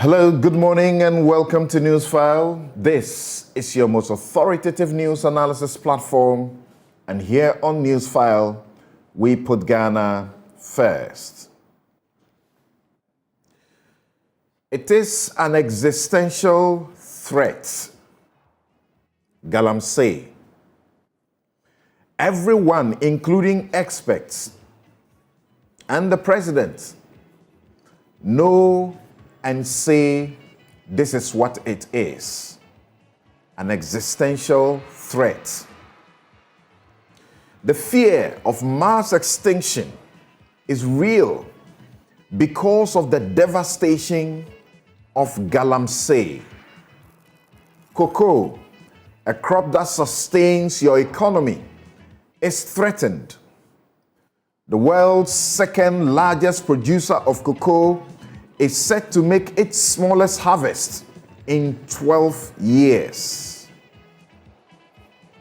Hello, good morning, and welcome to Newsfile. This is your most authoritative news analysis platform, and here on Newsfile, we put Ghana first. It is an existential threat. Galamsey. Everyone, including experts and the president, know and say this is what it is: an existential threat. The fear of mass extinction is real because of the devastation of Galamsey. Cocoa, a crop that sustains your economy, is threatened. The world's second largest producer of cocoa is set to make its smallest harvest in 12 years.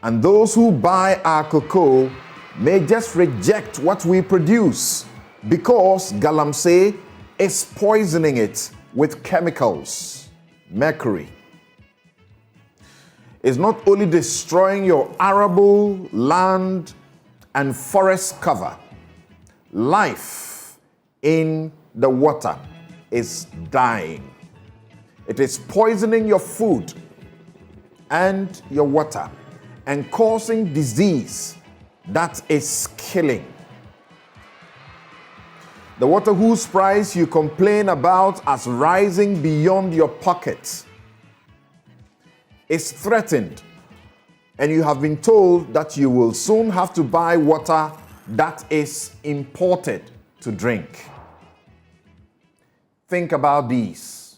And those who buy our cocoa may just reject what we produce because Galamsey is poisoning it with chemicals. Mercury is not only destroying your arable land and forest cover, life in the water is dying. It is poisoning your food and your water and causing disease that is killing. The water whose price you complain about as rising beyond your pocket is threatened, and you have been told that you will soon have to buy water that is imported to drink. Think about these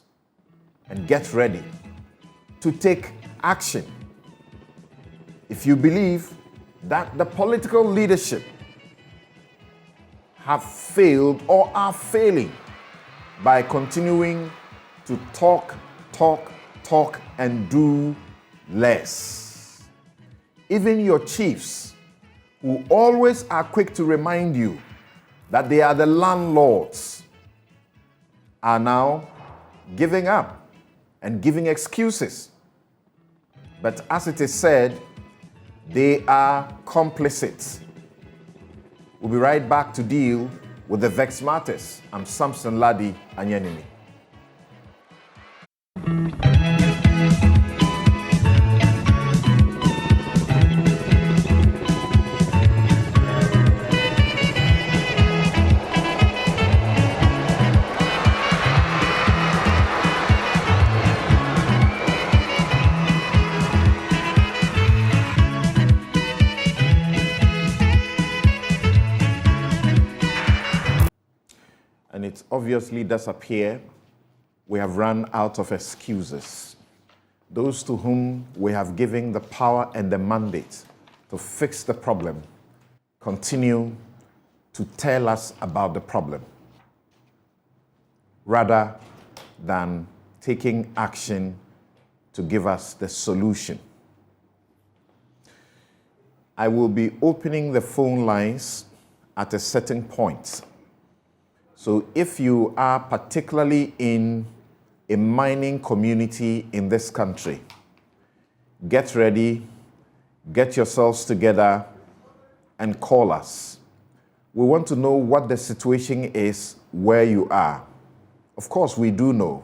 and get ready to take action. If you believe that the political leadership have failed or are failing by continuing to talk and do less. Even your chiefs, who always are quick to remind you that they are the landlords, are now giving up and giving excuses. But as it is said, they are complicit. We'll be right back to deal with the vexed matters. I'm Samson Lardy Anyenini. And it obviously does appear we have run out of excuses. Those to whom we have given the power and the mandate to fix the problem continue to tell us about the problem rather than taking action to give us the solution. I will be opening the phone lines at a certain point. So if you are particularly in a mining community in this country, get ready, get yourselves together, and call us. We want to know what the situation is where you are. Of course, we do know.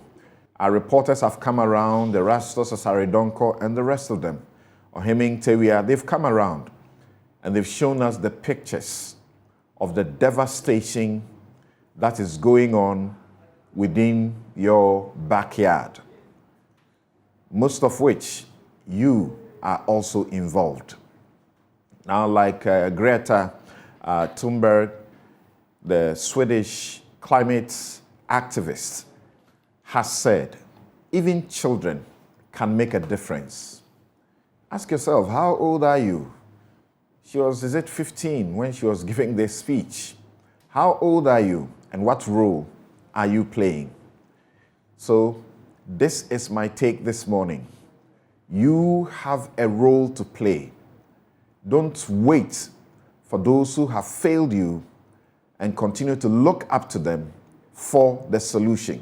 Our reporters have come around, the Rastos, Asaridonko, and the rest of them. Oheming Tewia, they've come around, and they've shown us the pictures of the devastation that is going on within your backyard, most of which you are also involved. Now, like Greta Thunberg, the Swedish climate activist, has said, even children can make a difference. Ask yourself, how old are you? She was, 15 when she was giving this speech? How old are you? And what role are you playing? So this is my take this morning. You have a role to play. Don't wait for those who have failed you and continue to look up to them for the solution.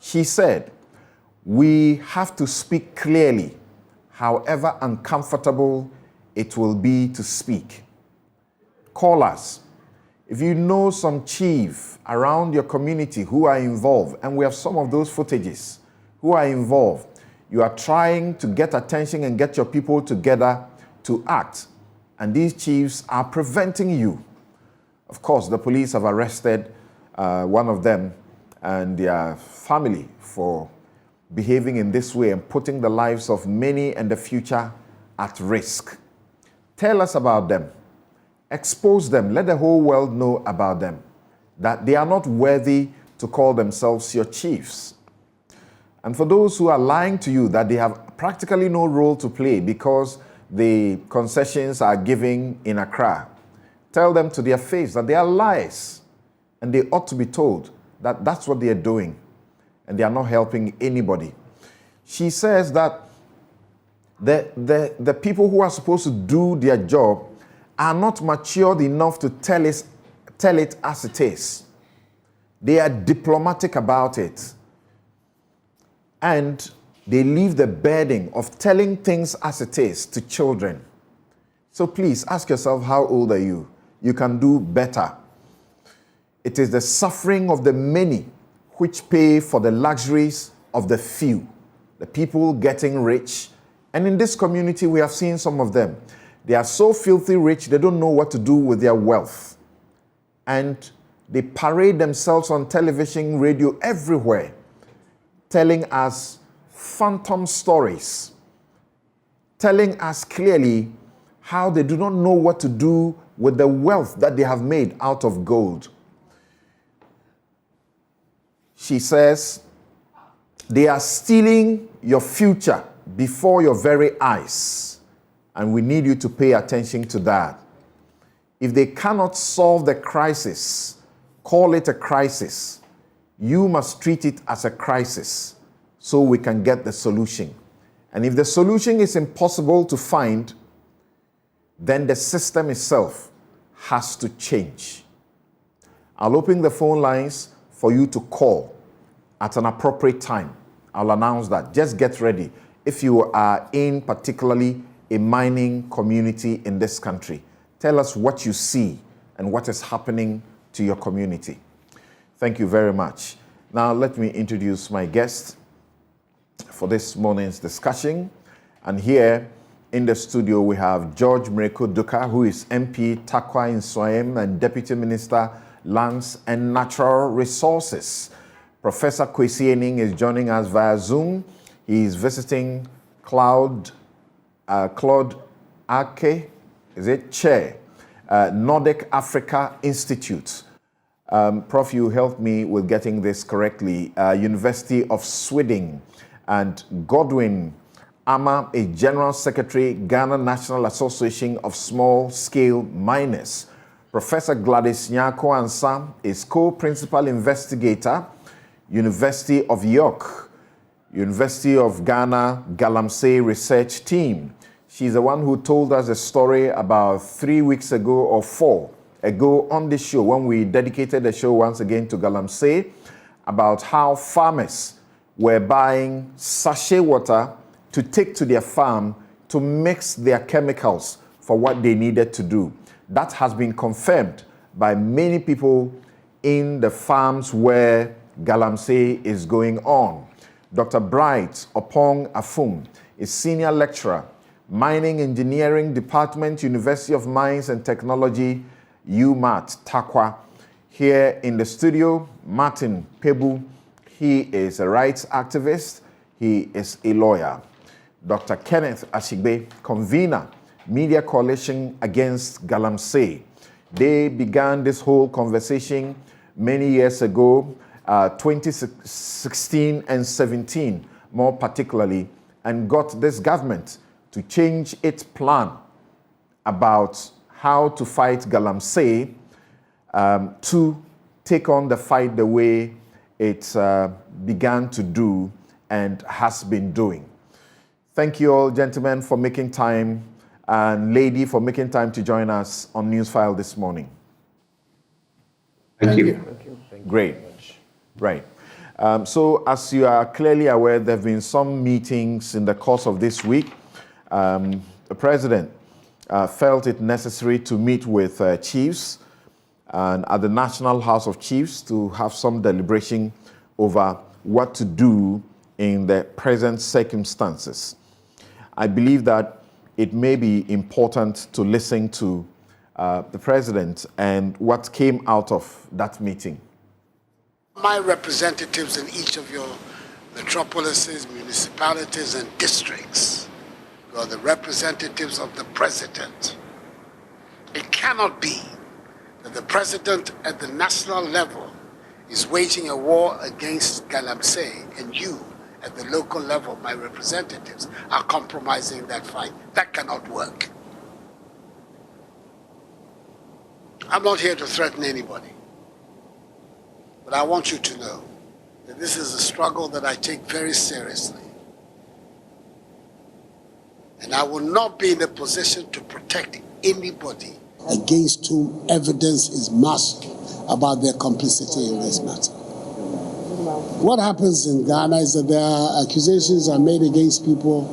She said, we have to speak clearly, however uncomfortable it will be to speak. Call us. If you know some chief around your community who are involved, and we have some of those footages who are involved, you are trying to get attention and get your people together to act, and these chiefs are preventing you. Of course, the police have arrested one of them and their family for behaving in this way and putting the lives of many and the future at risk. Tell us about them. Expose them. Let the whole world know about them, that they are not worthy to call themselves your chiefs. And for those who are lying to you that they have practically no role to play because the concessions are given in Accra, tell them to their face that they are lies, and they ought to be told that that's what they are doing, and they are not helping anybody. She says that the people who are supposed to do their job are not matured enough to tell it as it is. They are diplomatic about it, and they leave the burden of telling things as it is to children. So please ask yourself, how old are you? You can do better. It is the suffering of the many which pay for the luxuries of the few, the people getting rich. And in this community, we have seen some of them. They are so filthy rich, they don't know what to do with their wealth. And they parade themselves on television, radio, everywhere, telling us phantom stories, telling us clearly how they do not know what to do with the wealth that they have made out of gold. She says, they are stealing your future before your very eyes, and we need you to pay attention to that. If they cannot solve the crisis, call it a crisis. You must treat it as a crisis so we can get the solution. And if the solution is impossible to find, then the system itself has to change. I'll open the phone lines for you to call at an appropriate time. I'll announce that. Just get ready if you are in particularly a mining community in this country. Tell us what you see and what is happening to your community. Thank you very much. Now let me introduce my guest for this morning's discussion. And here in the studio we have George Mreko Duka, who is MP Takwa in Soem and Deputy Minister Lands and Natural Resources. Professor Kwesi Ening is joining us via Zoom. He is visiting Claude Ake, Chair, Nordic Africa Institute. Prof, you helped me with getting this correctly. University of Sweden. And Godwin Ama, a General Secretary, Ghana National Association of Small Scale Miners. Professor Gladys Nyako Ansah is co-principal investigator, University of York, University of Ghana, Galamsey Research Team. She's the one who told us a story about 3 weeks ago or 4 ago on this show when we dedicated the show once again to Galamsey about how farmers were buying sachet water to take to their farm to mix their chemicals for what they needed to do. That has been confirmed by many people in the farms where Galamsey is going on. Dr. Bright Opong Afum is senior lecturer, Mining Engineering Department, University of Mines and Technology, UMAT, Takwa. Here in the studio, Martin Pebu. He is a rights activist. He is a lawyer. Dr. Kenneth Ashigbe, convener, Media Coalition Against Galamsey. They began this whole conversation many years ago, 2016 and 17, more particularly, and got this government to change its plan about how to fight Galamsey to take on the fight the way it began to do and has been doing. Thank you all, gentlemen, for making time, and lady for making time to join us on Newsfile this morning. Thank you. Great. Right. So as you are clearly aware, there have been some meetings in the course of this week. The president felt it necessary to meet with chiefs and at the National House of Chiefs to have some deliberation over what to do in the present circumstances. I believe that it may be important to listen to the president and what came out of that meeting. My representatives in each of your metropolises, municipalities, and districts, you are the representatives of the president. It cannot be that the president at the national level is waging a war against Galamsey, and you at the local level, my representatives, are compromising that fight. That cannot work. I'm not here to threaten anybody. But I want you to know that this is a struggle that I take very seriously. And I will not be in a position to protect anybody against whom evidence is masked about their complicity in this matter. What happens in Ghana is that there are accusations are made against people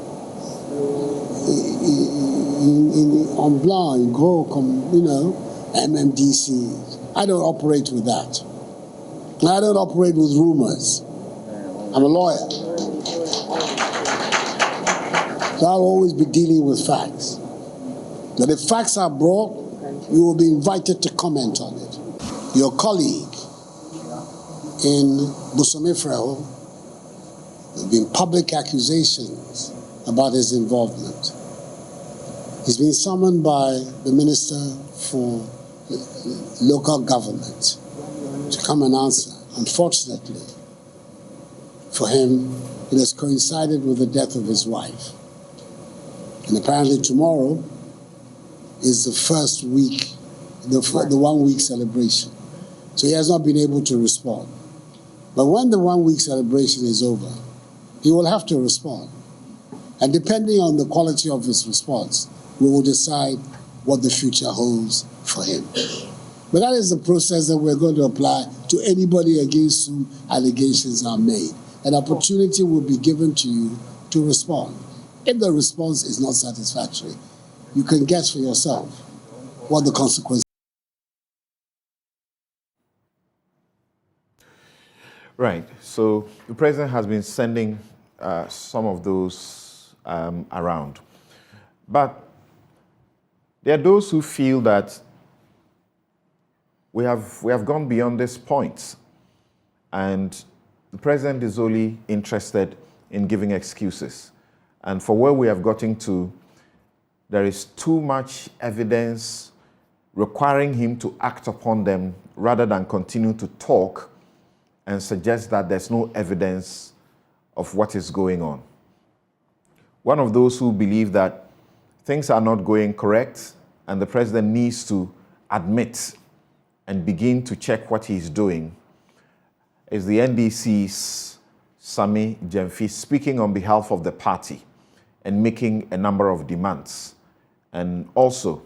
on Blanc, in Gros, MMDC. I don't operate with that. I don't operate with rumors. I'm a lawyer. So I'll always be dealing with facts. But if facts are brought, you will be invited to comment on it. Your colleague in Busomifrel, there have been public accusations about his involvement. He's been summoned by the Minister for Local Government to come and answer. Unfortunately for him, it has coincided with the death of his wife. And apparently tomorrow is the first week, the 1 week celebration. So he has not been able to respond. But when the 1 week celebration is over, he will have to respond. And depending on the quality of his response, we will decide what the future holds for him. But that is the process that we're going to apply to anybody against whom allegations are made. An opportunity will be given to you to respond. If the response is not satisfactory, you can guess for yourself what the consequences are. Right. So the president has been sending some of those around. But there are those who feel that we have gone beyond this point, and the president is only interested in giving excuses. And for where we have gotten to, there is too much evidence requiring him to act upon them rather than continue to talk and suggest that there's no evidence of what is going on. One of those who believe that things are not going correct and the president needs to admit and begin to check what he's doing is the NDC's Sami Jemfi, speaking on behalf of the party and making a number of demands. And also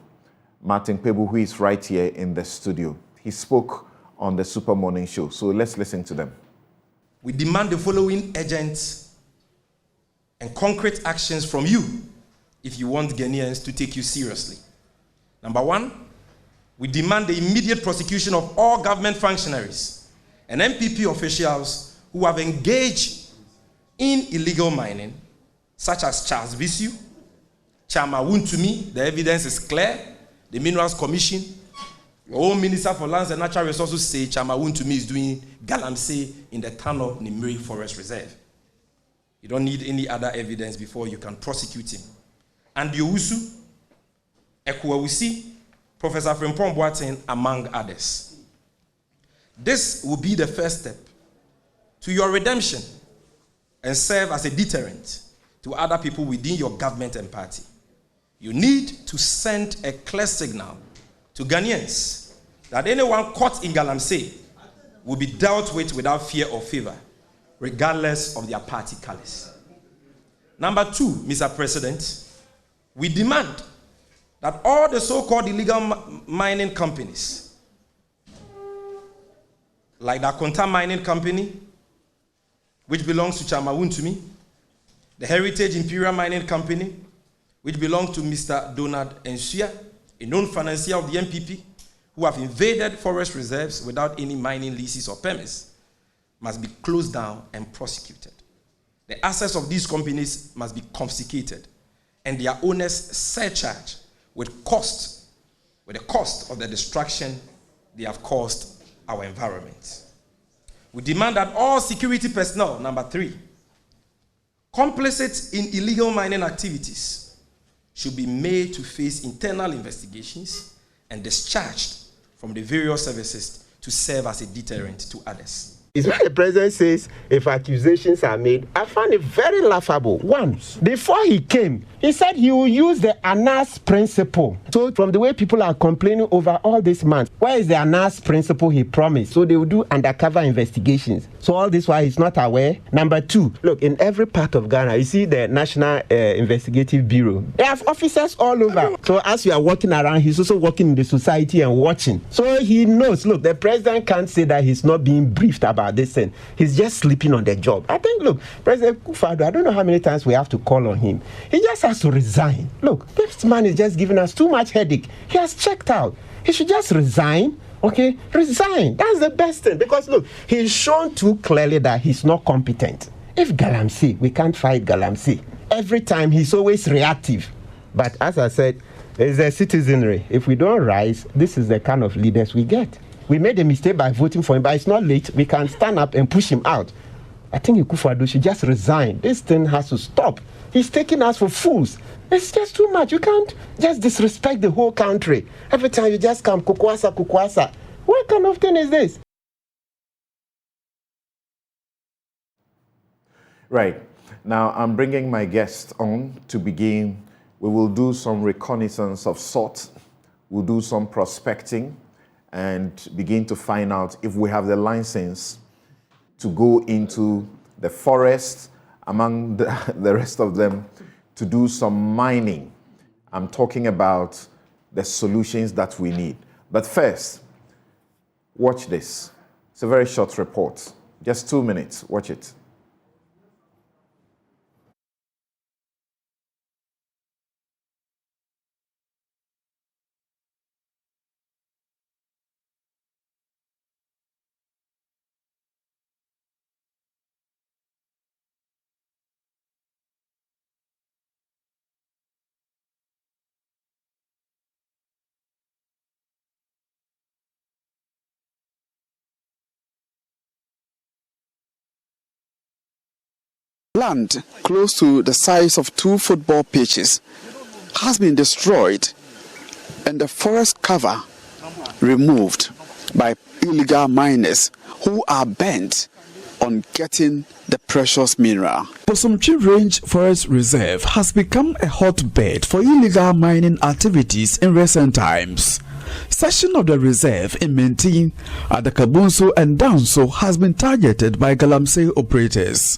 Martin Pebu, who is right here in the studio. He spoke on the Super Morning Show. So let's listen to them. We demand the following urgent and concrete actions from you if you want Ghanaians to take you seriously. Number one, we demand the immediate prosecution of all government functionaries and MPP officials who have engaged in illegal mining, such as Charles Bisu, Chama Wuntumi, the evidence is clear, the Minerals Commission. Your own Minister for Lands and Natural Resources say Chama Wuntumi is doing Galamsey in the Tano Nimiri Forest Reserve. You don't need any other evidence before you can prosecute him. And Yowusu, Ekwawusi, Professor Frimpong Boateng, among others. This will be the first step to your redemption and serve as a deterrent to other people within your government and party. You need to send a clear signal to Ghanaians that anyone caught in Galamsey will be dealt with without fear or favor, regardless of their party colors. Number two, Mr. President, we demand that all the so-called illegal mining companies, like the Akonta Mining Company, which belongs to Chama Wuntumi, the Heritage Imperial Mining Company, which belongs to Mr. Donald Ensua, a known financier of the MPP, who have invaded forest reserves without any mining leases or permits, must be closed down and prosecuted. The assets of these companies must be confiscated and their owners surcharged with the cost of the destruction they have caused our environment. We demand that all security personnel, number 3, complicit in illegal mining activities, should be made to face internal investigations and discharged from the various services to serve as a deterrent to others. It's when the president says if accusations are made, I found it very laughable. One, before he came, he said he will use the ANAS principle. So from the way people are complaining over all this month, where is the ANAS principle he promised? So they will do undercover investigations. So all this while he's not aware. Number 2, look, in every part of Ghana, you see the National Investigative Bureau. They have officers all over. So as you are walking around, he's also walking in the society and watching. So he knows, look, the president can't say that he's not being briefed about this thing. He's just sleeping on the job. I think, look, President Kufuor, I don't know how many times we have to call on him. He just has to resign. Look, this man is just giving us too much headache. He has checked out. He should just resign. Okay, resign. That's the best thing. Because look, he's shown too clearly that he's not competent. If Galamsey, we can't fight Galamsey. Every time he's always reactive. But as I said, there's a citizenry. If we don't rise, this is the kind of leaders we get. We made a mistake by voting for him, but it's not late. We can stand up and push him out. I think Kufuor should just resign. This thing has to stop. He's taking us for fools. It's just too much. You can't just disrespect the whole country. Every time you just come, kukwasa, kukwasa. What kind of thing is this? Right. Now, I'm bringing my guest on to begin. We will do some reconnaissance of sorts. We'll do some prospecting and begin to find out if we have the license to go into the forest, among the rest of them, to do some mining. I'm talking about the solutions that we need. But first, watch this. It's a very short report. Just 2 minutes. Watch it. Land close to the size of 2 football pitches has been destroyed and the forest cover removed by illegal miners who are bent on getting the precious mineral. Posomchi Range Forest Reserve has become a hotbed for illegal mining activities in recent times. Section of the reserve in Menti at the Kabunso and Danso has been targeted by Galamsey operators.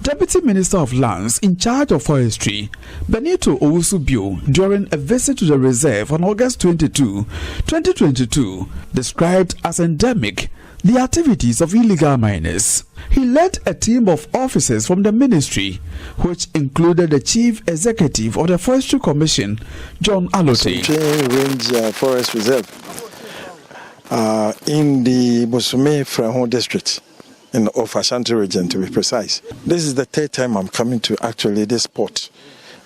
Deputy Minister of Lands in charge of forestry, Benito Owusu-Bio, during a visit to the reserve on August 22, 2022, described as endemic the activities of illegal miners. He led a team of officers from the ministry, which included the Chief Executive of the Forestry Commission, John Alote. Range Forest Reserve in the Bosume-Frehon district. Of Ashanti region, to be precise. This is the 3rd time I'm coming to actually this spot,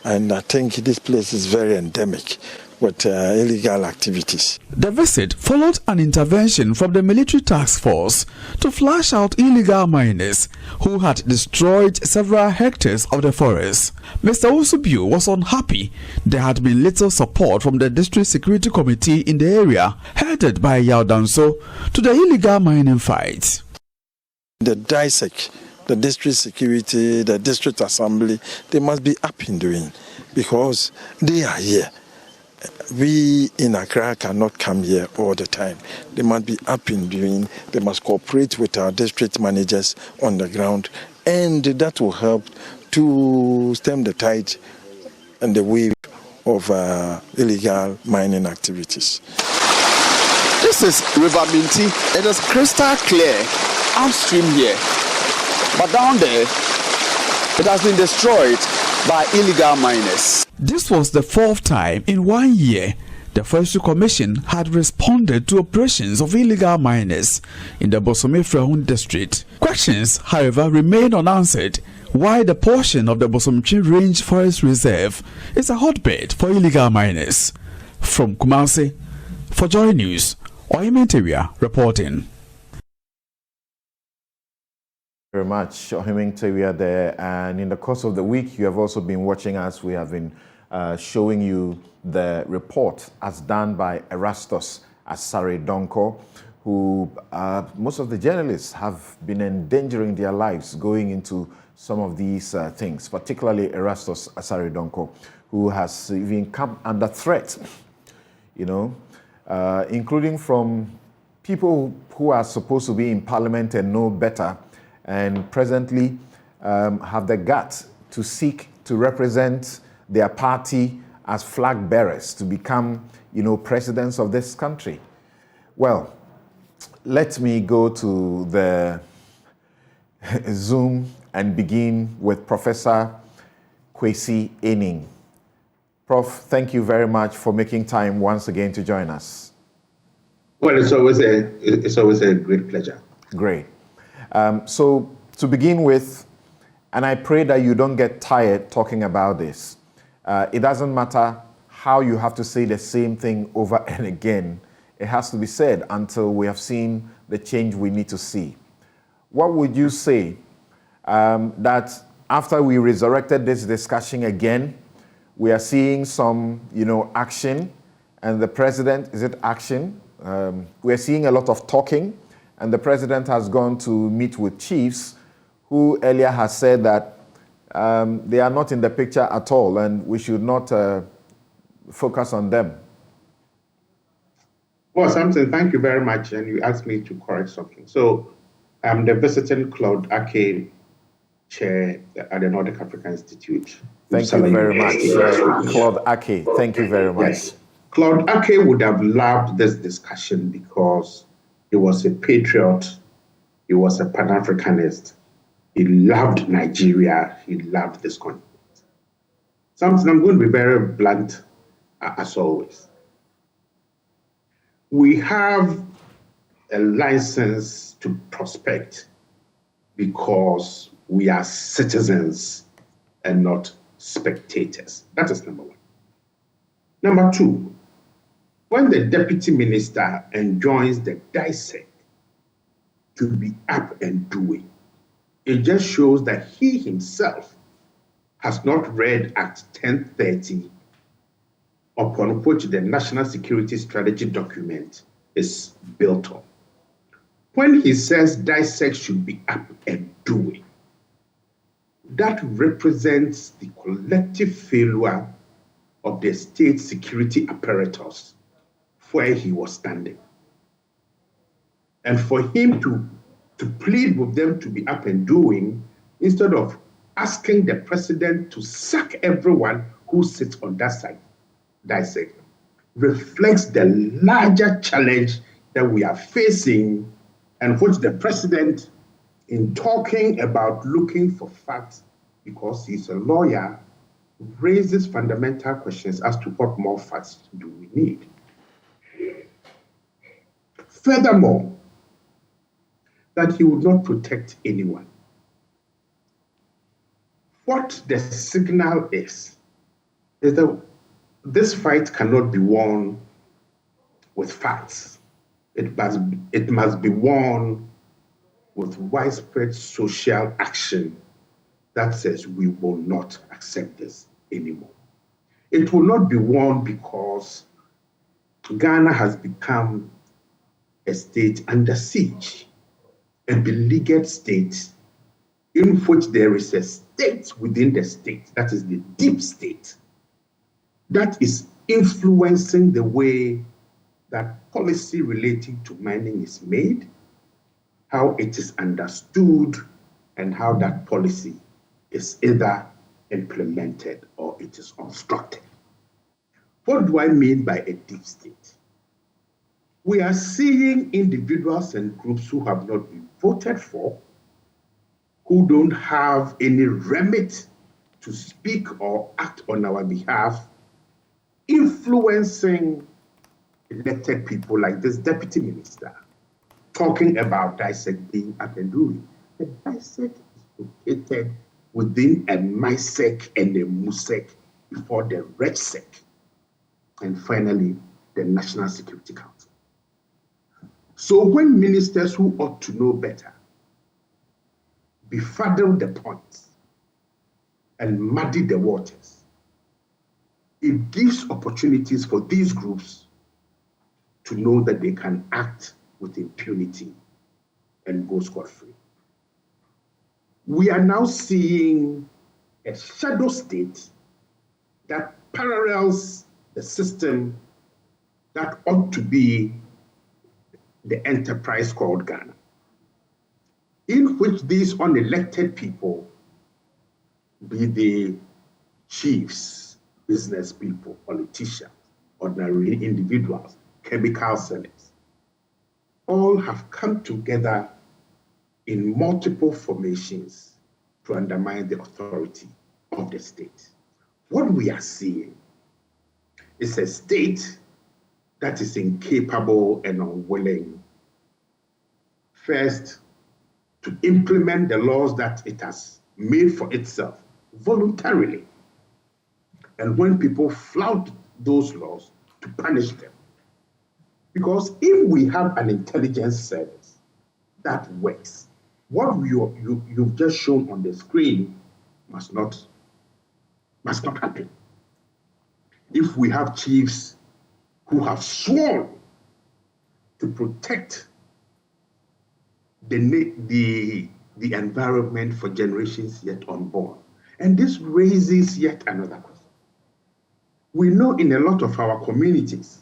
and I think this place is very endemic with illegal activities. The visit followed an intervention from the military task force to flush out illegal miners who had destroyed several hectares of the forest. Mr. Owusu-Bio was unhappy there had been little support from the district security committee in the area, headed by Yao Danso, to the illegal mining fight. The DISEC, the district security, the district assembly, they must be up in doing because they are here. We in Accra cannot come here all the time. They must be up in doing. They must cooperate with our district managers on the ground, and that will help to stem the tide and the wave of illegal mining activities. This is River Minty. It is crystal clear upstream here. But down there, it has been destroyed by illegal miners. This was the fourth time in 1 year the Forestry Commission had responded to operations of illegal miners in the Bosome-Frehun district. Questions, however, remain unanswered why the portion of the Bosomtwi Range Forest Reserve is a hotbed for illegal miners. From Kumasi, for JoyNews, Ohimintewia reporting. Very much, Ohimintewia there. And in the course of the week, you have also been watching us. We have been showing you the report as done by Erastus Asare Donko, who most of the journalists have been endangering their lives going into some of these things, particularly Erastus Asare Donko, who has even come under threat, you know, including from people who are supposed to be in parliament and know better, and presently have the guts to seek to represent their party as flag bearers to become, you know, presidents of this country. Well, let me go to the Zoom and begin with Professor Kwesi Ening. Prof, thank you very much for making time once again to join us. Well, it's always a great pleasure. Great. So to begin with, and I pray that you don't get tired talking about this. It doesn't matter how you have to say the same thing over and again. It has to be said until we have seen the change we need to see. What would you say that after we resurrected this discussion again, we are seeing some, you know, action, and the president, is it action? We are seeing a lot of talking, and the president has gone to meet with chiefs who earlier has said that they are not in the picture at all, and we should not focus on them. Well, Samson, thank you very much, and you asked me to correct something. So I'm the visiting Claude Ake chair at the Nordic African Institute. Thank you very much, Claude Ake. Thank you very much. Yes. Claude Ake would have loved this discussion because he was a patriot, he was a Pan-Africanist, he loved Nigeria, he loved this continent. Samson, I'm going to be very blunt, as always. We have a license to prospect because we are citizens and not spectators. That is number one. Number two, when the deputy minister enjoins the dissect to be up and doing, it just shows that he himself has not read Act 1030, upon which the National Security Strategy document is built on. When he says dissect should be up and doing, that represents the collective failure of the state security apparatus where he was standing. And for him to plead with them to be up and doing, instead of asking the president to sack everyone who sits on that side, dissect, reflects the larger challenge that we are facing, and which the president, in talking about looking for facts, because he's a lawyer, raises fundamental questions as to what more facts do we need. Furthermore, that he would not protect anyone. What the signal is that this fight cannot be won with facts. It must be won with widespread social action that says we will not accept this anymore. It will not be won because Ghana has become a state under siege, a beleaguered state in which there is a state within the state, that is the deep state, that is influencing the way that policy relating to mining is made, how it is understood, and how that policy is either implemented or it is constructed. What do I mean by a deep state? We are seeing individuals and groups who have not been voted for, who don't have any remit to speak or act on our behalf, influencing elected people like this deputy minister, talking about DISEC being up and doing. The DISEC is located within a MISEC and a MUSEC before the REGSEC, and finally, the National Security Council. So when ministers who ought to know better befuddle the points and muddy the waters, it gives opportunities for these groups to know that they can act with impunity and go scot-free. We are now seeing a shadow state that parallels the system that ought to be the enterprise called Ghana, in which these unelected people, be they chiefs, business people, politicians, ordinary individuals, chemical sellers, all have come together in multiple formations to undermine the authority of the state. What we are seeing is a state that is incapable and unwilling, first, to implement the laws that it has made for itself voluntarily. And when people flout those laws, to punish them. Because if we have an intelligence service that works, what you've just shown on the screen must not happen. If we have chiefs who have sworn to protect the environment for generations yet unborn. And this raises yet another question. We know in a lot of our communities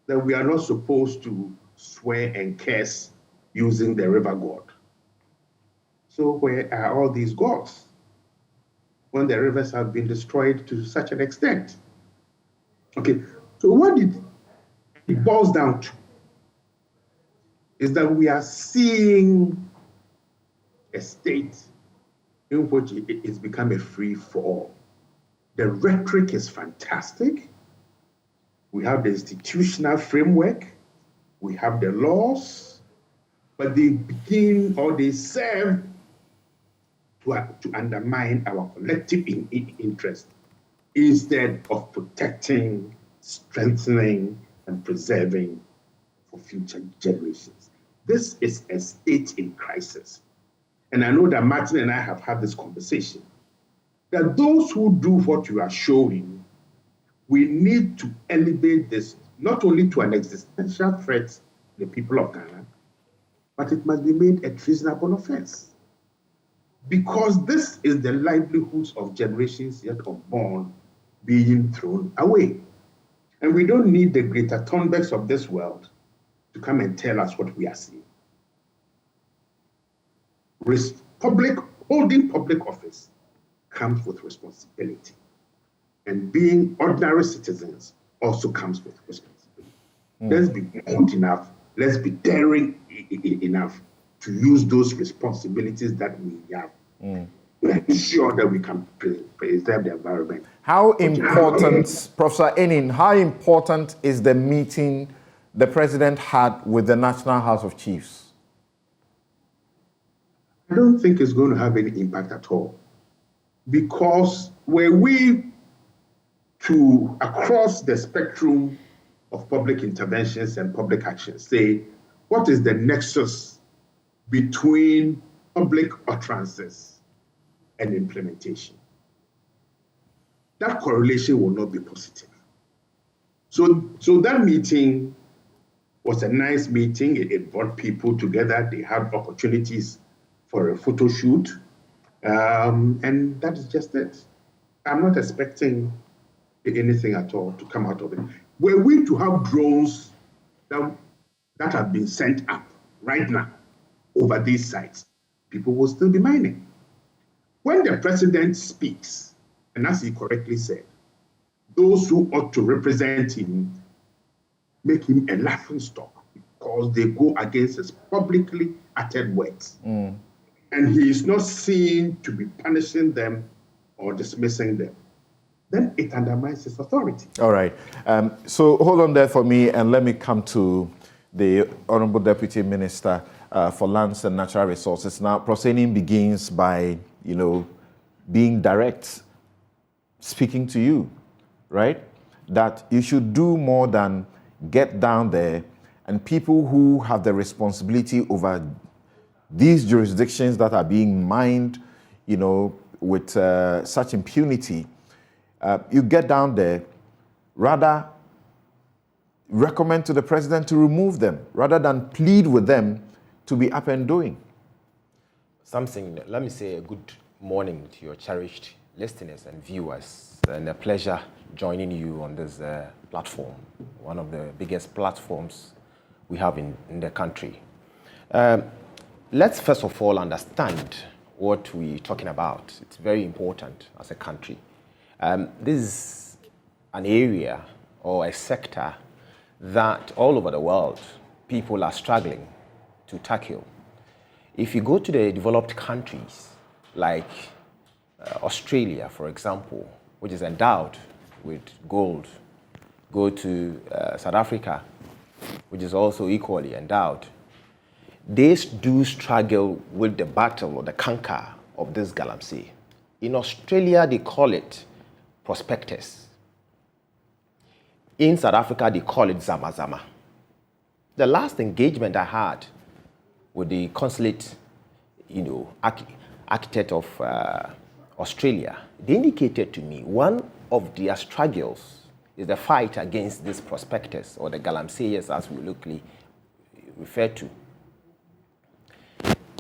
that we are not supposed to swear and curse using the river god. So where are all these gods when the rivers have been destroyed to such an extent? Okay, so what it boils down to is that we are seeing a state in which it's become a free-for-all. The rhetoric is fantastic. We have the institutional framework. We have the laws, but they begin or they serve to undermine our collective interest instead of protecting, strengthening, and preserving for future generations. This is a state in crisis. And I know that Martin and I have had this conversation, that those who do what you are showing, we need to elevate this not only to an existential threat to the people of Ghana, but it must be made a treasonable offense. Because this is the livelihoods of generations yet unborn being thrown away. And we don't need the Greta Thunbergs of this world to come and tell us what we are seeing. Holding public office comes with responsibility. And being ordinary citizens also comes with responsibility. Let's be bold enough, let's be daring enough to use those responsibilities that we have to ensure that we can preserve the environment. How important, Professor Enin, how important is the meeting the president had with the National House of Chiefs? I don't think it's going to have any impact at all. Because were we to, across the spectrum of public interventions and public actions, say, what is the nexus between public utterances and implementation? That correlation will not be positive. So that meeting was a nice meeting. It brought people together. They had opportunities for a photo shoot. And that is just it. I'm not expecting anything at all to come out of it. Were we to have drones that have been sent up right now over these sites, people will still be mining. When the president speaks, and as he correctly said, those who ought to represent him make him a laughingstock because they go against his publicly uttered words. and he is not seen to be punishing them or dismissing them, then it undermines his authority. All right. So hold on there for me, and let me come to the Honorable Deputy Minister for Lands and Natural Resources. Now, proceeding begins by, being direct, speaking to you, right? That you should do more than get down there, and people who have the responsibility over these jurisdictions that are being mined, with such impunity, you get down there, rather recommend to the president to remove them, rather than plead with them to be up and doing. Samson, let me say a good morning to your cherished listeners and viewers, and a pleasure joining you on this platform, one of the biggest platforms we have in the country. Let's first of all understand what we're talking about. It's very important as a country. This is an area or a sector that all over the world people are struggling to tackle. If you go to the developed countries like Australia, for example, which is endowed with gold, go to South Africa, which is also equally endowed, they do struggle with the battle or the canker of this Galamsey. In Australia, they call it prospectus. In South Africa, they call it zama zama. The last engagement I had with the consulate, architect of Australia, they indicated to me one of their struggles is the fight against this prospectus, or the Galamseyers as we locally refer to.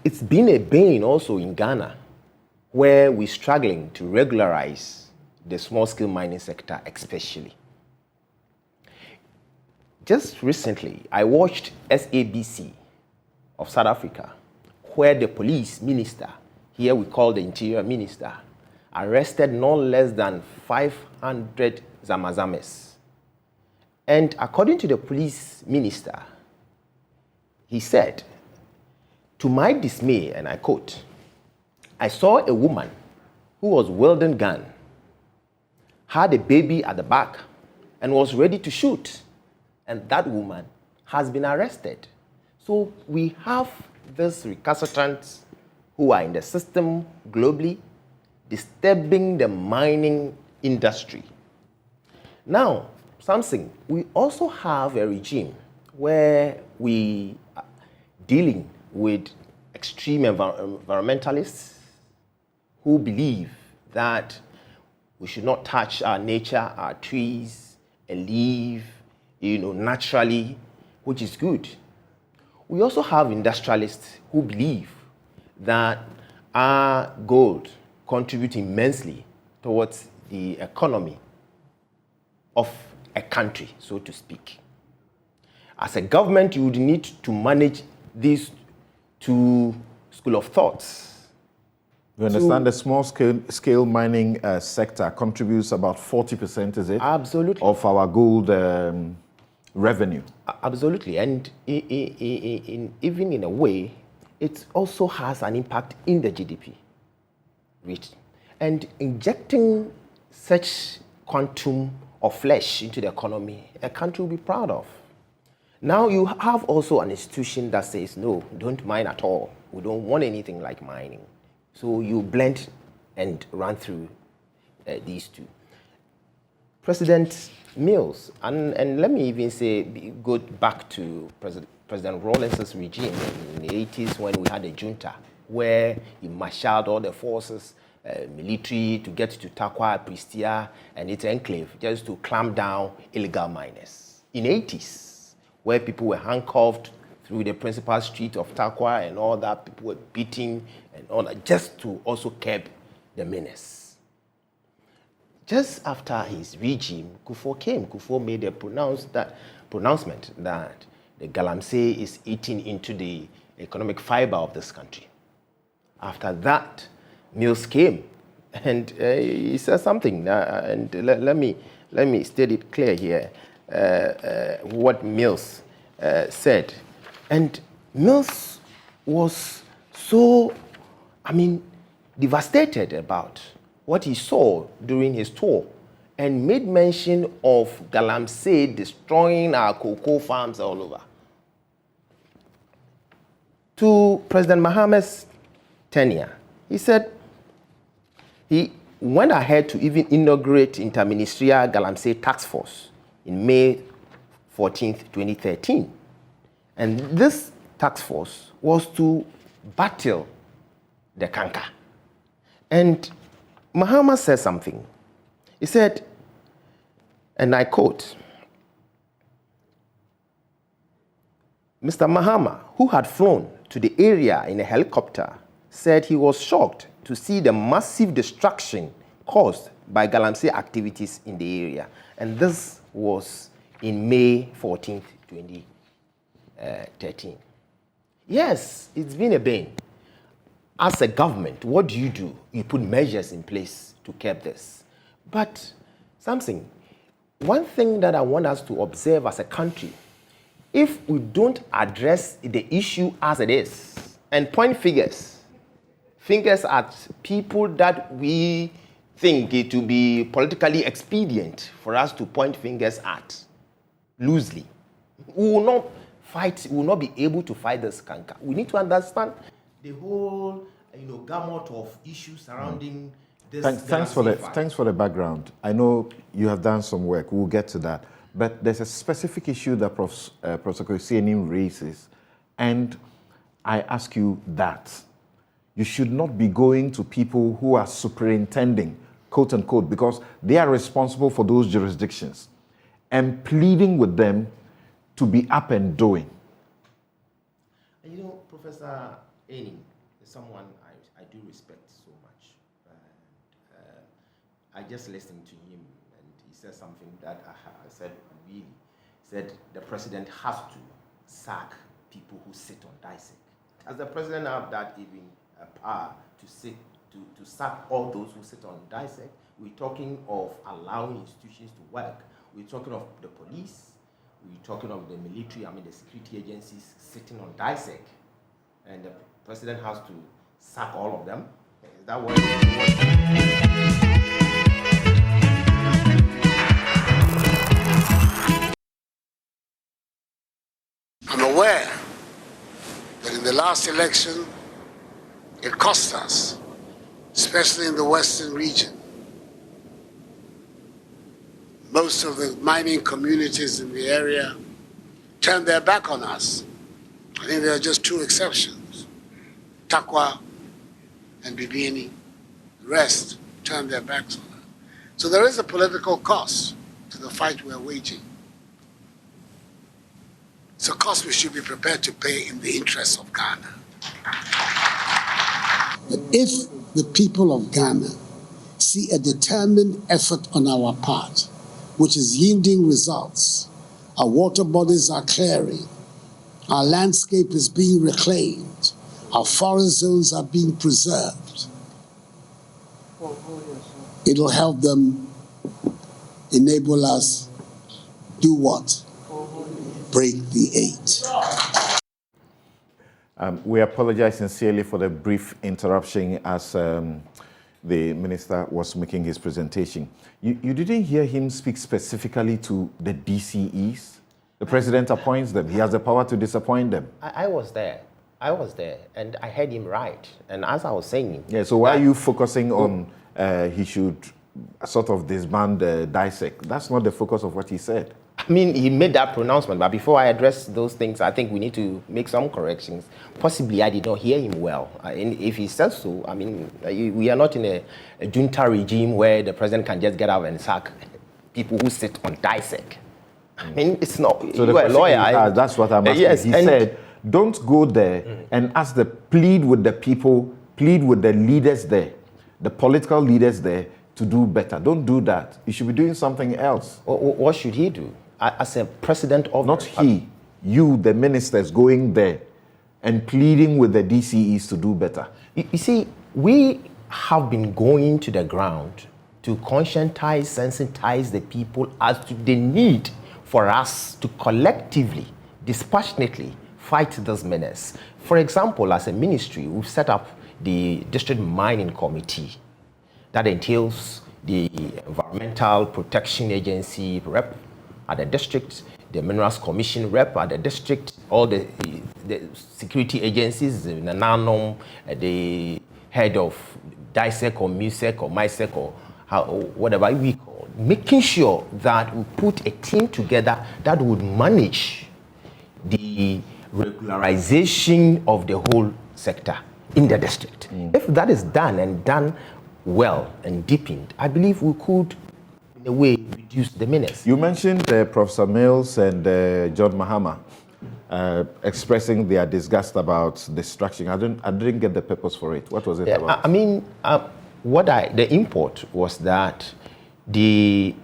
It's been a bane also in Ghana, where we're struggling to regularize the small-scale mining sector especially. Just recently, I watched SABC of South Africa, where the police minister, here we call the interior minister, arrested no less than 500 Zamazames. And according to the police minister, he said, to my dismay, and I quote, I saw a woman who was wielding a gun, had a baby at the back, and was ready to shoot. And that woman has been arrested. So we have these recalcitrants who are in the system globally, disturbing the mining industry. Now, Samson, we also have a regime where we are dealing with extreme environmentalists who believe that we should not touch our nature, our trees, and live, naturally, which is good. We also have industrialists who believe that our gold contributes immensely towards the economy of a country, so to speak. As a government, you would need to manage these two schools of thoughts. You understand the small-scale mining sector contributes about 40%, is it? Absolutely. Of our gold revenue. Absolutely. And even in a way, it also has an impact in the GDP rate. And injecting such quantum of flesh into the economy, a country will be proud of. Now you have also an institution that says, no, don't mine at all. We don't want anything like mining. So you blend and run through these two. President Mills, and let me even say, go back to President Rawlins's regime in the 80s when we had a junta, where he marshaled all the forces, military, to get to Tarkwa, Pristia, and its enclave, just to clamp down illegal miners. In the 80s, where people were handcuffed through the principal street of Tarkwa and all that, people were beating and all that, just to also curb the menace. Just after his regime, Kufuor came. Kufuor made a pronouncement that the Galamsey is eating into the economic fiber of this country. After that, Mills came, and he said something, and let me state it clear here, what Mills said. And Mills was so devastated about what he saw during his tour and made mention of Galamsey destroying our cocoa farms all over. To President Mahama's tenure, he said he went ahead to even inaugurate interministerial Galamsey task force in May 14th, 2013. And this task force was to battle the canker. And Mahama said something. He said, and I quote, Mr. Mahama, who had flown to the area in a helicopter, said he was shocked to see the massive destruction caused by Galamsey activities in the area. And this was in May 14th, 2013. Yes, it's been a bane. As a government, what do? You put measures in place to curb this. But Samson, one thing that I want us to observe as a country, if we don't address the issue as it is and point fingers at people that we think it to be politically expedient for us to point fingers at loosely, we will not fight, we will not be able to fight this canker. We need to understand the whole gamut of issues surrounding this. Thanks for the background. I know you have done some work. We'll get to that. But there's a specific issue that prosecution raises, and I ask you that. You should not be going to people who are superintending, quote unquote, because they are responsible for those jurisdictions, and pleading with them to be up and doing. Professor Anyenini is someone I do respect so much. I just listened to him, and he said something that I said really. He said the president has to sack people who sit on dissect. Does the president have that even power to sack all those who sit on dissect? We're talking of allowing institutions to work. We're talking of the police. We're talking of the military, the security agencies sitting on dissect. And the president has to sack all of them. Is that what I'm aware that in the last election, it cost us, especially in the western region. Most of the mining communities in the area turned their back on us. I think there are just two exceptions, Takwa and Bibiani. The rest turned their backs on us. So there is a political cost to the fight we're waging. It's a cost we should be prepared to pay in the interests of Ghana. But if the people of Ghana see a determined effort on our part, which is yielding results, our water bodies are clearing, our landscape is being reclaimed, our forest zones are being preserved, it'll help them enable us do what? Break the 8. We apologize sincerely for the brief interruption as the minister was making his presentation. You didn't hear him speak specifically to the DCEs? The president appoints them. He has the power to disappoint them. I was there, and I heard him right. And as I was saying... Yeah, so why are you focusing on he should sort of disband dissect? That's not the focus of what he said. He made that pronouncement, but before I address those things, I think we need to make some corrections. Possibly I did not hear him well. And if he says so, we are not in a junta regime where the president can just get out and sack people who sit on dissect. It's not. So you are a lawyer. That's what I'm asking. Yes, he said, don't go there and ask plead with the people, plead with the leaders there, the political leaders there to do better. Don't do that. You should be doing something else. What should he do? As a president of... Not he. You, the ministers, going there and pleading with the DCEs to do better. You see, we have been going to the ground to conscientize, sensitize the people as to the need for us to collectively, dispassionately fight this menace. For example, as a ministry, we've set up the district mining committee. That entails the environmental protection agency rep at the district, the minerals commission rep at the district, all the security agencies, the NANOM, the head of DISEC or MUSEC or MISEC or whatever we call, making sure that we put a team together that would manage the regularization of the whole sector in the district. If that is done and done well and deepened, I believe we could, in a way, reduce the menace. You mentioned Professor Mills and John Mahama expressing their disgust about destruction. I didn't get the purpose for it. What was it about? I mean, the import was that the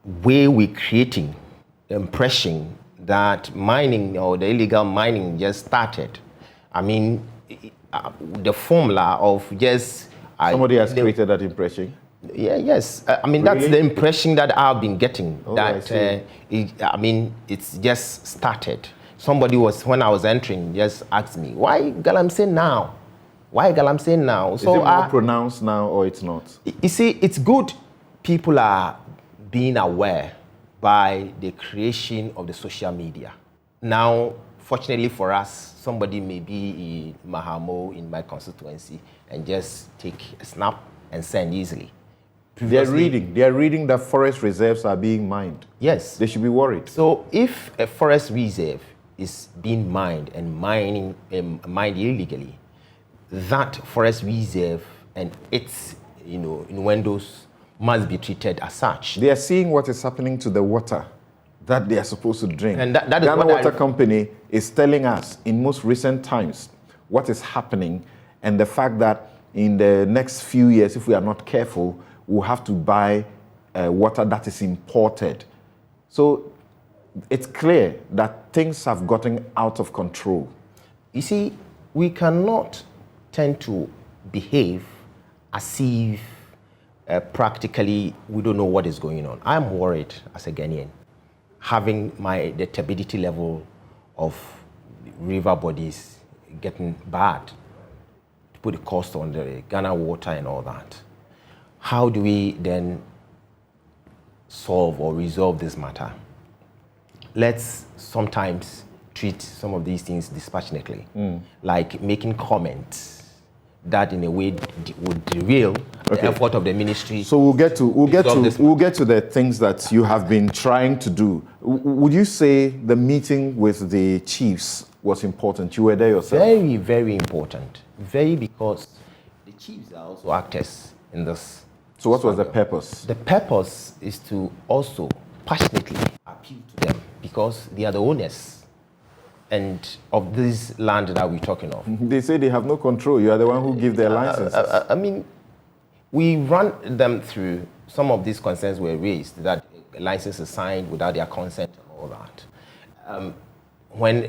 way we're creating the impression that mining or the illegal mining just started. I mean, the formula of just... Somebody has created that impression? Yeah, yes. I mean, really? That's the impression that I've been getting. Oh, that it's just started. Somebody when I was entering, just asked me, why Galamsey now? Why Galamsey now? Is it more pronounced now or it's not? You see, it's good people are being aware by the creation of the social media. Now, fortunately for us, somebody may be in Mahamo, in my constituency, and just take a snap and send easily. They are reading that forest reserves are being mined. Yes. They should be worried. So if a forest reserve is being mined and mined illegally, that forest reserve and its innuendos must be treated as such. They are seeing what is happening to the water that they are supposed to drink. And that is Ghana what Water Company is telling us in most recent times what is happening, and the fact that in the next few years, if we are not careful, we'll have to buy water that is imported. So it's clear that things have gotten out of control. You see, we cannot tend to behave as if practically we don't know what is going on. I'm worried as a Ghanaian, having the turbidity level of river bodies getting bad, to put the cost on the Ghana water and all that. How do we then solve or resolve this matter? Let's sometimes treat some of these things dispassionately, like making comments that in a way would derail the effort of the ministry. So we'll get to the things that you have been trying to do. Would you say the meeting with the chiefs was important? You were there yourself. Very, very important. Because the chiefs are also actors in this. So what was the purpose? The purpose is to also passionately appeal to them, because they are the owners and of this land that we're talking of. They say they have no control. You are the one who give their licenses. I mean, we run them through. Some of these concerns were raised, that a license is signed without their consent and all that. When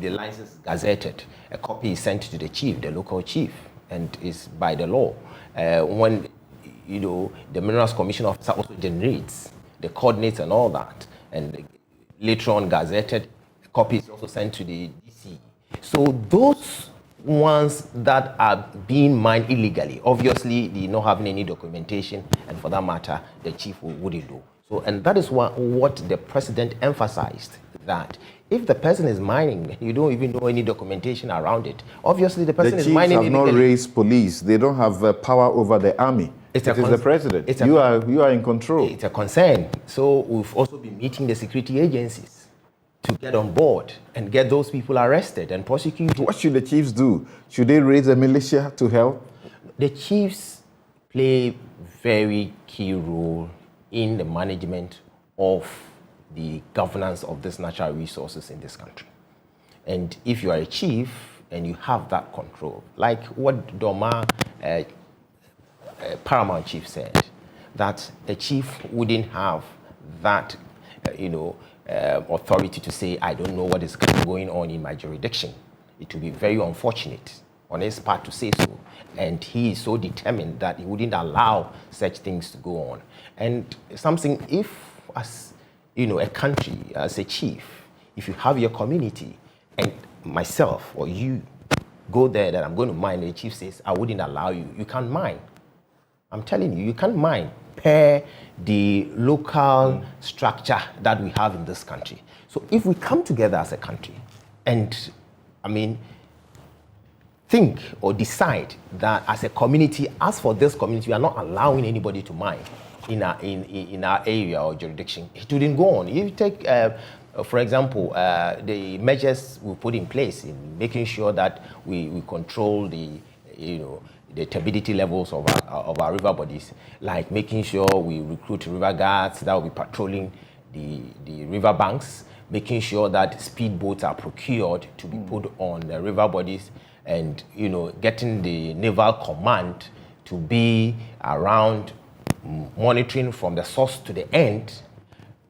the license is gazetted, a copy is sent to the chief, the local chief, and is by the law. When the Minerals Commission officer also generates the coordinates and all that, and later on gazetted, a copy is also sent to the DC. So those ones that are being mined illegally, obviously they're not having any documentation, and for that matter, the chief wouldn't do. So, and that is what the president emphasized, that if the person is mining, you don't even know any documentation around it. Obviously, the person is mining illegally. The chiefs have not raised police. They don't have power over the army. It is the president. You are in control. It's a concern. So we've also been meeting the security agencies to get on board and get those people arrested and prosecuted. What should the chiefs do? Should they raise a militia to help? The chiefs play very key role in the management of the governance of these natural resources in this country. And if you are a chief and you have that control, like what Doma, Paramount Chief, said, that a chief wouldn't have that, authority to say, I don't know what is going on in my jurisdiction. It would be very unfortunate on his part to say so. And he is so determined that he wouldn't allow such things to go on. And something, if as a country, as a chief, if you have your community, and myself or you go there that I'm going to mine, the chief says, I wouldn't allow you. You can't mine. I'm telling you, you can't mine per the local structure that we have in this country. So if we come together as a country and, think or decide that as a community, as for this community, we are not allowing anybody to mine in our area or jurisdiction, it wouldn't go on. If you take, for example, the measures we put in place in making sure that we control the turbidity levels of our river bodies, like making sure we recruit river guards that will be patrolling the river banks, making sure that speedboats are procured to be put on the river bodies, and getting the naval command to be around monitoring from the source to the end,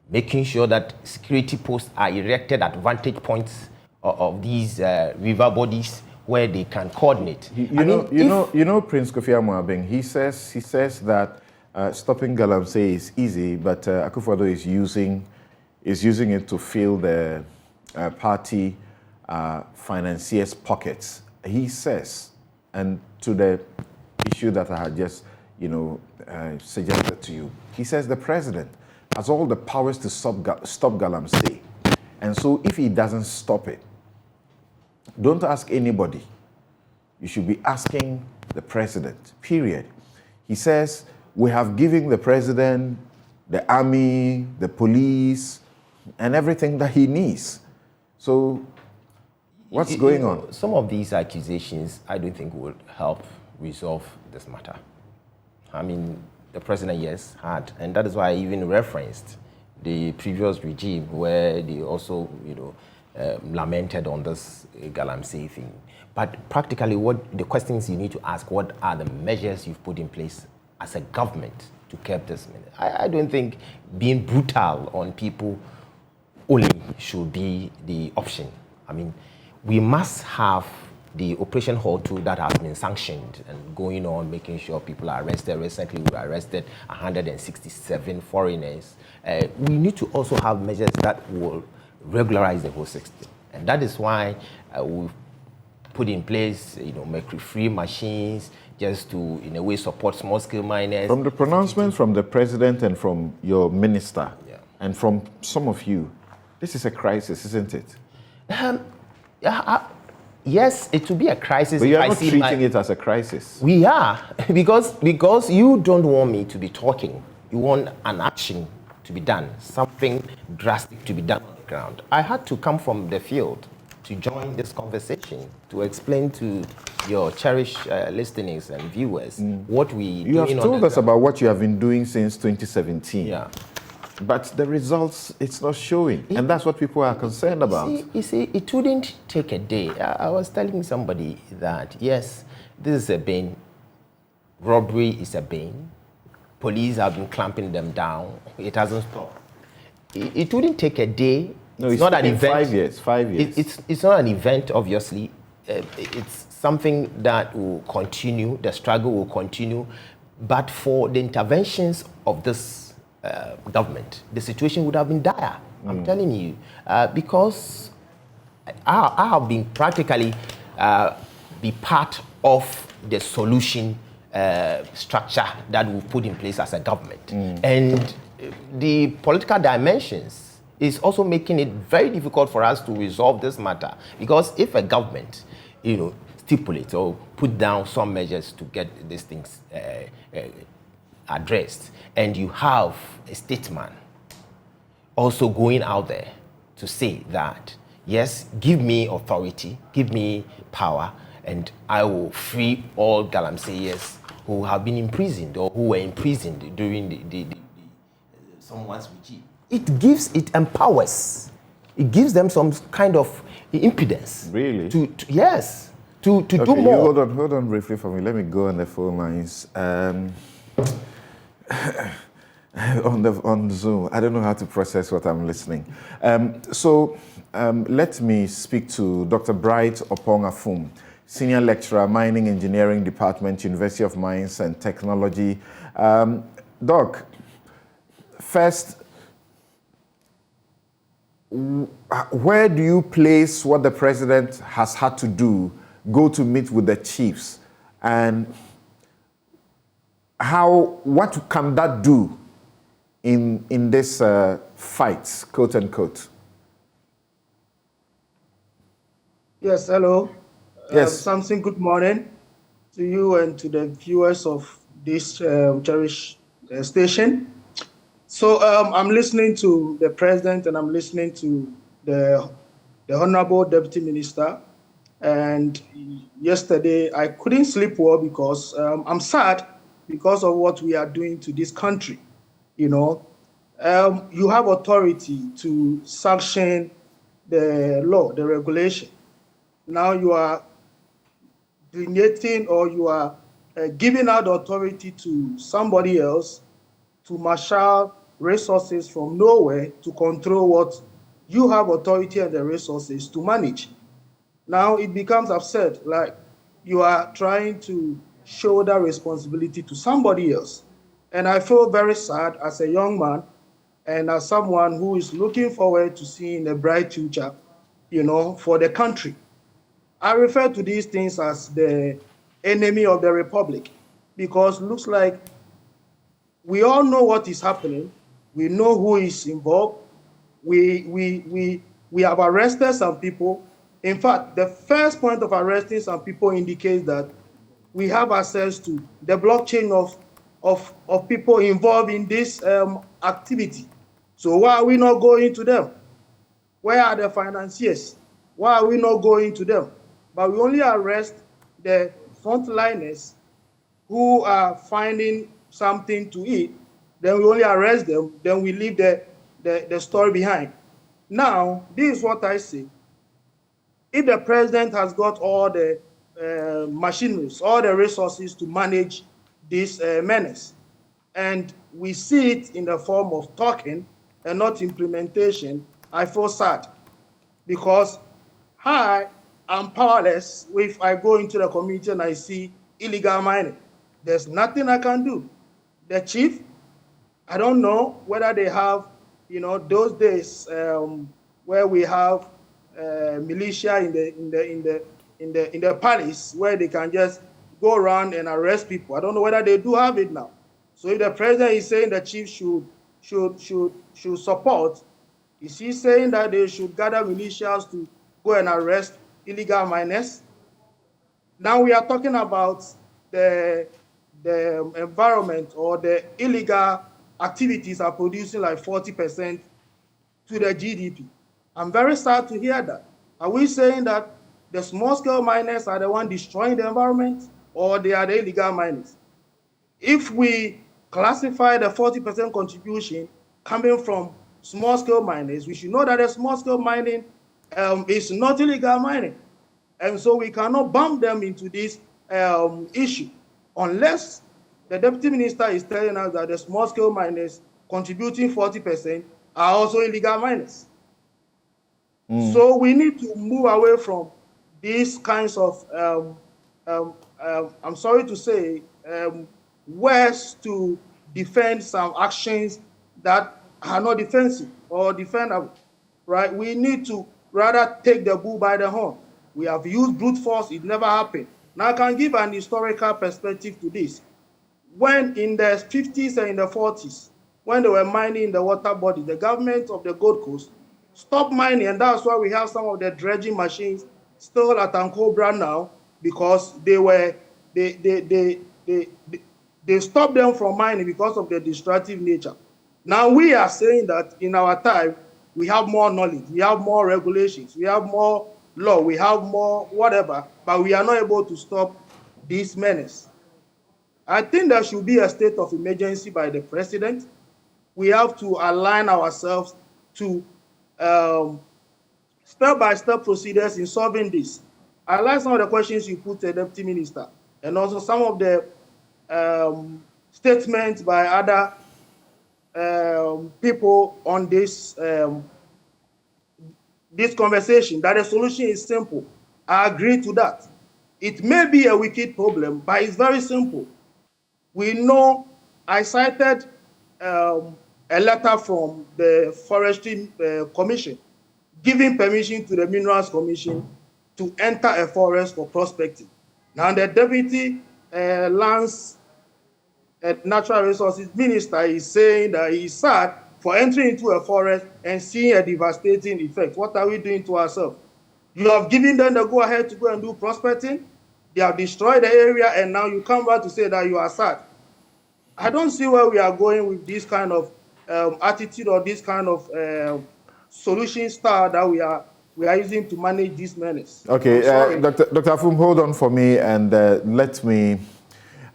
making sure that security posts are erected at vantage points of these river bodies where they can coordinate. You know, Prince Kofi Amoabeng, he says that stopping Galamsey is easy, but Akufo-Addo is using it to fill the party financiers' pockets. He says, and to the issue that I had just, suggested to you, he says the president has all the powers to stop Galamsey, and so if he doesn't stop it, don't ask anybody. You should be asking the president, period. He says, we have given the president the army, the police, and everything that he needs. So what's going on? Some of these accusations, I don't think will help resolve this matter. The president, yes, had, and that is why I even referenced the previous regime where they also, lamented on this Galamsey thing. But practically, what the questions you need to ask, what are the measures you've put in place as a government to curb this? I don't think being brutal on people only should be the option. We must have the Operation Hall 2 that has been sanctioned and going on, making sure people are arrested. Recently, we arrested 167 foreigners. We need to also have measures that will regularize the whole system. And that is why we've put in place, mercury-free machines, just to, in a way, support small-scale miners. From the pronouncement from the president and from your minister, and from some of you, this is a crisis, isn't it? Yes, it will be a crisis. But you are not treating it as a crisis. We are, because you don't want me to be talking. You want an action to be done, something drastic to be done on the ground. I had to come from the field to join this conversation, to explain to your cherished listeners and viewers what we You have told us about what you have been doing since 2017. Yeah. But the results, it's not showing. And that's what people are concerned about. You see, it wouldn't take a day. I was telling somebody that, yes, this is a bane. Robbery is a bane. Police have been clamping them down. It hasn't stopped. It wouldn't take a day. No, it's not an event. 5 years. It's not an event, obviously. It's something that will continue. The struggle will continue. But for the interventions of this government, the situation would have been dire. I'm telling you, because I have been practically be part of the solution structure that we've put in place as a government. And the political dimensions is also making it very difficult for us to resolve this matter. Because if a government, stipulates or put down some measures to get these things addressed, and you have a statesman also going out there to say that, yes, give me authority, give me power, and I will free all Galamseyers who have been imprisoned or who were imprisoned during the someone's regime. It empowers. It gives them some kind of impudence. Really? To do more. Hold on briefly for me. Let me go on the phone lines. On Zoom, I don't know how to process what I'm listening. Let me speak to Dr. Bright Opong-Afum, Senior Lecturer, Mining Engineering Department, University of Mines and Technology. Doc, first, where do you place what the president has had to do go to meet with the chiefs, and what can that do in this fight, quote unquote? Yes, hello. Yes. Samson, good morning to you and to the viewers of this cherished station. So I'm listening to the president and I'm listening to the Honorable Deputy Minister. And yesterday I couldn't sleep well because I'm sad because of what we are doing to this country. You know, you have authority to sanction the law, the regulation. Now you are delineating or you are giving out authority to somebody else to marshal resources from nowhere to control what you have authority and the resources to manage. Now it becomes absurd, like you are trying to shoulder responsibility to somebody else. And I feel very sad as a young man and as someone who is looking forward to seeing a bright future, you know, for the country. I refer to these things as the enemy of the republic because it looks like we all know what is happening. We know who is involved. We have arrested some people. In fact, the first point of arresting some people indicates that we have access to the blockchain of people involved in this activity. So why are we not going to them? Where are the financiers? Why are we not going to them? But we only arrest the frontliners who are finding something to eat. Then we only arrest them. Then we leave the story behind. Now, this is what I say. If the president has got all the machineries, all the resources to manage this menace, and we see it in the form of talking and not implementation, I feel sad because I am powerless if I go into the community and I see illegal mining. There's nothing I can do. The chief, I don't know whether they have, you know, those days where we have militia in the palace where they can just go around and arrest people. I don't know whether they do have it now. So if the president is saying the chief should support, is he saying that they should gather militias to go and arrest illegal miners? Now we are talking about the environment or the illegal activities are producing like 40% to the GDP. I'm very sad to hear that. Are we saying that the small-scale miners are the ones destroying the environment or they are the illegal miners? If we classify the 40% contribution coming from small-scale miners, we should know that the small-scale mining is not illegal mining. And so we cannot bump them into this issue unless the deputy minister is telling us that the small-scale miners contributing 40% are also illegal miners. So we need to move away from these kinds of, I'm sorry to say, ways to defend some actions that are not defensive or defendable, right? We need to rather take the bull by the horn. We have used brute force, it never happened. Now I can give an historical perspective to this. When in the 50s and in the 40s, when they were mining the water body, the government of the Gold Coast stopped mining, and that's why we have some of the dredging machines still at Ankobra now, because they stopped them from mining because of their destructive nature. Now we are saying that in our time, we have more knowledge, we have more regulations, we have more law, we have more whatever, but we are not able to stop this menace. I think there should be a state of emergency by the president. We have to align ourselves to step-by-step procedures in solving this. I like some of the questions you put to the Deputy Minister, and also some of the statements by other people on this conversation, that the solution is simple. I agree to that. It may be a wicked problem, but it's very simple. We know, I cited a letter from the Forestry Commission giving permission to the Minerals Commission to enter a forest for prospecting. Now the Deputy Lands and Natural Resources Minister is saying that he's sad for entering into a forest and seeing a devastating effect. What are we doing to ourselves? You have given them the go-ahead to go and do prospecting. They have destroyed the area, and now you come back to say that you are sad. I don't see where we are going with this kind of attitude or this kind of solution style that we are using to manage this menace. Okay, Dr. Afum, hold on for me, and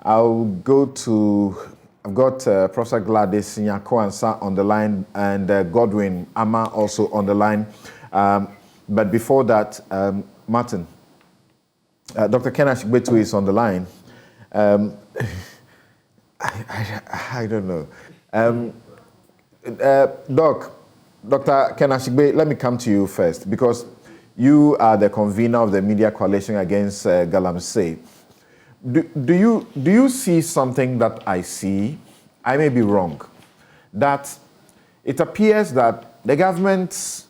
I'll go to, I've got Professor Gladys Nyakoansa on the line, and Godwin Ama also on the line. But before that, Martin, Dr. Kenash Betu is on the line. I don't know. Dr. Kenashigbe, let me come to you first, because you are the convener of the Media Coalition Against Galamsey. Do you see something that I see? I may be wrong. That it appears that the government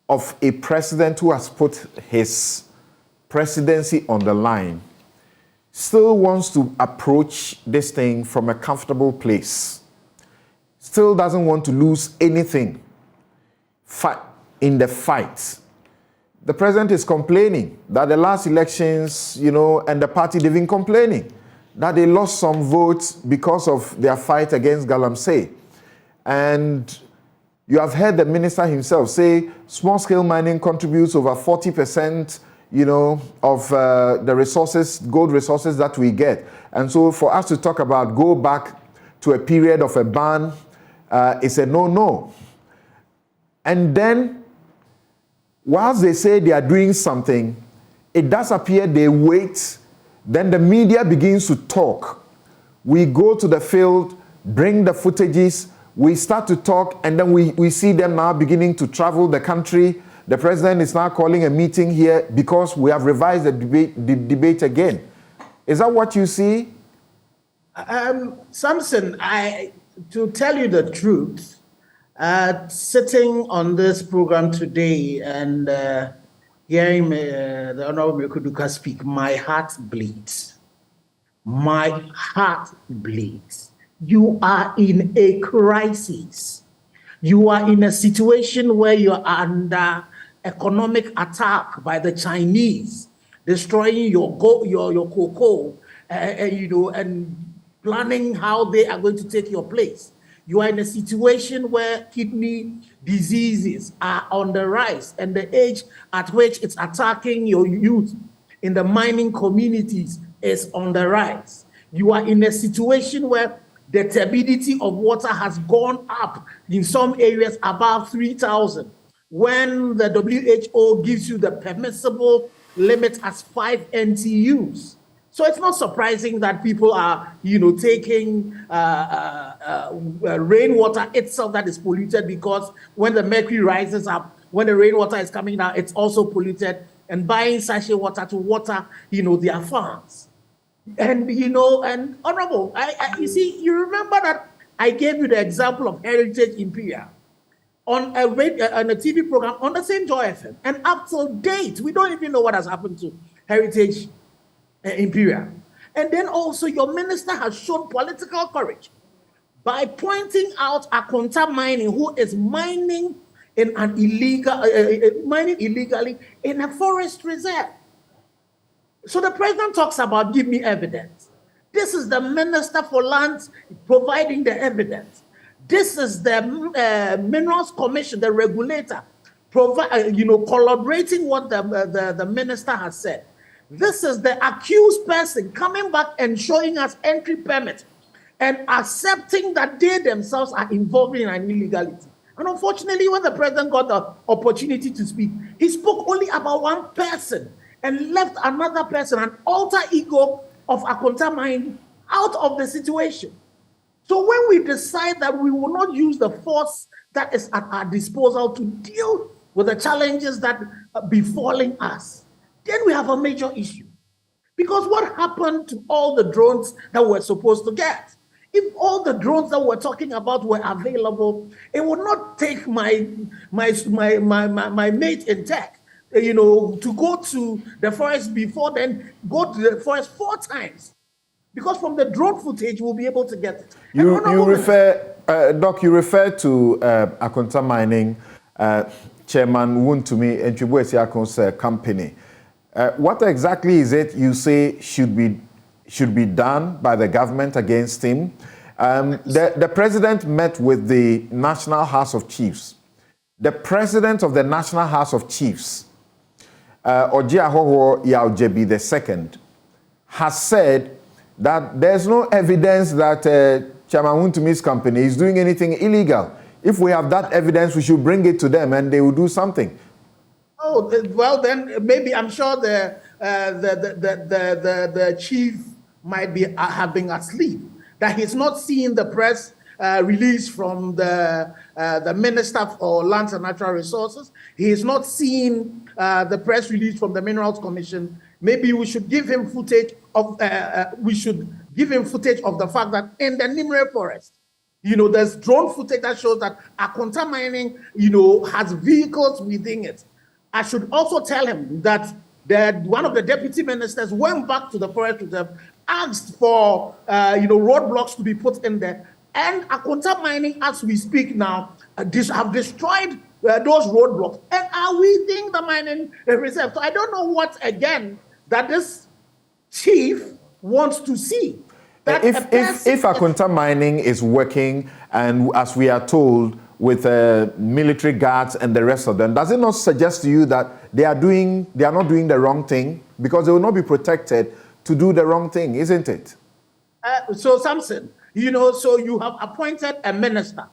of a president who has put his presidency on the line still wants to approach this thing from a comfortable place, still doesn't want to lose anything in the fight. The president is complaining that the last elections, and the party, they've been complaining that they lost some votes because of their fight against Galamsey. And you have heard the minister himself say small-scale mining contributes over 40%, of the resources, gold resources that we get. And so for us to talk about go back to a period of a ban, it's a no-no. And then, whilst they say they are doing something, it does appear they wait, then the media begins to talk. We go to the field, bring the footages, we start to talk, and then we see them now beginning to travel the country. The president is now calling a meeting here because we have revised the debate again. Is that what you see? Samson, to tell you the truth, sitting on this program today and hearing the Honorable Mekuduka speak, my heart bleeds. My heart bleeds. You are in a crisis. You are in a situation where you are under economic attack by the Chinese, destroying your cocoa, and planning how they are going to take your place. You are in a situation where kidney diseases are on the rise, and the age at which it's attacking your youth in the mining communities is on the rise. You are in a situation where the turbidity of water has gone up in some areas above 3,000, when the WHO gives you the permissible limit as 5 NTUs. So it's not surprising that people are, taking rainwater itself that is polluted, because when the mercury rises up, when the rainwater is coming down, it's also polluted, and buying sachet water to water, their farms. And, and Honorable, you see, you remember that I gave you the example of Heritage Imperial on a TV program on the same Joy FM. And up till date, we don't even know what has happened to Heritage Imperial. And then also your minister has shown political courage by pointing out Akonta Mining, who is mining in an mining illegally in a forest reserve. So the president talks about give me evidence. This is the Minister for Lands providing the evidence. This is the Minerals Commission, the regulator, collaborating what the minister has said. This is the accused person coming back and showing us entry permit and accepting that they themselves are involved in an illegality. And unfortunately, when the president got the opportunity to speak, he spoke only about one person and left another person, an alter ego of Akonta Mining, out of the situation. So when we decide that we will not use the force that is at our disposal to deal with the challenges that are befalling us, then we have a major issue. Because what happened to all the drones that we're supposed to get? If all the drones that we're talking about were available, it would not take my mate in tech to go to the forest before then, go to the forest 4 times. Because from the drone footage, we'll be able to get it. You refer, Doc, you refer to Akonta Mining, Chairman Wuntumi Entwibwe company. What exactly is it you say should be done by the government against him? The president met with the National House of Chiefs. The president of the National House of Chiefs, Ojiahoho Yaojebi II, has said that there's no evidence that Chairman Wuntumi's company is doing anything illegal. If we have that evidence, we should bring it to them and they will do something. Oh, well, then maybe I'm sure the chief might be have been asleep, that he's not seeing the press release from the Minister for Lands and Natural Resources. He is not seeing the press release from the Minerals Commission. Maybe we should give him footage of the fact that in the Nimre Forest, there's drone footage that shows that Akonta Mining, has vehicles within it. I should also tell him that one of the deputy ministers went back to the forest reserve, asked for roadblocks to be put in there, and Akonta Mining, as we speak now, have destroyed those roadblocks and are within the mining reserve. So I don't know what again that this chief wants to see. That if Akonta Mining is working, and as we are told, with military guards and the rest of them, does it not suggest to you that they are not doing the wrong thing, because they will not be protected to do the wrong thing, isn't it? So Samson, so you have appointed a minister,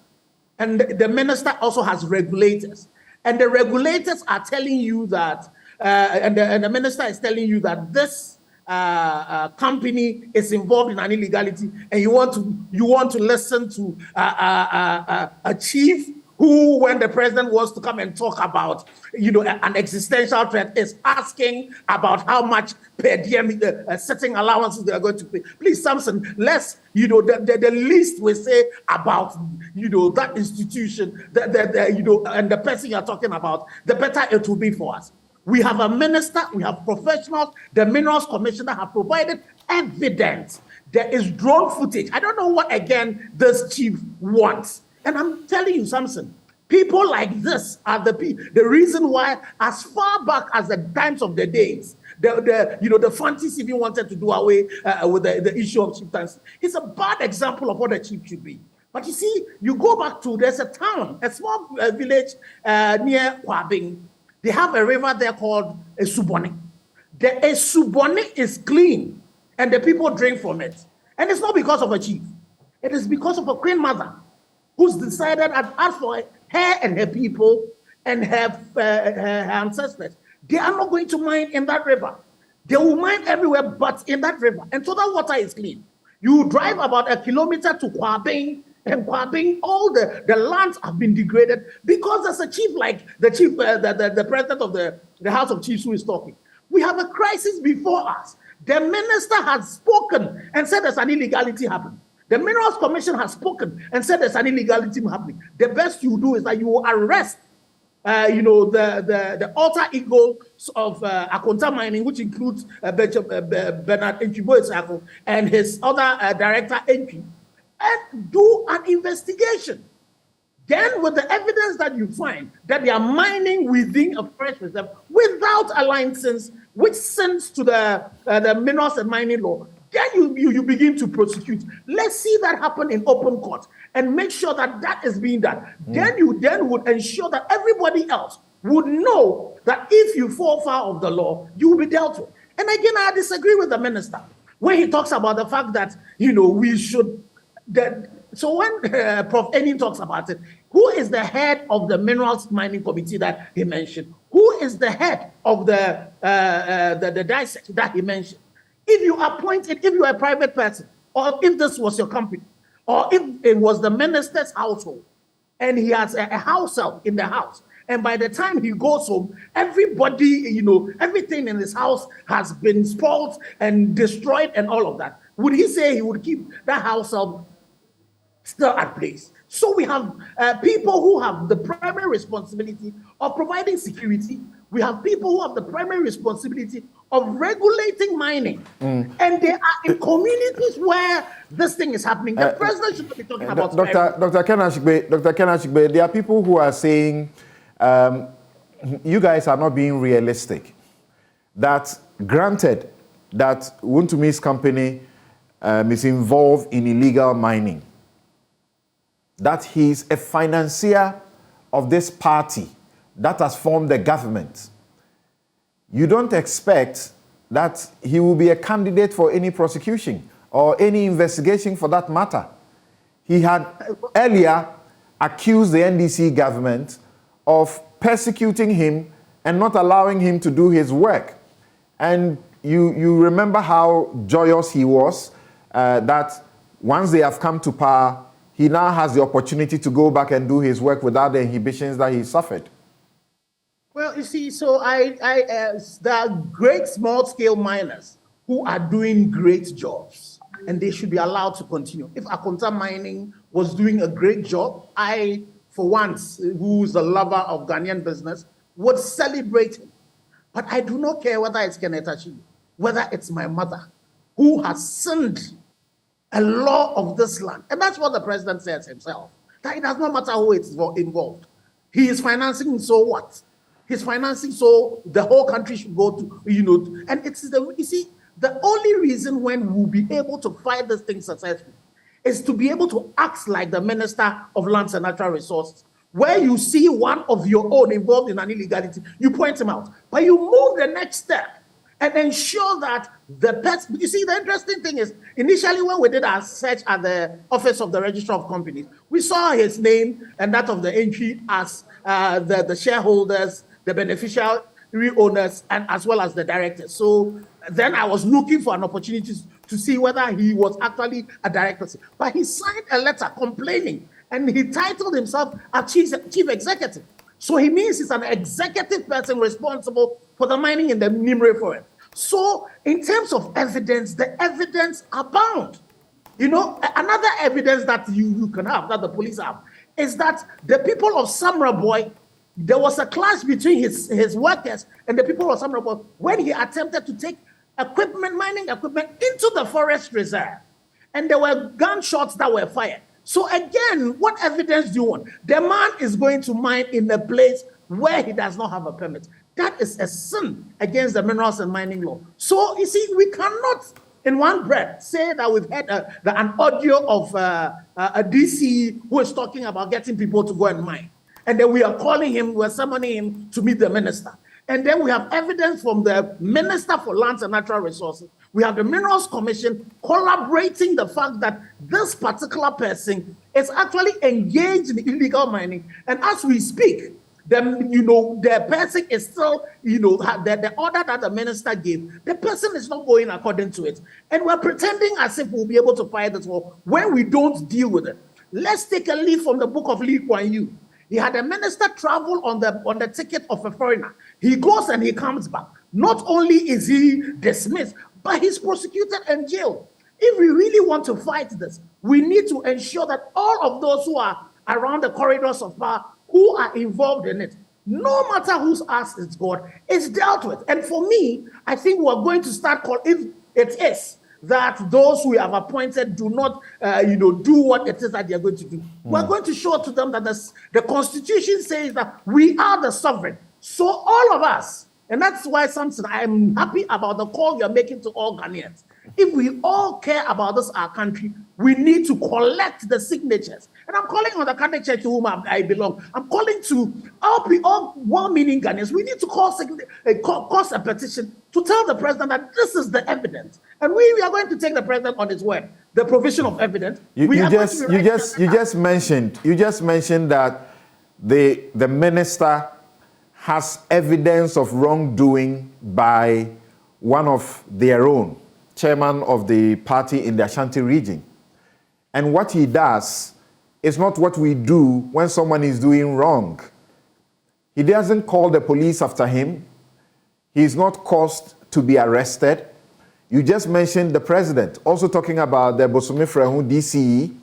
and the minister also has regulators, and the regulators are telling you that, and the minister is telling you that this company is involved in an illegality, and you want to listen to a chief who, when the president wants to come and talk about an existential threat, is asking about how much per diem setting allowances they are going to pay. Please, Samson, let's the least we say about that institution, and the person you're talking about, the better it will be for us. We have a minister, we have professionals, the Minerals Commissioner have provided evidence. There is drone footage. I don't know what, again, this chief wants. And I'm telling you, Samson, people like this are the reason why, as far back as the times of the days, the Fantis even wanted to do away with the issue of chieftaincy. It's a bad example of what a chief should be. But you see, you go back to, there's a town, a small village near Kwabing. They have a river there called Esuboni. The Esuboni is clean, and the people drink from it. And it's not because of a chief. It is because of a queen mother who's decided, as for her and her people and her ancestors, they are not going to mine in that river. They will mine everywhere but in that river. And so that water is clean. You drive about 1 kilometer to Kwabing, and Kwabing, all the lands have been degraded because there's a chief like the chief, the president of the House of Chiefs who is talking. We have a crisis before us. The minister has spoken and said there's an illegality happening. The Minerals Commission has spoken and said there's an illegality happening. The best you do is that you arrest the alter ego of Akonta Mining, which includes Bernard Entwibwe and his other director, NP, and do an investigation. Then, with the evidence that you find that they are mining within a forest reserve without a license, which sends to the Minerals and Mining Law, then you begin to prosecute. Let's see that happen in open court and make sure that that is being done. Then you would ensure that everybody else would know that if you fall foul of the law, you will be dealt with. And again, I disagree with the minister when he talks about the fact that we should. So when Prof. Enin talks about it, who is the head of the Minerals Mining Committee that he mentioned? Who is the head of the dissect that he mentioned? If you appointed, if you are a private person, or if this was your company, or if it was the minister's household, and he has a house help in the house, and by the time he goes home, everybody, everything in his house has been spoiled and destroyed and all of that, would he say he would keep that house help still at place? So we have people who have the primary responsibility of providing security, we have people who have the primary responsibility of regulating mining. And they are in communities where this thing is happening. The president should not be talking about Dr. Kenashigbe, there are people who are saying you guys are not being realistic. That granted that Wuntumi's company is involved in illegal mining, that he's a financier of this party that has formed the government, you don't expect that he will be a candidate for any prosecution or any investigation for that matter. He had earlier accused the NDC government of persecuting him and not allowing him to do his work. And you remember how joyous he was that once they have come to power, he now has the opportunity to go back and do his work without the inhibitions that he suffered. Well, you see, so there are great small-scale miners who are doing great jobs, and they should be allowed to continue. If Akonta Mining was doing a great job, I, for once, who's a lover of Ghanaian business, would celebrate him. But I do not care whether it's Kenneth Achille, whether it's my mother, who has sinned a law of this land. And that's what the president says himself, that it does not matter who is involved. He is financing, so what? He's financing, so the whole country should go to, and it's the only reason when we'll be able to fight this thing successfully is to be able to act like the Minister of Lands and Natural Resources. Where you see one of your own involved in an illegality, you point him out. But you move the next step and ensure that the person, you see, the interesting thing is, initially when we did our search at the Office of the Registrar of Companies, we saw his name and that of the entry as the shareholders, the beneficiary owners, and as well as the directors. So then I was looking for an opportunity to see whether he was actually a director. But he signed a letter complaining, and he titled himself a chief executive. So he means he's an executive person responsible for the mining in the Nimre Forest. So in terms of evidence, the evidence abound. Another evidence that you can have, that the police have, is that the people of Samra Boy, there was a clash between his workers and the people of Samra Boy when he attempted to take mining equipment into the forest reserve. And there were gunshots that were fired. So again, what evidence do you want? The man is going to mine in a place where he does not have a permit. That is a sin against the minerals and mining law. So you see, we cannot in one breath say that we've had an audio of a DC who is talking about getting people to go and mine. And then we are we're summoning him to meet the minister. And then we have evidence from the Minister for Lands and Natural Resources. We have the Minerals Commission collaborating the fact that this particular person is actually engaged in illegal mining. And as we speak, the person is still, the order that the minister gave, the person is not going according to it. And we're pretending as if we'll be able to fight this war when we don't deal with it. Let's take a leaf from the book of Lee Kuan Yew. He had a minister travel on the ticket of a foreigner. He goes and he comes back. Not only is he dismissed, but he's prosecuted and jailed. If we really want to fight this, we need to ensure that all of those who are around the corridors of power, who are involved in it, no matter whose ass it's got, is dealt with. And for me, I think we're going to start if it is that those we have appointed do not, do what it is that they're going to do. We're going to show to them that the Constitution says that we are the sovereign. So all of us, and that's why, Samson, I'm happy about the call you're making to all Ghanaians. If we all care about this, our country, we need to collect the signatures. And I'm calling on the Catholic Church to whom I belong. I'm calling to all well-meaning Ghanaians. We need to cause a petition to tell the president that this is the evidence. And we are going to take the president on his word. The provision of evidence. You just mentioned that the minister has evidence of wrongdoing by one of their own, chairman of the party in the Ashanti region. And what he does is not what we do when someone is doing wrong. He doesn't call the police after him. He's not caused to be arrested. You just mentioned the president, also talking about the Bosome Frehu DCE,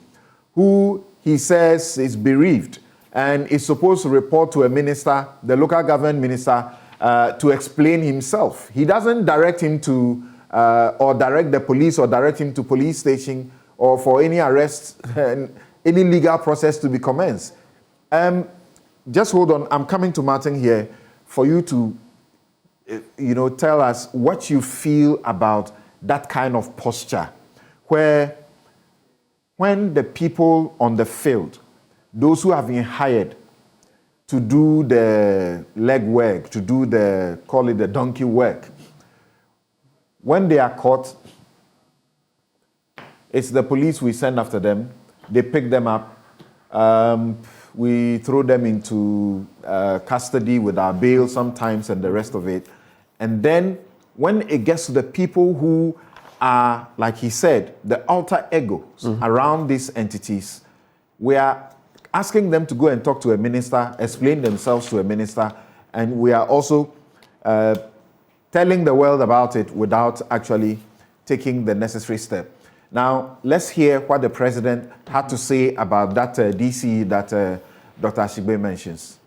who he says is bereaved and is supposed to report to a minister, the local government minister, to explain himself. He doesn't direct him to, or direct the police, or direct him to police station, or for any arrest, any legal process to be commenced. Just hold on. I'm coming to Martin here for you to, tell us what you feel about that kind of posture, where when the people on the field, those who have been hired to do the leg work, to do call it the donkey work, when they are caught, it's the police we send after them. They pick them up. We throw them into custody with our bail sometimes and the rest of it. And then when it gets to the people who are, like he said, the alter egos around these entities, we are asking them to go and talk to a minister, explain themselves to a minister, and we are also telling the world about it without actually taking the necessary step. Now, let's hear what the president had to say about that DC that Dr. Ashigbe mentions.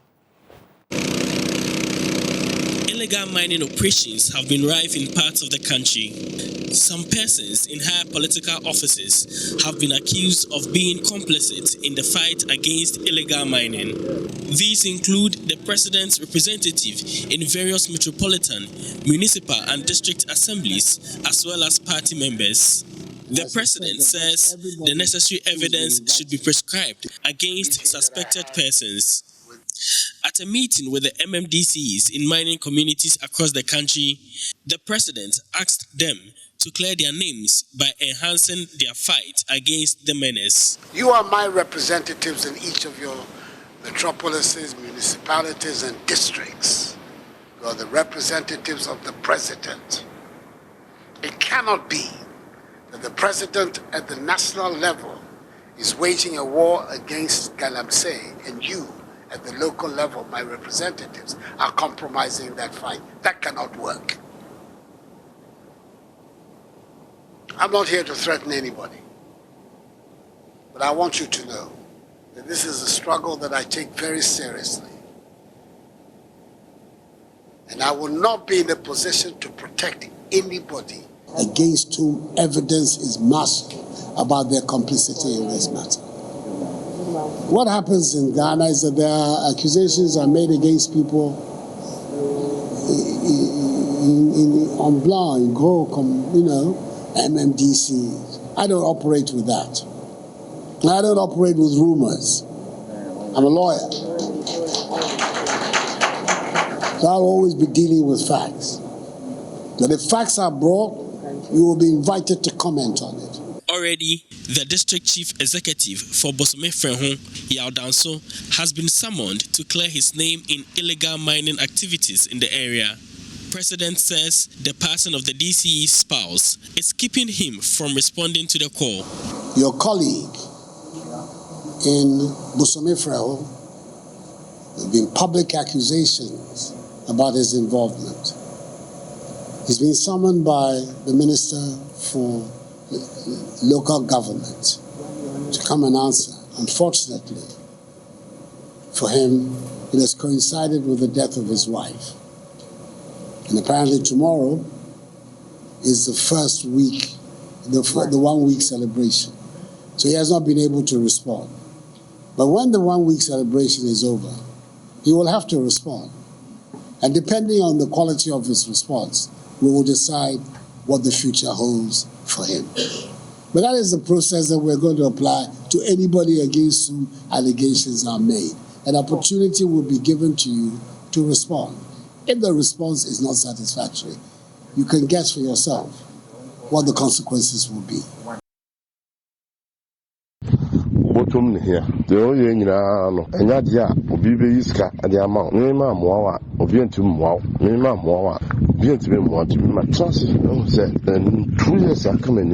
Illegal mining operations have been rife in parts of the country. Some persons in high political offices have been accused of being complicit in the fight against illegal mining. These include the president's representative in various metropolitan, municipal and district assemblies, as well as party members. The president says the necessary evidence should be prescribed against suspected persons. At a meeting with the MMDCs in mining communities across the country, the president asked them to clear their names by enhancing their fight against the menace. You are my representatives in each of your metropolises, municipalities, and districts. You are the representatives of the president. It cannot be that the president at the national level is waging a war against Galamsey, and you at the local level, my representatives, are compromising that fight. That cannot work. I'm not here to threaten anybody, but I want you to know that this is a struggle that I take very seriously. And I will not be in a position to protect anybody against whom evidence is masked about their complicity in this matter. What happens in Ghana is that there are accusations are made against people en blanc, in gros, MMDC. I don't operate with that. I don't operate with rumors. I'm a lawyer. So I'll always be dealing with facts. But if facts are brought, you will be invited to comment on it. Already, the district chief executive for Bosome Frehon, Yao Danso, has been summoned to clear his name in illegal mining activities in the area. President says the passing of the DCE's spouse is keeping him from responding to the call. Your colleague in Bosome Frehon, there have been public accusations about his involvement. He's been summoned by the Minister for Local Government to come and answer. Unfortunately for him, it has coincided with the death of his wife. And apparently tomorrow is the first week, the 1 week celebration. So he has not been able to respond. But when the 1 week celebration is over, he will have to respond. And depending on the quality of his response, we will decide what the future holds for him. But that is the process that we're going to apply to anybody against whom allegations are made. An opportunity will be given to you to respond. If the response is not satisfactory, you can guess for yourself what the consequences will be. Bottom here, the only and Yadia, Obibe Iska, and the amount, Nima Moa, Obientum Wow, Nima Moa, Vientum want to be my chances, said, and 2 years are coming.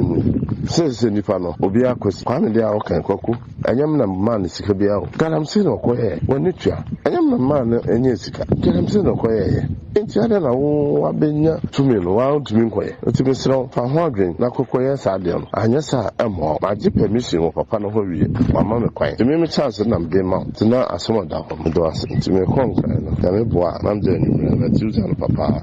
Says Nipano, Obia Quest, Panadia, and Coco, I am a man, Sikabia, Galamsey no Quay, when Nitra, I am a man, and Yesica, Galamsey no Quay. Enti ada na wo abenya tumi no wa tumi nkoye. Enti mesro fa ho adwen na kokoye sa de no. Anya sa emo ma gi permission wo papa no ho wie. Mama me kwan. Enti me chance na mde ma. Enti na asomo da ko do ase. Enti me kon kan no. Ya me boa na mde ni na ti uza no papa.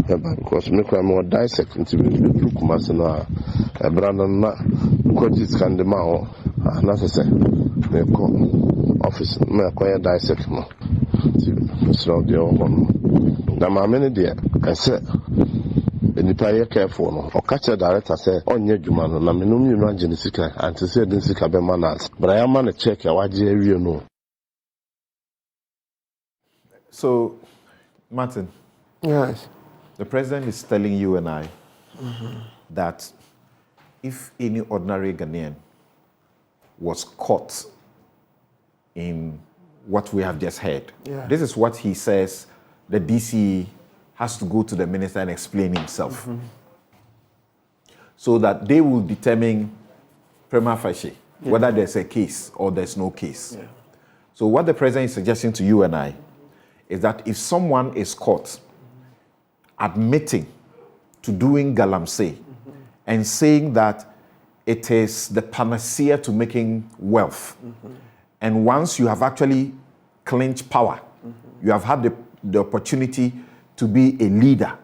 Ya ba because me kwan me dissect enti me look ma se no a branda na ko ji scan de ma ho. Na se me ko office me akwaya dissect mo. So the one na maame de ese enipa ye careful no o ka che director say onye dwuma no na menum nyinu agene sika anti say den sika be manas but I am man check ya waje awie no. So Martin, Yes. the president is telling you and I that if any ordinary Ghanaian was caught in what we have just heard, this is what he says the DC has to go to the minister and explain himself. So that they will determine prima facie whether there's a case or there's no case. So what the president is suggesting to you and I is that if someone is caught admitting to doing Galamsey and saying that it is the panacea to making wealth, and once you have actually clinched power, you have had the opportunity to be a leader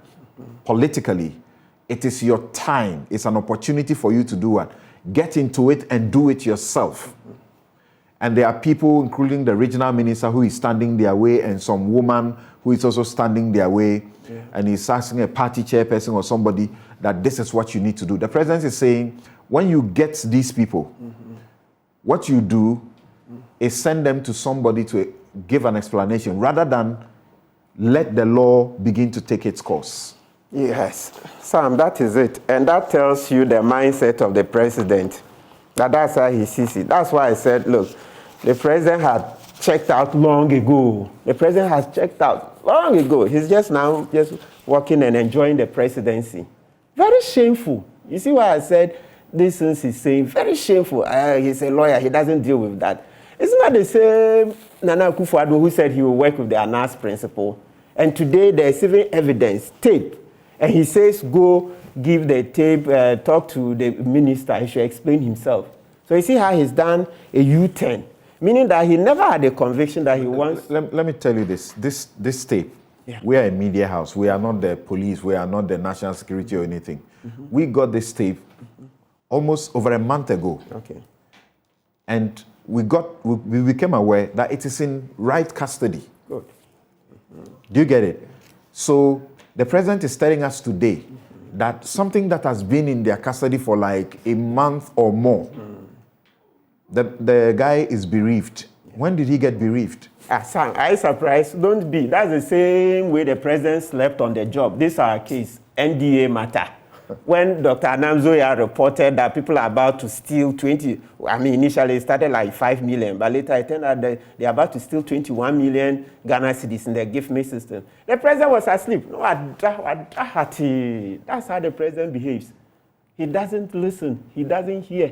politically, it is your time. It's an opportunity for you to do what? Get into it and do it yourself. And there are people, including the regional minister, who is standing their way, and some woman who is also standing their way, and he's asking a party chairperson or somebody that this is what you need to do. The president is saying, when you get these people, what you do is send them to somebody to give an explanation rather than let the law begin to take its course. Yes, Sam, that is it. And that tells you the mindset of the president. That's how he sees it. That's why I said, look, the president had checked out long ago. The president has checked out long ago. He's just now just working and enjoying the presidency. Very shameful. You see why I said these things he's saying? Very shameful. He's a lawyer. He doesn't deal with that. It's not the same Nana Akufo-Addo who said he will work with the ANAS principle. And today there's even evidence, tape. And he says, go give the tape, talk to the minister. He should explain himself. So you see how he's done a U-turn, meaning that he never had a conviction that he wants. Let me tell you this tape. We are a media house. We are not the police. We are not the national security or anything. We got this tape almost over a month ago. Okay. And we became aware that it is in right custody. Good. Do you get it? So the president is telling us today that something that has been in their custody for like a month or more, the guy is bereaved. When did he get bereaved? Sam, I'm surprised. Don't be. That's the same way the president slept on the job. This is our case, NDA matter. When Dr. Anamzoya reported that people are about to steal initially it started like 5 million, but later it turned out that they're about to steal 21 million Ghana cedis in the gift-me system. The president was asleep. No, that's how the president behaves. He doesn't listen. He doesn't hear.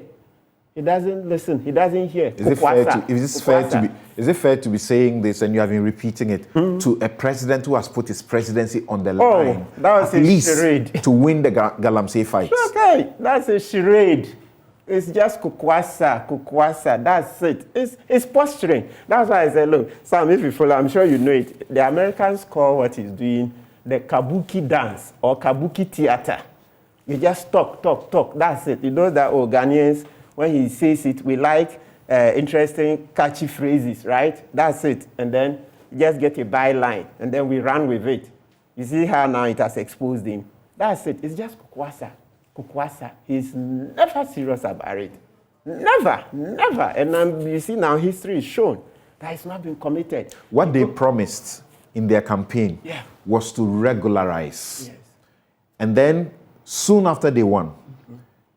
He doesn't listen. He doesn't hear. Is it fair to be saying this, and you have been repeating it, to a president who has put his presidency on the line, that was at a least charade. to win the Galamsey fight? Okay, that's a charade. It's just kukwasa. That's it. It's posturing. That's why I said, look, Sam, if you follow, I'm sure you know it. The Americans call what he's doing the kabuki dance or kabuki theater. You just talk. That's it. You know that Ghanaians, when he says it, we like interesting, catchy phrases, right? That's it. And then you just get a byline, and then we run with it. You see how now it has exposed him. That's it. It's just kukwasa. He's never serious about it. Never. And you see now history is shown that it's not been committed. What they promised in their campaign was to regularize. Yes. And then soon after they won,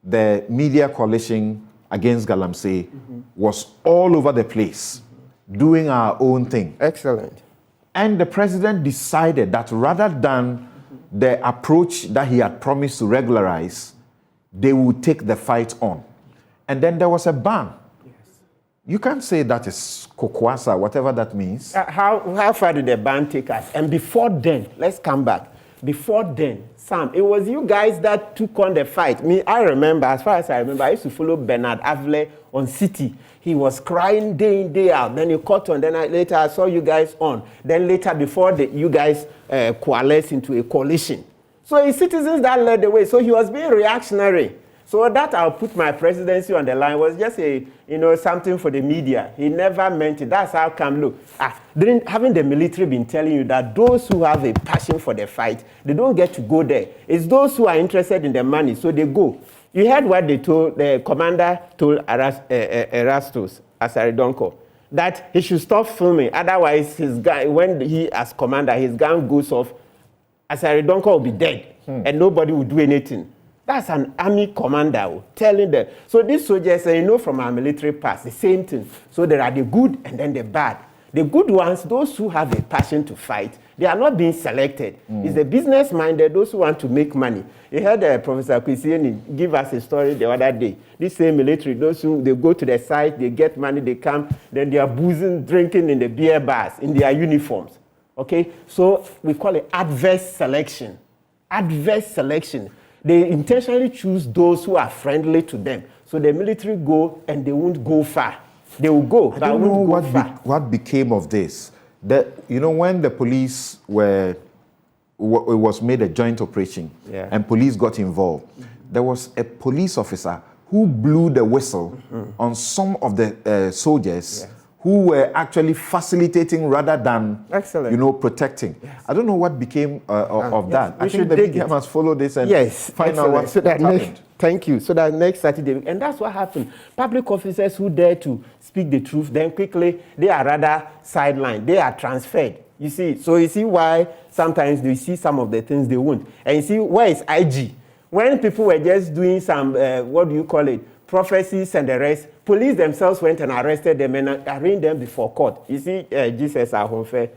the media coalition against Galamsey was all over the place, doing our own thing. Excellent. And the president decided that rather than the approach that he had promised to regularize, they would take the fight on. And then there was a ban. Yes. You can't say that is kokwasa, whatever that means. How far did the ban take us? And before then, let's come back. Before then, Sam, it was you guys that took on the fight. Me, I remember, as far as I remember, I used to follow Bernard Avle on City. He was crying day in, day out. Then he caught on. Then later I saw you guys on. Then later, before you guys coalesced into a coalition. So it's citizens that led the way. So he was being reactionary. So that I'll put my presidency on the line was just something for the media. He never meant it. That's how come, look. Having the military been telling you that those who have a passion for the fight, they don't get to go there. It's those who are interested in the money, so they go. You heard what they told, the commander told Erastus Asaridonko, that he should stop filming. Otherwise, his gun, when he as commander, his gun goes off, Asaridonko will be dead, and nobody will do anything. That's an army commander telling them. So these soldiers, from our military past, the same thing. So there are the good and then the bad. The good ones, those who have a passion to fight, they are not being selected. It's the business-minded, those who want to make money. You heard Professor Kwesieni give us a story the other day. This same military, those who they go to the site, they get money, they come, then they are boozing, drinking in the beer bars, in their uniforms. Okay? So we call it adverse selection. Adverse selection. They intentionally choose those who are friendly to them. So the military go and they won't go far. They will go, but won't go far. What became of this. When the police it was made a joint operation and police got involved, there was a police officer who blew the whistle on some of the soldiers who were actually facilitating rather than, protecting. Yes. I don't know what became of that. I think the media must follow this and find out what happened. Thank you. So that next Saturday, and that's what happened. Public officers who dare to speak the truth, then quickly, they are rather sidelined. They are transferred. You see, so you see why sometimes they see some of the things they won't. And you see, where is IG? When people were just doing some, prophecies and the rest, police themselves went and arrested them and arraigned them before court. You see, Jesus Ahonfe,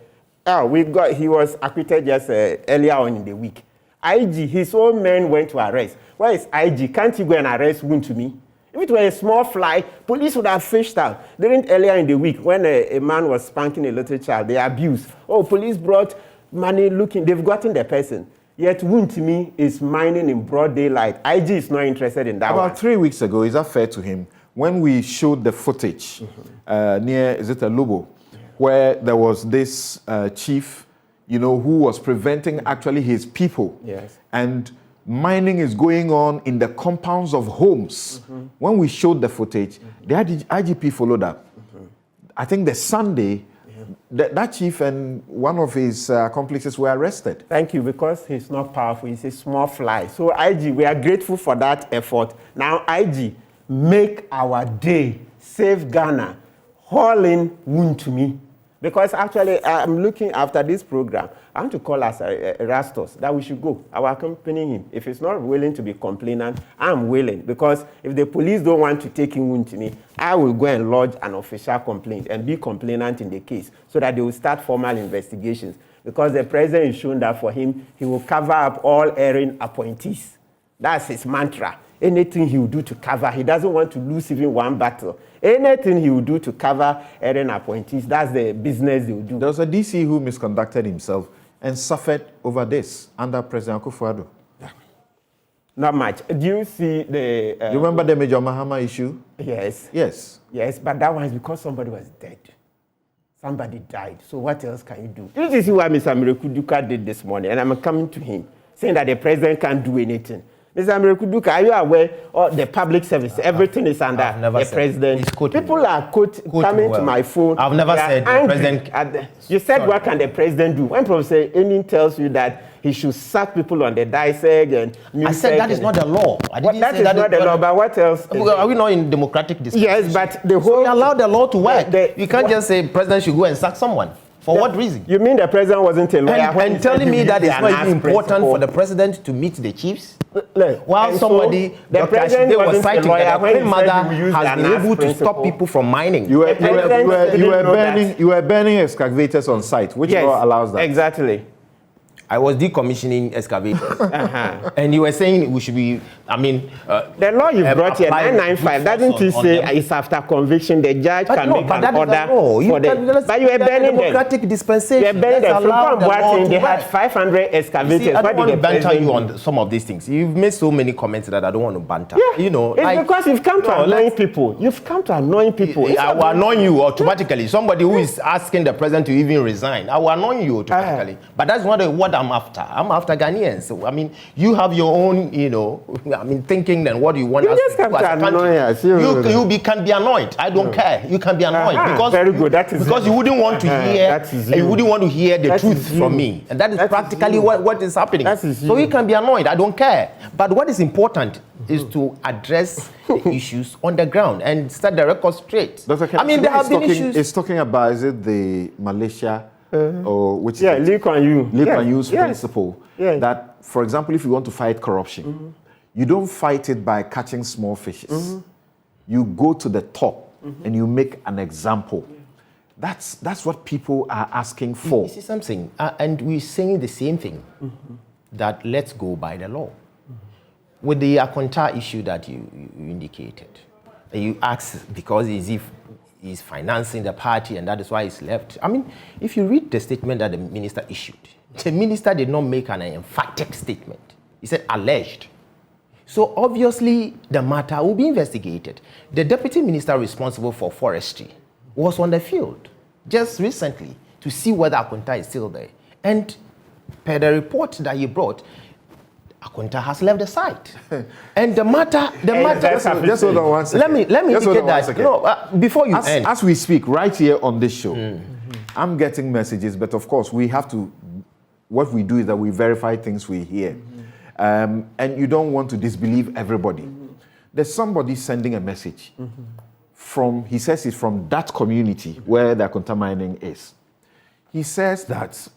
he was acquitted just earlier on in the week. IG, his own men went to arrest. Where is IG? Can't you go and arrest Wuntumi? If it were a small fly, police would have fished out. During earlier in the week, when a man was spanking a little child, they abused. Police brought money they've gotten the person. Yet Wuntumi is mining in broad daylight. IG is not interested in that. About 3 weeks ago, is that fair to him? When we showed the footage near, is it a Lobo, where there was this chief, who was preventing actually his people. Yes. And mining is going on in the compounds of homes. When we showed the footage, the IGP followed up. I think the Sunday, that chief and one of his accomplices were arrested. Thank you, because he's not powerful. He's a small fly. So IG, we are grateful for that effort. Now, IG, make our day. Save Ghana. Haul in Wuntumi. Because actually, I'm looking after this program. I want to call us Erastus that we should go. I will accompany him. If he's not willing to be complainant, I'm willing. Because if the police don't want to take him to me, I will go and lodge an official complaint and be complainant in the case so that they will start formal investigations. Because the president has shown that for him, he will cover up all erring appointees. That's his mantra. Anything he will do to cover, he doesn't want to lose even one battle. Anything he will do to cover erring appointees, that's the business they will do. There was a DC who misconducted himself and suffered over this under President Akufo-Addo. Not much. Do you see the... you remember the Major Mahama issue? Yes. Yes. Yes, but that one is because somebody was dead. Somebody died. So what else can you do? This is what Mr. Mirekuduka did this morning, and I'm coming to him, saying that the president can't do anything. Mr. Mirekuduka, are you aware of the public service? Everything is under the president. People are coming to my phone. I've never said the president... You said, what can the president do? When Professor Enin tells you that he should sack people on the DISEG and... I said that is not the law. I didn't say that is not the law, but what else? Are we not in democratic discussion? Yes, but the whole... So we allow the law to work. You can't just say president should go and sack someone. For what reason? You mean the president wasn't a lawyer? And telling me that it's not even important for the president to meet the chiefs? While somebody, the president was citing that the Queen Mother has been able to stop people from mining. You were burning excavators on site. Which law allows that? Exactly. I was decommissioning excavators. And you were saying we should be, the law you brought here, 995, doesn't it say it's after conviction, the judge can make an order for the... But you were burning them. Democratic dispensation. You were burning them. They had 500 excavators. See, I don't want to banter you on some of these things. You've made so many comments that I don't want to banter. Yeah. You know, it's because you've come to annoying people. You've come to annoying people. I will annoy you automatically. Somebody who is asking the president to even resign, I will annoy you automatically. But that's not what I'm after. I'm after Ghanaians. So, you have your own, thinking and what you want us to do as a country. You can be annoyed. I don't care. You can be annoyed because very good. That is because you wouldn't want to hear. You wouldn't want to hear the truth from me, and that is practically what is happening. So you can be annoyed. I don't care. But what is important is to address the issues on the ground and set the record straight. Dr. There have been issues. It's talking about, is it the Malaysia or which? Yeah, Lee Kuan Yew's principle that, for example, if you want to fight corruption, you don't fight it by catching small fishes. You go to the top and you make an example. That's what people are asking for. You see something, and we're saying the same thing, that let's go by the law. With the Akonta issue that you indicated, you asked because he's financing the party and that is why he's left. If you read the statement that the minister issued, the minister did not make an emphatic statement. He said alleged. So obviously the matter will be investigated. The deputy minister responsible for forestry was on the field just recently to see whether Akonta is still there. And per the report that he brought, Akonta has left the site. And the matter. Just hold on one second. Let me indicate that. Before you end. As we speak, right here on this show, I'm getting messages, but of course, we have to. What we do is that we verify things we hear. And you don't want to disbelieve everybody. There's somebody sending a message he says it's from that community where the Akonta mining is. He says that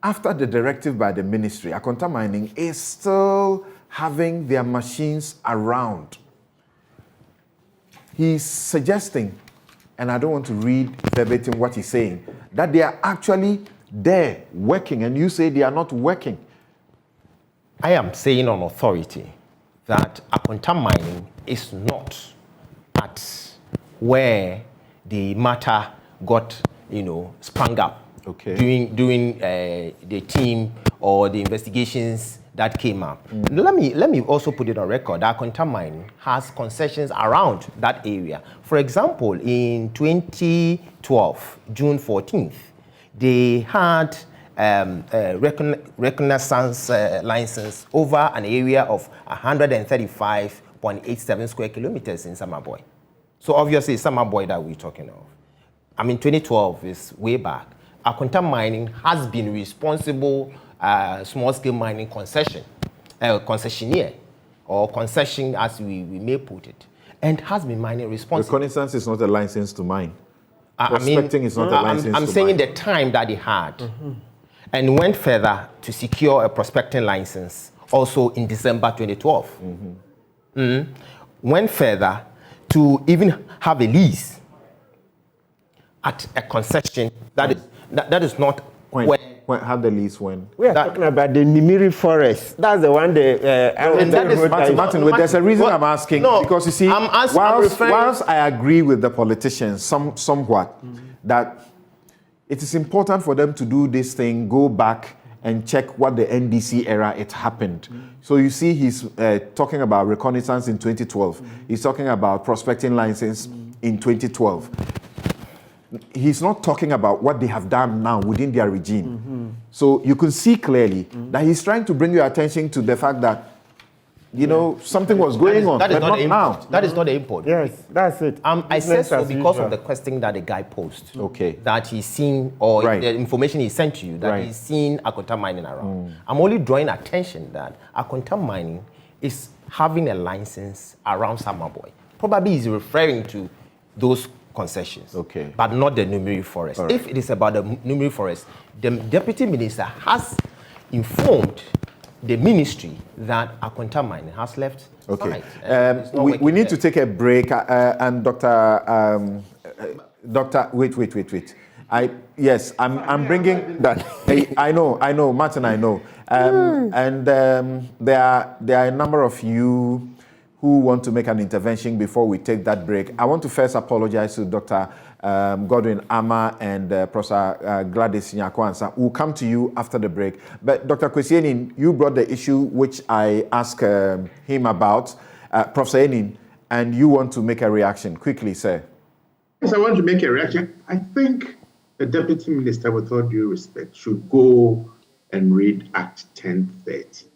after the directive by the ministry, Akonta Mining is still having their machines around. He's suggesting, and I don't want to read verbatim what he's saying, that they are actually there working, and you say they are not working. I am saying on authority that Akonta Mining is not at where the matter got, sprung up. Okay. During the team or the investigations that came up. Let me also put it on record that Akonta Mining has concessions around that area. For example, in 2012, June 14th, they had a reconnaissance license over an area of 135.87 square kilometers in Samaboy. So obviously, it's Samaboy that we're talking of. 2012 is way back. Akonta Mining has been responsible small-scale mining concessionaire, or concession as we may put it, and has been mining responsible. Reconnaissance is not a license to mine. Prospecting is not a license to mine. I'm saying the time that he had, and went further to secure a prospecting license also in December 2012. Went further to even have a lease at a concession that is not when have the lease when we are talking about the Nimiri forest. That's the one. Martin, there's a reason I'm asking, because you see, whilst I agree with the politicians somewhat that it is important for them to do this thing, go back and check what the NDC era it happened. So you see, he's talking about reconnaissance in 2012. He's talking about prospecting license in 2012. He's not talking about what they have done now within their regime. So you can see clearly that he's trying to bring your attention to the fact that, something was going on, but not now. That is not the import. Yes, that's it. I said so because of the question that the guy posed. Okay. That he's seen, or the information he sent to you, that he's seen Akonta Mining around. I'm only drawing attention that Akonta Mining is having a license around Samaboy. Probably he's referring to those concessions, but not the Numeri forest. Right. If it is about the Numeri forest, the deputy minister has informed the ministry that Akonta Mining has left. Okay. We need to take a break, and Dr. Wait. Yes, I'm bringing that. I know, Martin, I know. And there are a number of you who want to make an intervention before we take that break. I want to first apologize to Dr. Godwin Ama and Professor Gladys Nyako-Ansah. We'll come to you after the break. But Dr. Kwesi Enin, you brought the issue which I asked him about, Professor Enin, and you want to make a reaction. Quickly, sir. Yes, I want to make a reaction. I think the Deputy Minister, with all due respect, should go and read Act 1030.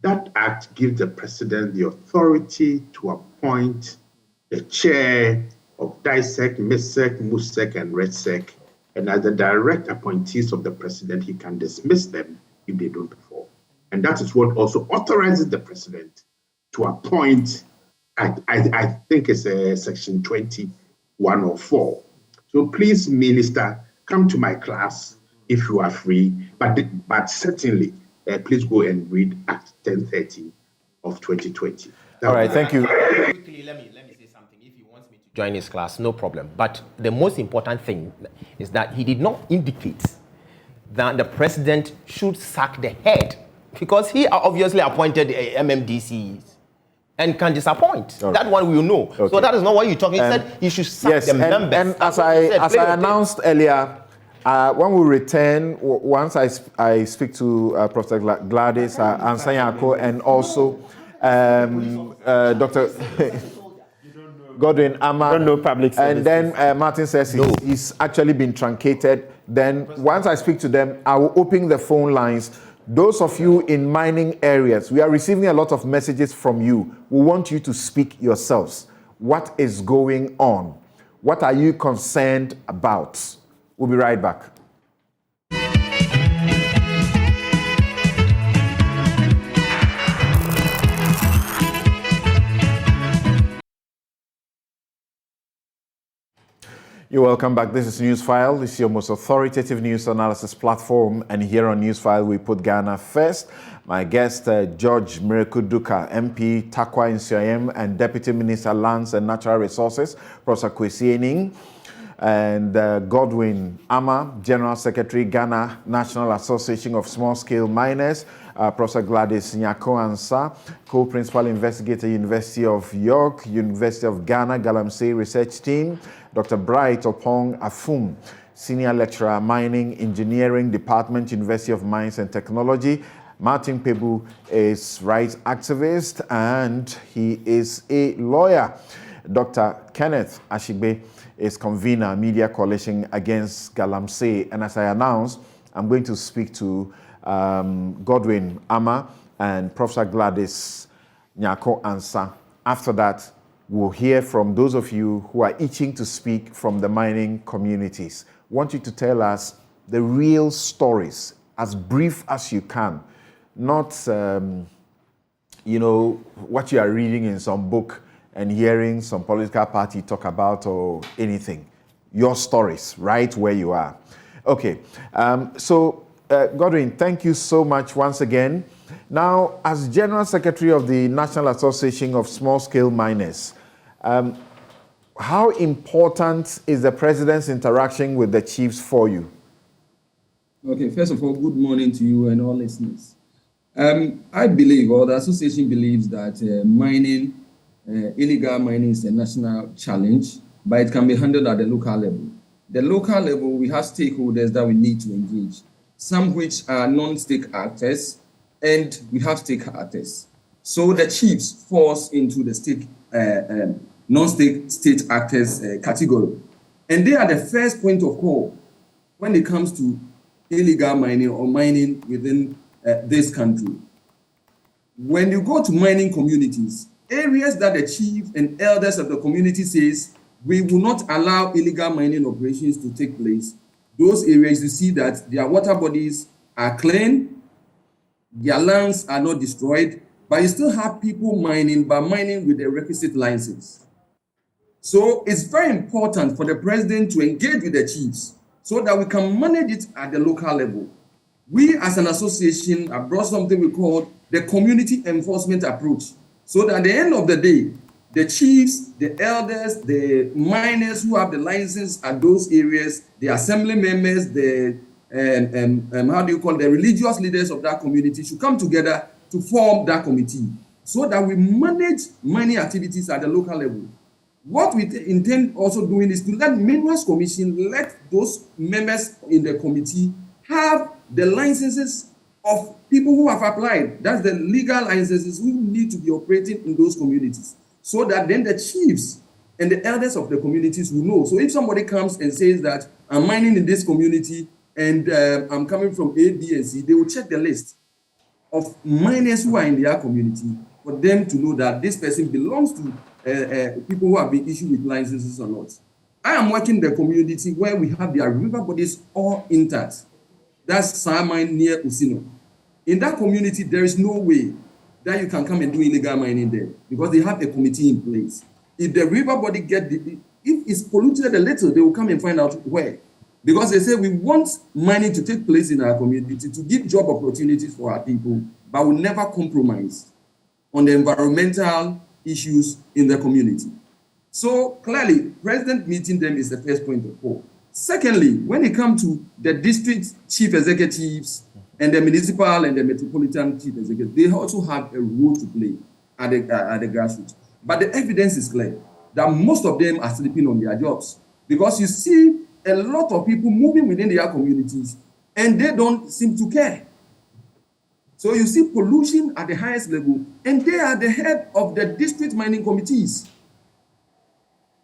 That act gives the President the authority to appoint the chair of DISEC, MISEC, MUSEC, and REDSEC, and as the direct appointees of the President, he can dismiss them if they don't perform. And that is what also authorizes the President to appoint, I think it's Section 2104. So please, Minister, come to my class if you are free, but certainly, please go and read Act 1030 of 2020. All right, thank you. Quickly, let me say something. If he wants me to join his class, no problem. But the most important thing is that he did not indicate that the President should sack the head, because he obviously appointed MMDCs and can disappoint. Right. That one we will know. Okay. So that is not what you're talking. He said he should sack the members. And as I announced earlier, when we return, once I speak to Professor Gladys Ansanyako and also Dr. Godwin Ama, and then Martin says he's actually been truncated. Then once I speak to them, I will open the phone lines. Those of you in mining areas, we are receiving a lot of messages from you. We want you to speak yourselves. What is going on? What are you concerned about? We'll be right back. You're welcome back. This is Newsfile. This is your most authoritative news analysis platform. And here on Newsfile, we put Ghana first. My guest, George Mirekuduka, MP, Takwa Nsiayem, and Deputy Minister, Lands and Natural Resources, Professor Kwesi Enin, and Godwin Ama, General Secretary, Ghana National Association of Small-Scale Miners, Professor Gladys Nyako-Ansah, Co-Principal Investigator, University of York, University of Ghana, Galamsey Research Team, Dr. Bright Opong Afum, Senior Lecturer, Mining Engineering Department, University of Mines and Technology. Martin Pebu is rights activist and he is a lawyer. Dr. Kenneth Ashigbe is convener, Media Coalition Against Galamsey. And as I announced, I'm going to speak to Godwin Ama and Professor Gladys Nyako-Ansah. After that, we'll hear from those of you who are itching to speak from the mining communities. I want you to tell us the real stories, as brief as you can. Not, what you are reading in some book and hearing some political party talk about or anything. Your stories, right where you are. Okay, Godwin, thank you so much once again. Now, as General Secretary of the National Association of Small-Scale Miners, how important is the President's interaction with the chiefs for you? Okay, first of all, good morning to you and all listeners. I believe, or the association believes, that illegal mining is a national challenge, but it can be handled at the local level. The local level, we have stakeholders that we need to engage, some which are non-state actors, and we have state actors. So the chiefs falls into the state, non-state actors category. And they are the first point of call when it comes to illegal mining or mining within this country. When you go to mining communities, areas that the chief and elders of the community says, we will not allow illegal mining operations to take place, those areas you see that their water bodies are clean, their lands are not destroyed, but you still have people mining, but mining with the requisite license. So it's very important for the president to engage with the chiefs so that we can manage it at the local level. We as an association have brought something we call the community enforcement approach, so that at the end of the day, the chiefs, the elders, the miners who have the license at those areas, the assembly members, the the religious leaders of that community should come together to form that committee so that we manage mining activities at the local level. What we intend also doing is to let Minerals Commission, let those members in the committee have the licenses of people who have applied. That's the legal licenses who need to be operating in those communities, so that then the chiefs and the elders of the communities will know. So if somebody comes and says that I'm mining in this community and I'm coming from A, B, and C, they will check the list of miners who are in their community for them to know that this person belongs to people who have been issued with licenses or not. I am working in the community where we have their river bodies all intact. That's Sa mine near Usino. In that community, there is no way that you can come and do illegal mining there because they have a committee in place. If the river body if it's polluted a little, they will come and find out where. Because they say we want mining to take place in our community to give job opportunities for our people, but we never compromise on the environmental issues in the community. So clearly, President meeting them is the first point of call. Secondly, when it comes to the district chief executives and the municipal and the metropolitan chief executives, they also have a role to play at the grassroots. But the evidence is clear that most of them are sleeping on their jobs, because you see a lot of people moving within their communities and they don't seem to care. So you see pollution at the highest level, and they are the head of the district mining committees.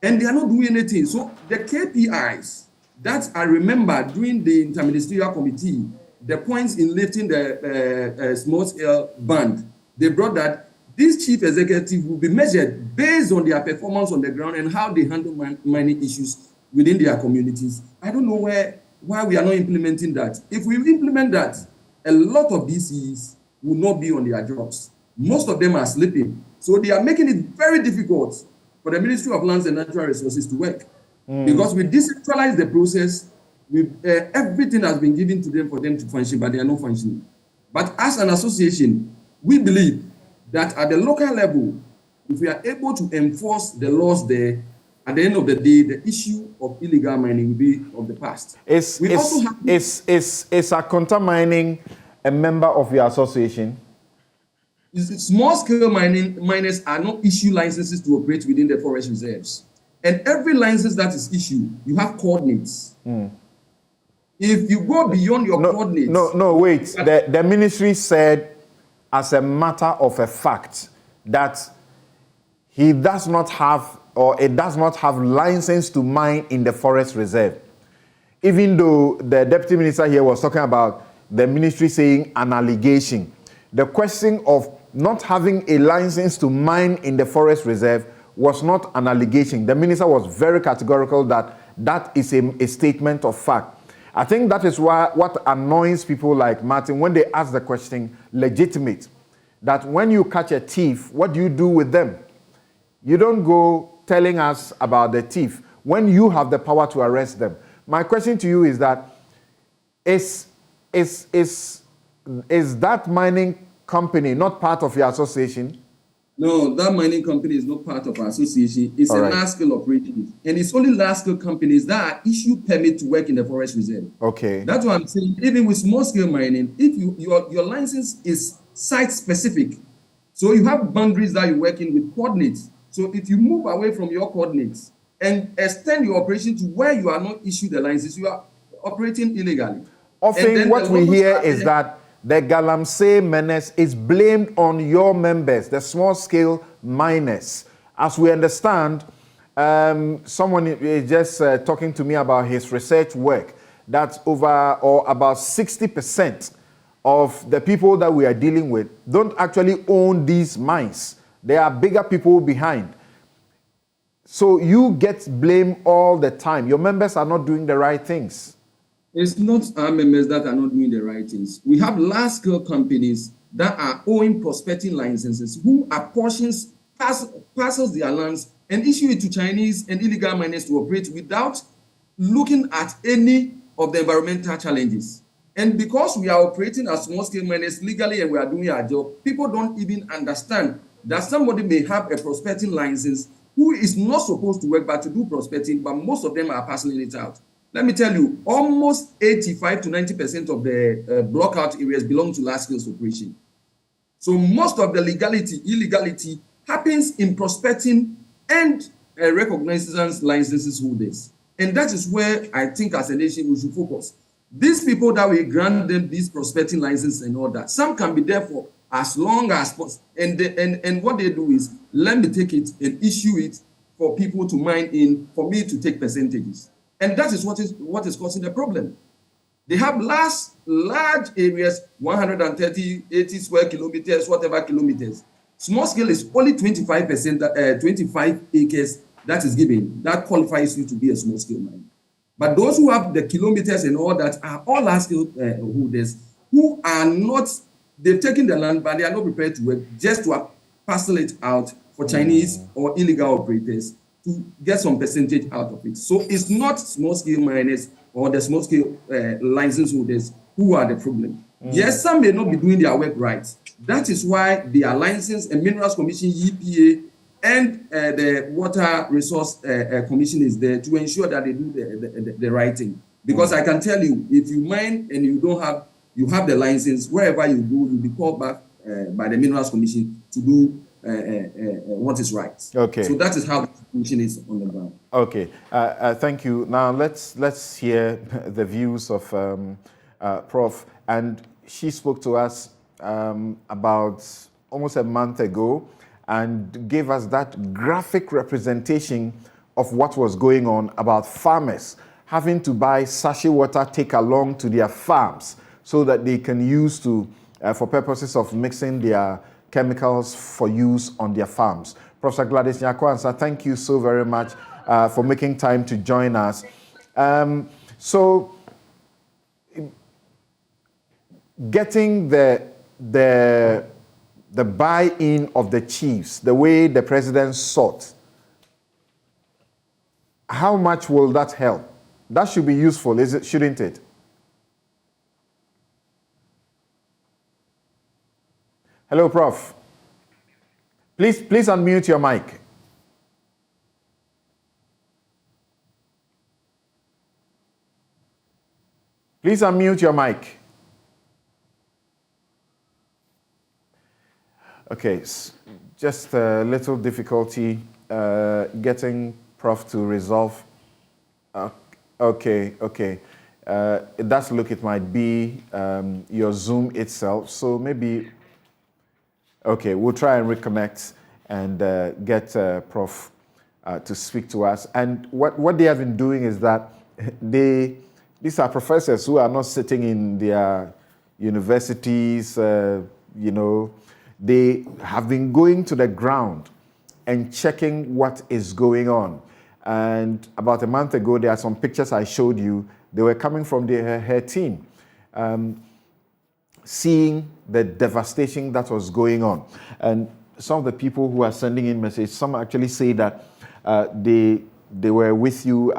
And they are not doing anything. So the KPIs that I remember during the interministerial committee, the points in lifting the small-scale ban, they brought that these chief executives will be measured based on their performance on the ground and how they handle mining issues within their communities. I don't know why we are not implementing that. If we implement that, a lot of DCs will not be on their jobs. Most of them are sleeping. So they are making it very difficult for the Ministry of Lands and Natural Resources to work. Because we decentralize the process, everything has been given to them for them to function, but they are not functioning. But as an association, we believe that at the local level, if we are able to enforce the laws there, at the end of the day, the issue of illegal mining will be of the past. Is Akonta Mining a member of your association? Small-scale miners are not issued licenses to operate within the forest reserves. And every license that is issued, you have coordinates. If you go beyond your coordinates... Wait. The ministry said, as a matter of a fact, that he does not have, or it does not have license to mine in the forest reserve. Even though the deputy minister here was talking about the ministry saying an allegation. The question of not having a license to mine in the forest reserve was not an allegation. The minister was very categorical that that is a statement of fact. I think that is what annoys people like Martin when they ask the question, legitimate, that when you catch a thief, what do you do with them? You don't go telling us about the thief when you have the power to arrest them. My question to you is that is that mining company not part of your association? No, that mining company is not part of our association. It's a large-scale operation. And it's only large-scale companies that are issued permit to work in the forest reserve. Okay. That's what I'm saying. Even with small-scale mining, if your license is site-specific, so you have boundaries that you work in with coordinates. So if you move away from your coordinates and extend your operation to where you are not issued the license, you are operating illegally. Often what we hear is that the Galamsey menace is blamed on your members, the small-scale miners. As we understand, someone is just talking to me about his research work, that about 60% of the people that we are dealing with don't actually own these mines. There are bigger people behind. So you get blamed all the time. Your members are not doing the right things. It's not our members that are not doing the right things. We have large-scale companies that are owing prospecting licenses who apportions parcels their lands and issue it to Chinese and illegal miners to operate without looking at any of the environmental challenges. And because we are operating as small-scale miners legally and we are doing our job, people don't even understand that somebody may have a prospecting license who is not supposed to work but to do prospecting, but most of them are passing it out. Let me tell you, almost 85 to 90% of the blockout areas belong to large-scale operation. So most of the illegality happens in prospecting and recognizance licenses holders. And that is where I think as a nation we should focus. These people that we grant them these prospecting licenses and all that, some can be there for as long as possible. And what they do is, let me take it and issue it for people to mine in, for me to take percentages. And that is what is causing the problem. They have large areas, 130, 80 square kilometers, whatever kilometers. Small scale is only 25%, 25 acres that is given. That qualifies you to be a small scale mine. But those who have the kilometers and all that are all large scale holders who are not, they've taken the land, but they are not prepared to work, just to parcel it out for Chinese or illegal operators to get some percentage out of it. So it's not small scale miners or the small scale license holders who are the problem. Yes, some may not be doing their work right. That is why the License and Minerals Commission, EPA, and the Water Resource Commission is there to ensure that they do the right thing. Because I can tell you, if you mine and you have the license, wherever you go, you'll be called back by the Minerals Commission to do what is right. Okay. So that is how the commission is on the ground. Okay. Thank you. Now let's hear the views of Prof. And she spoke to us about almost a month ago and gave us that graphic representation of what was going on about farmers having to buy sachet water, take along to their farms so that they can use for purposes of mixing their chemicals for use on their farms. Professor Gladys Nyakwansa, thank you so very much for making time to join us. So getting the buy-in of the chiefs, the way the president sought, how much will that help? That should be useful, shouldn't it? Hello, Prof. Please unmute your mic. Please unmute your mic. Okay, just a little difficulty getting Prof to resolve. Okay. It does look it might be your Zoom itself, so maybe. Okay, we'll try and reconnect and get Prof to speak to us. And what they have been doing is that these are professors who are not sitting in their universities, they have been going to the ground and checking what is going on. And about a month ago, there are some pictures I showed you. They were coming from her team, seeing the devastation that was going on. And some of the people who are sending in messages, some actually say that they were with you.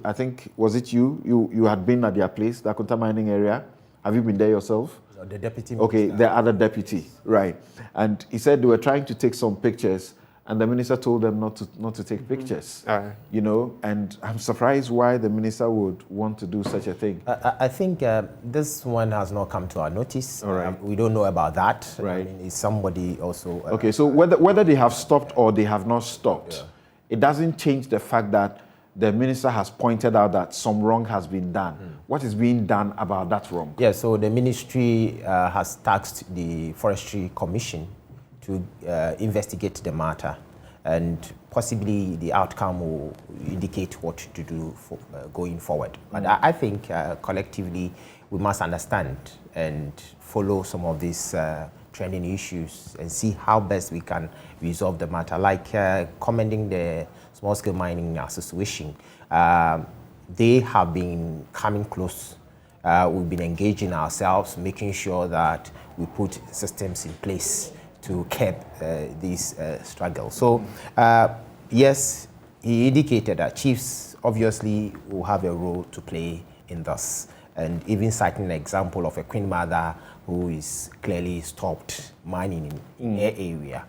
I think, was it you? You had been at their place, the Akunta mining area. Have you been there yourself? The deputy minister. Okay, the other deputy, right. And he said they were trying to take some pictures, and the minister told them not to take pictures. And I'm surprised why the minister would want to do such a thing. I think this one has not come to our notice. All right. We don't know about that. Right. I mean, is somebody also... okay, so whether they have stopped or they have not stopped, it doesn't change the fact that the minister has pointed out that some wrong has been done. What is being done about that wrong? Yeah, so the ministry has tasked the Forestry Commission to investigate the matter, and possibly the outcome will indicate what to do for, going forward. But I think collectively we must understand and follow some of these trending issues and see how best we can resolve the matter, like commending the Small Scale Mining Association. They have been coming close. We've been engaging ourselves, making sure that we put systems in place to curb these struggles. So, yes, he indicated that chiefs obviously will have a role to play in this, and even citing an example of a queen mother who is clearly stopped mining in their area.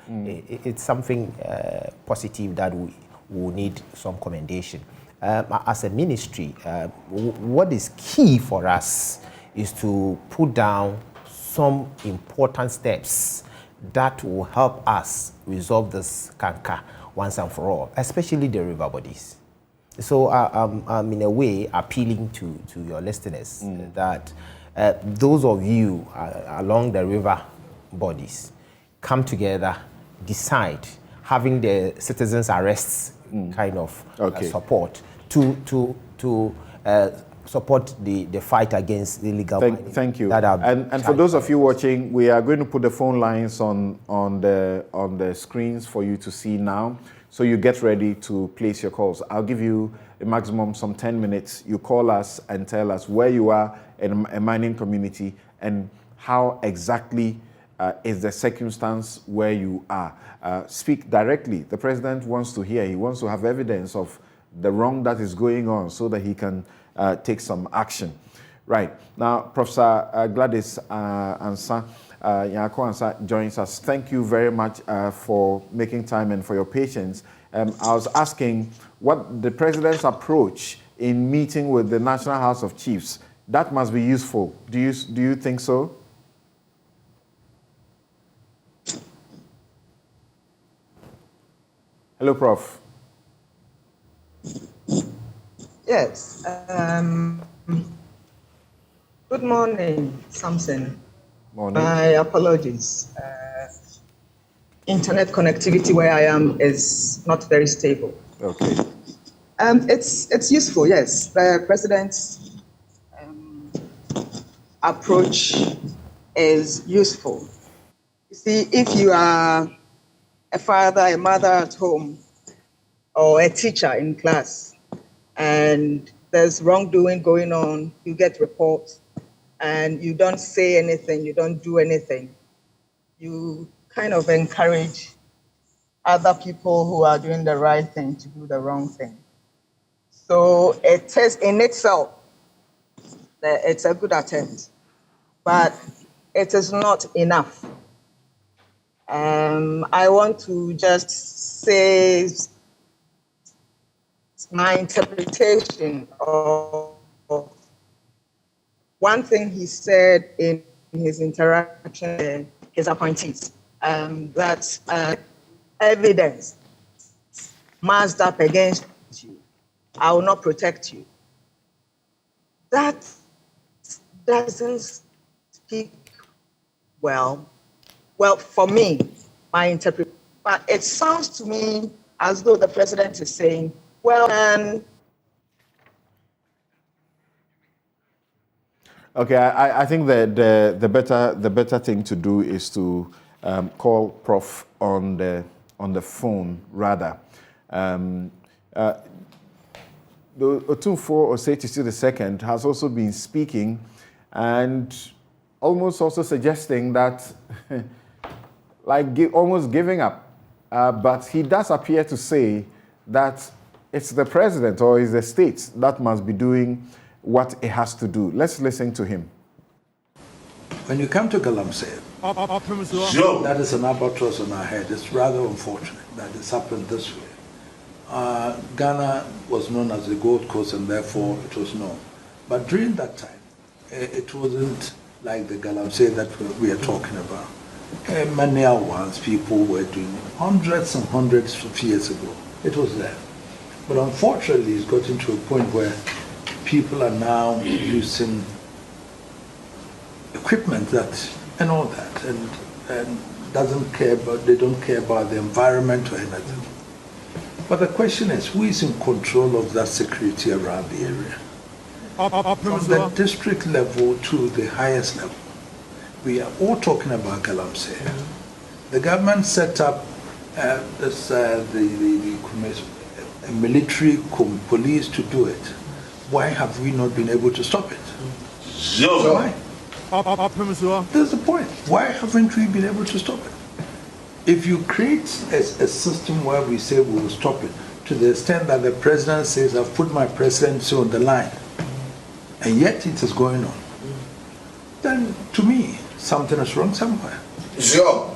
It's something positive that we need some commendation. As a ministry, what is key for us is to put down some important steps that will help us resolve this canker once and for all, especially the river bodies. So I'm in a way appealing to your listeners that those of you along the river bodies come together, decide, having the citizens' arrests kind of support to support the fight against illegal mining. Thank you. And for those of you watching, we are going to put the phone lines on the screens for you to see now. So you get ready to place your calls. I'll give you a maximum some 10 minutes. You call us and tell us where you are in a mining community and how exactly is the circumstance where you are. Speak directly. The president wants to hear. He wants to have evidence of the wrong that is going on so that he can take some action. Right. Now, Professor Gladys Ansah Ansa joins us. Thank you very much for making time and for your patience. I was asking what the president's approach in meeting with the National House of Chiefs, that must be useful. Do you think so? Hello, Prof. Yes. Good morning, Samson. Morning. My apologies. Internet connectivity where I am is not very stable. Okay. It's useful, yes. The president's approach is useful. You see, if you are a father, a mother at home, or a teacher in class, and there's wrongdoing going on, you get reports, and you don't say anything, you don't do anything. You kind of encourage other people who are doing the right thing to do the wrong thing. So it is in itself, it's a good attempt, but it is not enough. I want to just say my interpretation of one thing he said in his interaction with his appointees, that evidence masked up against you, I will not protect you. That doesn't speak well for me, my interpretation. But it sounds to me as though the president is saying, Okay, I think that the better thing to do is to call Prof on the phone rather. The Otumfuo Osei II has also been speaking and almost also suggesting that almost giving up. But he does appear to say that it's the president or it's the state that must be doing what it has to do. Let's listen to him. When you come to Galamsey, that is an albatross on our head. It's rather unfortunate that it's happened this way. Ghana was known as the Gold Coast and therefore it was known. But during that time, it wasn't like the Galamsey that we are talking about. Many ones people were doing hundreds and hundreds of years ago. It was there. But unfortunately, it's gotten to a point where people are now using equipment and all that, and they don't care about the environment or anything. But the question is, who is in control of that security around the area? From the district level to the highest level. We are all talking about Galamsey. The government set up the military police to do it. Why have we not been able to stop it? So why? That's the point. Why haven't we been able to stop it? If you create a system where we say we will stop it, to the extent that the president says, I've put my presidency on the line, and yet it is going on, then to me, something is wrong somewhere. Sure.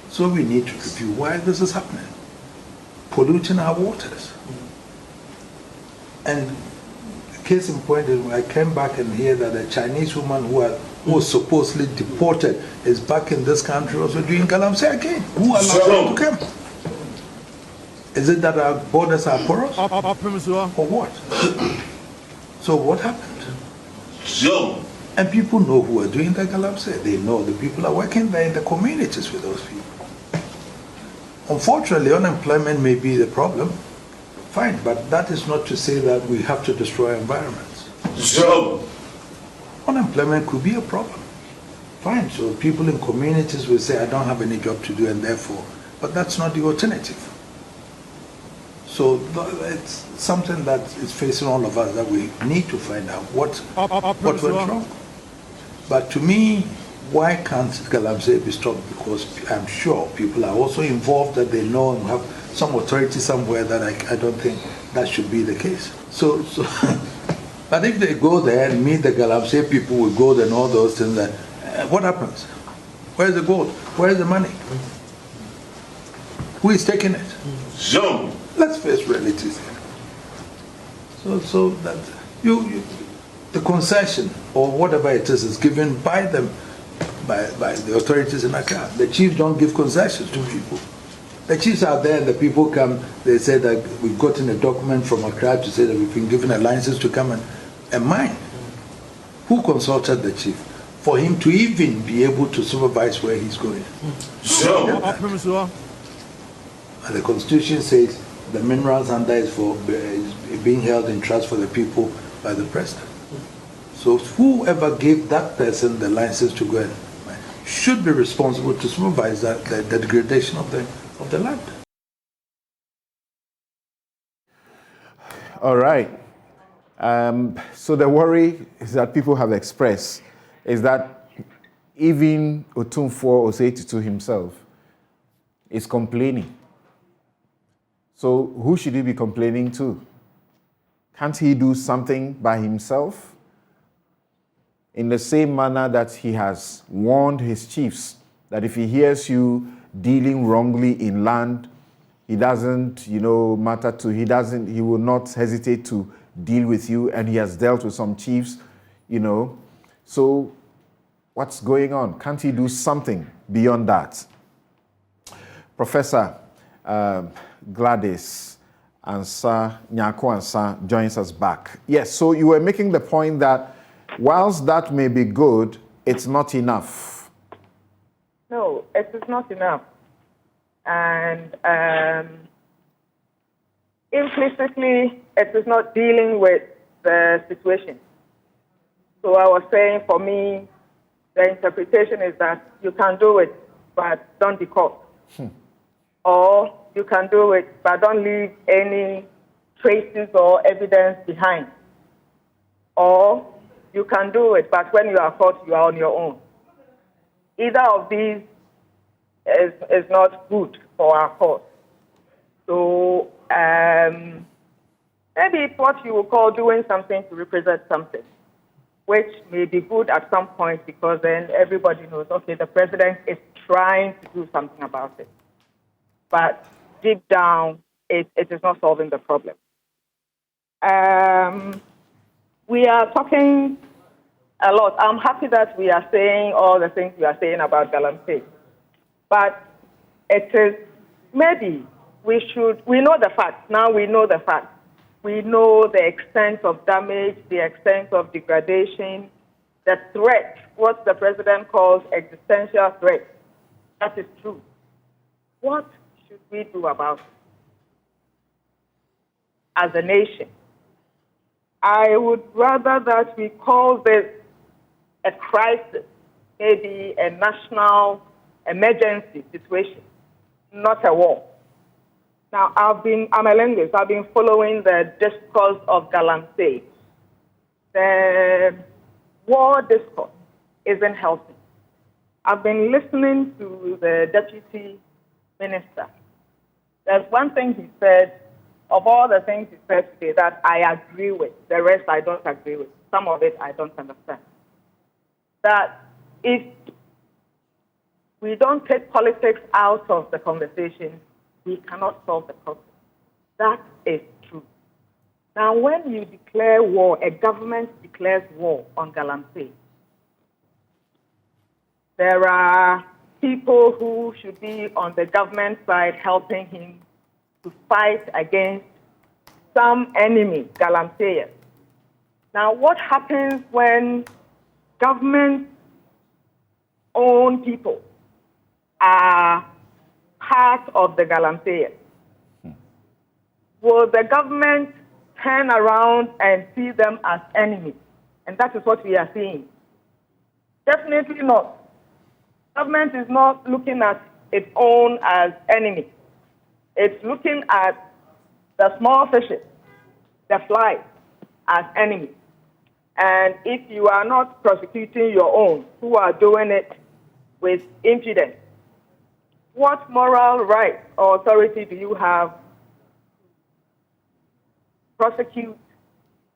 So we need to review why this is happening. Polluting our waters. And case in point, I came back and hear that a Chinese woman who was supposedly deported is back in this country also doing Galamsey again. Who allowed her to come? Is it that our borders are porous? Or what? So what happened? Sure. And people know who are doing the Galamsey. They know the people are working there in the communities with those people. Unfortunately, unemployment may be the problem. Fine, but that is not to say that we have to destroy environments. Sure. Unemployment could be a problem. Fine, so people in communities will say, I don't have any job to do, and therefore, but that's not the alternative. So it's something that is facing all of us that we need to find out what went wrong. But to me, why can't Galamsey be stopped? Because I'm sure people are also involved, that they know and have some authority somewhere, that I don't think that should be the case. So but if they go there and meet the Galamsey people with gold and all those things, what happens? Where's the gold? Where's the money? Who is taking it? Sure. Let's face realities here. So that the concession or whatever it is given by them, by the authorities in Accra. The chiefs don't give concessions to people. The chiefs are there, the people come, they say that we've gotten a document from Accra to say that we've been given a license to come and mine. Who consulted the chief for him to even be able to supervise where he's going? Sure. And the Constitution says the minerals under is for being held in trust for the people by the president. So whoever gave that person the license to go and should be responsible to supervise the degradation of the land. All right. So the worry is that people have expressed is that even Otumfuo Osei-Tutu himself is complaining. So who should he be complaining to? Can't he do something by himself? In the same manner that he has warned his chiefs that if he hears you dealing wrongly in land, he doesn't, he will not hesitate to deal with you, and he has dealt with some chiefs, So what's going on? Can't he do something beyond that? Professor Gladys Nyako Ansa joins us back. Yes, so you were making the point that whilst that may be good, it's not enough. No, it is not enough. And implicitly, it is not dealing with the situation. So I was saying, for me, the interpretation is that you can do it, but don't be caught. Or you can do it, but don't leave any traces or evidence behind. Or you can do it, but when you are caught, you are on your own. Either of these is not good for our cause. So maybe it's what you would call doing something to represent something, which may be good at some point, because then everybody knows, okay, the president is trying to do something about it. But deep down, it is not solving the problem. We are talking a lot. I'm happy that we are saying all the things we are saying about Galamsey. But it is, maybe we know the facts. Now we know the facts. We know the extent of damage, the extent of degradation, the threat, what the president calls existential threat. That is true. What should we do about it as a nation? I would rather that we call this a crisis, maybe a national emergency situation, not a war. Now, I'm a linguist. I've been following the discourse of Galamsey. The war discourse isn't healthy. I've been listening to the deputy minister. There's one thing he said, of all the things he said today, that I agree with. The rest I don't agree with. Some of it I don't understand. That if we don't take politics out of the conversation, we cannot solve the problem. That is true. Now, when you declare war, a government declares war on Galamsey, there are people who should be on the government side helping him to fight against some enemy, Galamseyers. Now, what happens when government-owned people are part of the Galamseyers? Will the government turn around and see them as enemies? And that is what we are seeing. Definitely not. Government is not looking at its own as enemy. It's looking at the small fishes, the flies, as enemies. And if you are not prosecuting your own, who are doing it with impudence, what moral right or authority do you have to prosecute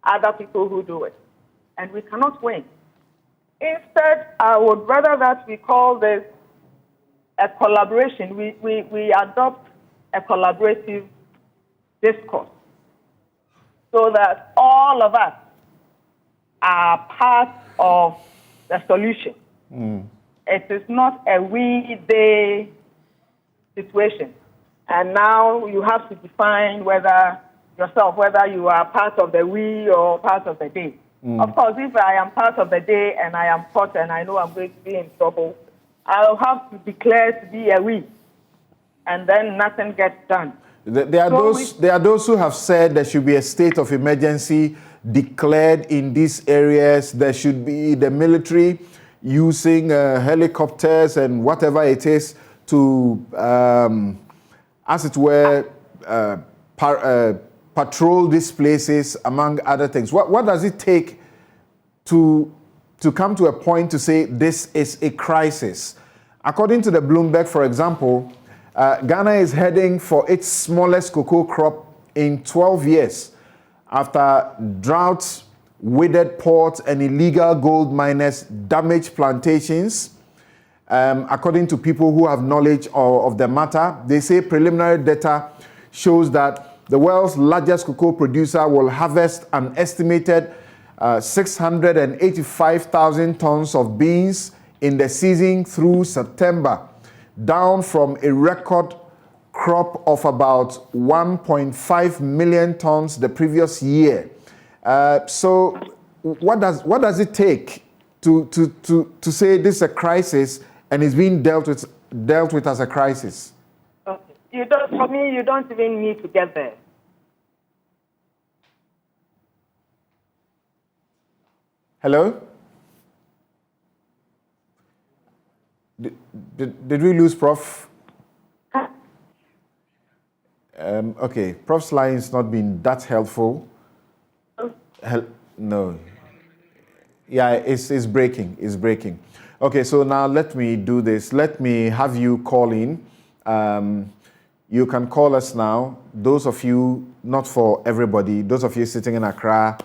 other people who do it? And we cannot win. Instead, I would rather that we call this a collaboration. We adopt a collaborative discourse so that all of us are part of the solution. It is not a we-they situation. And now you have to define whether you are part of the we or part of the they. Of course, if I am part of the day and I am caught and I know I'm going to be in trouble, I'll have to declare to be a we, and then nothing gets done. There are those who have said there should be a state of emergency declared in these areas. There should be the military using helicopters and whatever it is to, as it were, patrol these places, among other things. What does it take to come to a point to say this is a crisis? According to the Bloomberg, for example, Ghana is heading for its smallest cocoa crop in 12 years after droughts, withered ports, and illegal gold miners damaged plantations. According to people who have knowledge of the matter, they say preliminary data shows that the world's largest cocoa producer will harvest an estimated 685,000 tons of beans in the season through September, down from a record crop of about 1.5 million tons the previous year. So what does it take to say this is a crisis and is being dealt with as a crisis? For me, you don't even need to get there. Hello? Did we lose Prof? Okay, Prof's line has not been that helpful. No. Yeah, it's breaking. It's breaking. Okay, so now let me do this. Let me have you call in. You can call us now. Those of you, not for everybody, those of you sitting in Accra,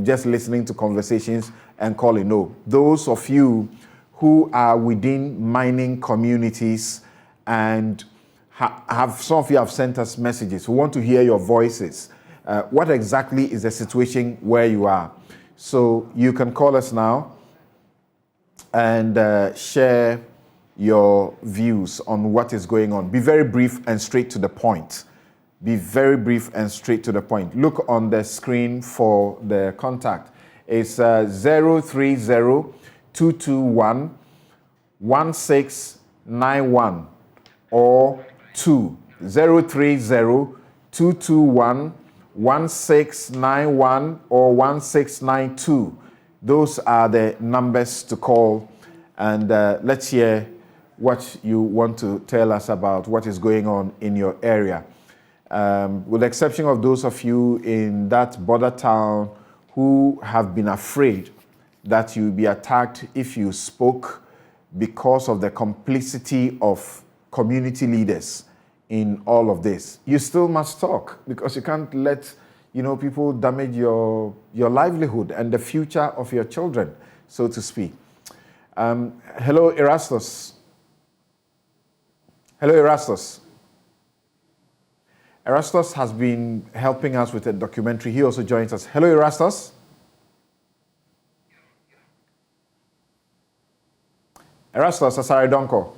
just listening to conversations and calling. No, those of you who are within mining communities and some of you have sent us messages. We want to hear your voices. What exactly is the situation where you are? So you can call us now and share your views on what is going on. Be very brief and straight to the point. Be very brief and straight to the point. Look on the screen for the contact. It's 030-221-1691 or 030-221-1691 or 1692. Those are the numbers to call, and let's hear what you want to tell us about what is going on in your area. With the exception of those of you in that border town who have been afraid that you'll be attacked if you spoke because of the complicity of community leaders in all of this, you still must talk, because you can't let people damage your livelihood and the future of your children, so to speak. Hello, Erastus. Hello, Erastus. Erastus has been helping us with a documentary. He also joins us. Hello, Erastus. Erastus Asaridonko.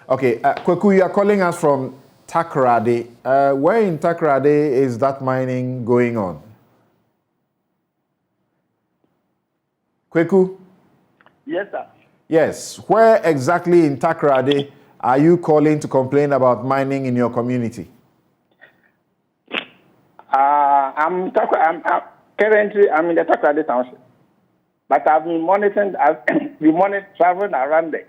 Okay, Kweku, you are calling us from Takoradi. Where in Takoradi is that mining going on? Kweku? Yes, sir. Yes. Where exactly in Takoradi are you calling to complain about mining in your community? Currently I'm in the Takoradi township, but I've been monitoring. Traveling around the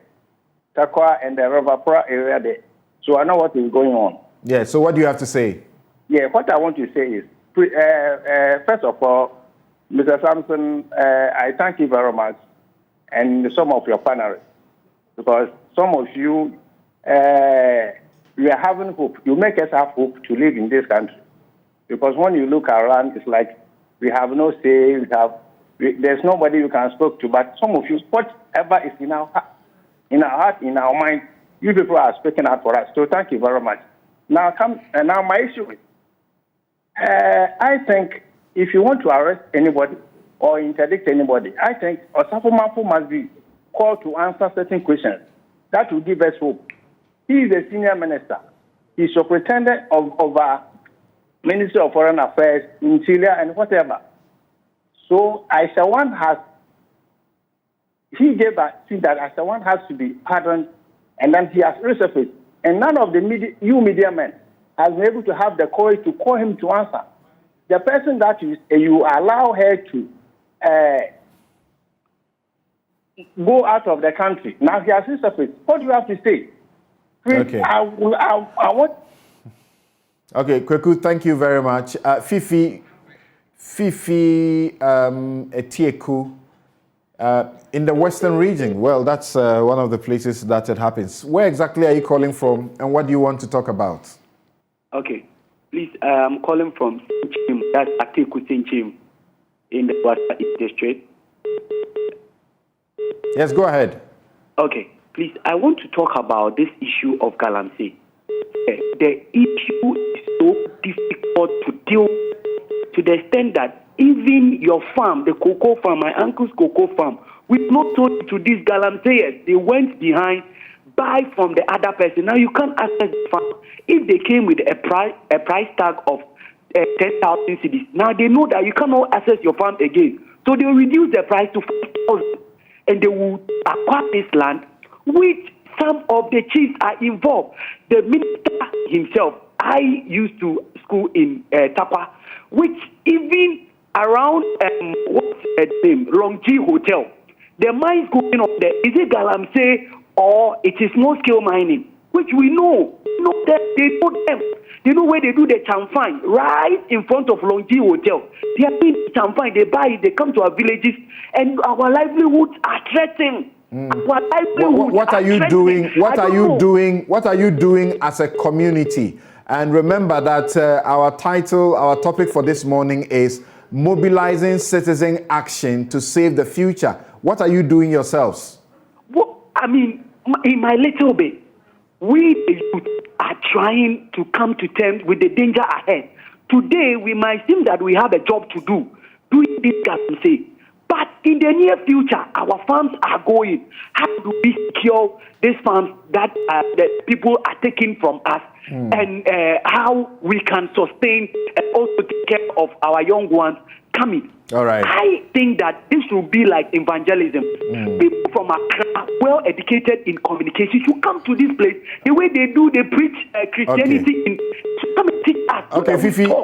Takwa and the Ravapura area there, so I know what is going on. Yeah. So what do you have to say? Yeah. What I want to say is, first of all, Mr. Samson, I thank you very much, and some of your panelists, because some of you, we are having hope. You make us have hope to live in this country. Because when you look around, it's like we have no say, there's nobody you can speak to. But some of you, whatever is in our heart, in our mind, you people are speaking out for us. So thank you very much. Now my issue is, I think if you want to arrest anybody or interdict anybody, I think Osafo Mampo must be called to answer certain questions. That will give us hope. He is a senior minister. He's superintendent of Ministry of Foreign Affairs, Interior, and whatever. So Aishawan he gave a thing that Aishawan has to be pardoned, and then he has resurfaced. And none of the media men has been able to have the courage to call him to answer. The person that you allow her to go out of the country, now he has resurfaced. What do you have to say? Please, Okay. I want. Okay, Kweku, thank you very much. Fifi Etieku, in the Western region, well, that's one of the places that it happens. Where exactly are you calling from, and what do you want to talk about? Okay, please, I'm calling from Sinchim, that's Atiku Sinchim, in the Western District. Yes, go ahead. Okay, please, I want to talk about this issue of Galamsey. The issue is so difficult to deal to the extent that even your farm, the cocoa farm, my uncle's cocoa farm, we not told to these Galamseyers. They went behind, buy from the other person. Now you can't access the farm. If they came with a price tag of 10,000 cedis, now they know that you cannot access your farm again. So they will reduce the price to 5,000, and they will acquire this land, which some of the chiefs are involved. The minister himself, I used to school in Tapa, which even around what's the name, Longji Hotel, the mines going up there, is it Galamsey or it is small scale mining, which we know. They know them. They know where they do the chamfine, right in front of Longji Hotel. They are doing chamfine, they buy it, they come to our villages, and our livelihoods are threatened. What are you doing? What are you doing? What are you doing as a community? And remember that our topic for this morning is mobilizing citizen action to save the future. What are you doing yourselves? Well, I mean, in my little bit, we the youth are trying to come to terms with the danger ahead. Today, we might seem that we have a job to do, doing this Galamsey. But in the near future, our farms are going. How do we secure these farms that people are taking from us, and how we can sustain and also take care of our young ones coming? All right. I think that this will be like evangelism. People from Accra, well educated in communication, should come to this place. The way they do, they preach Christianity. Come and teach us. Okay,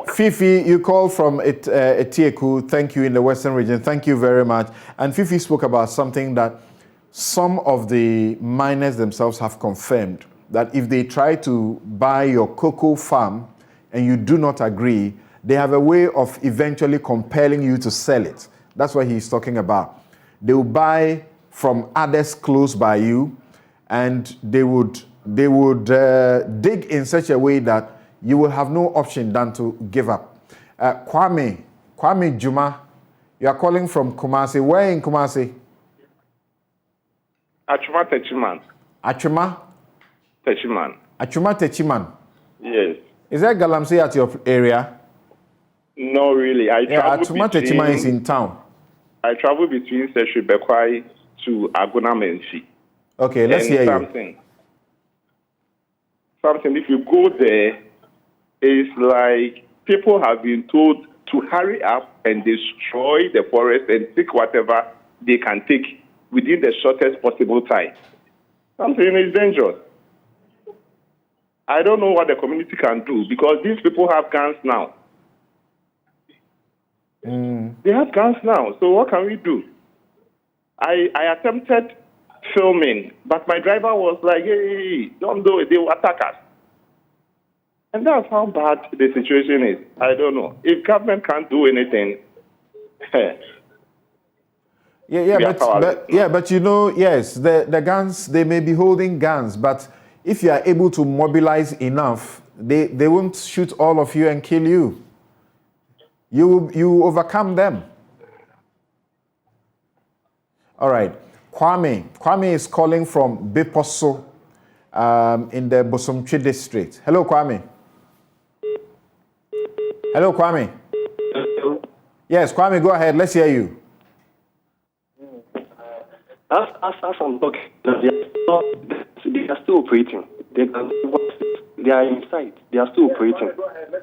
Fifi, you called from Etieku. Thank you, in the Western region. Thank you very much. And Fifi spoke about something that some of the miners themselves have confirmed, that if they try to buy your cocoa farm and you do not agree, they have a way of eventually compelling you to sell it. That's what he's talking about. They will buy from others close by you, and they would dig in such a way that you will have no option than to give up. Kwame Juma, you are calling from Kumasi. Where in Kumasi? Achuma Techiman. Achuma? Techiman. Achuma Techiman. Yes. Is that Galamsey at your area? No, really. Achuma Techiman is in town. I travel between Seshu Bekwai to Agunamensi. Okay, let's hear you. Something, if you go there, it's like people have been told to hurry up and destroy the forest and take whatever they can take within the shortest possible time. Something is dangerous. I don't know what the community can do because these people have guns now. They have guns now, so what can we do? I attempted filming, but my driver was like, hey, don't do it, they will attack us. And that's how bad the situation is. I don't know. If government can't do anything, but you know, yes, the guns, they may be holding guns, but if you are able to mobilize enough, they won't shoot all of you and kill you. You overcome them. All right. Kwame is calling from Beposo in the Bosomtwe district. Hello, Kwame. Hello, Kwame. Hello. Yes, Kwame, go ahead. Let's hear you. As I'm talking, they are still operating. They are inside. They are still operating.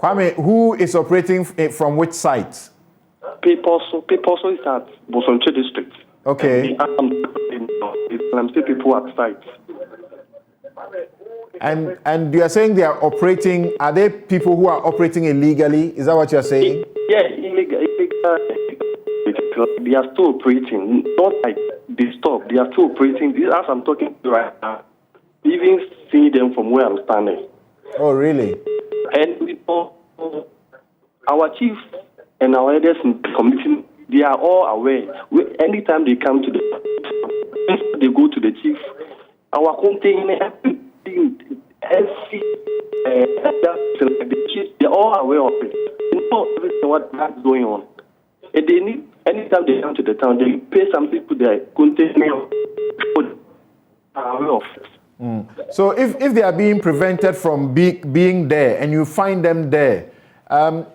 Kwame, who is operating from which site? Peposo is at Bosomtwe district. Okay. I'm still people at site. And you are saying they are operating, are they people who are operating illegally? Is that what you are saying? Yeah, illegal. They are still operating. Not like they stop. They are still operating. As I'm talking to right now, even see them from where I'm standing. Oh, really? And our chief and our elders in the community, they are all aware. Anytime they come to they go to the chief. Our container, everything, the chief, they're all aware of it. They know everything what's going on. And they need, anytime they come to the town, they pay some people their container are aware of it. So if they are being prevented from being there and you find them there,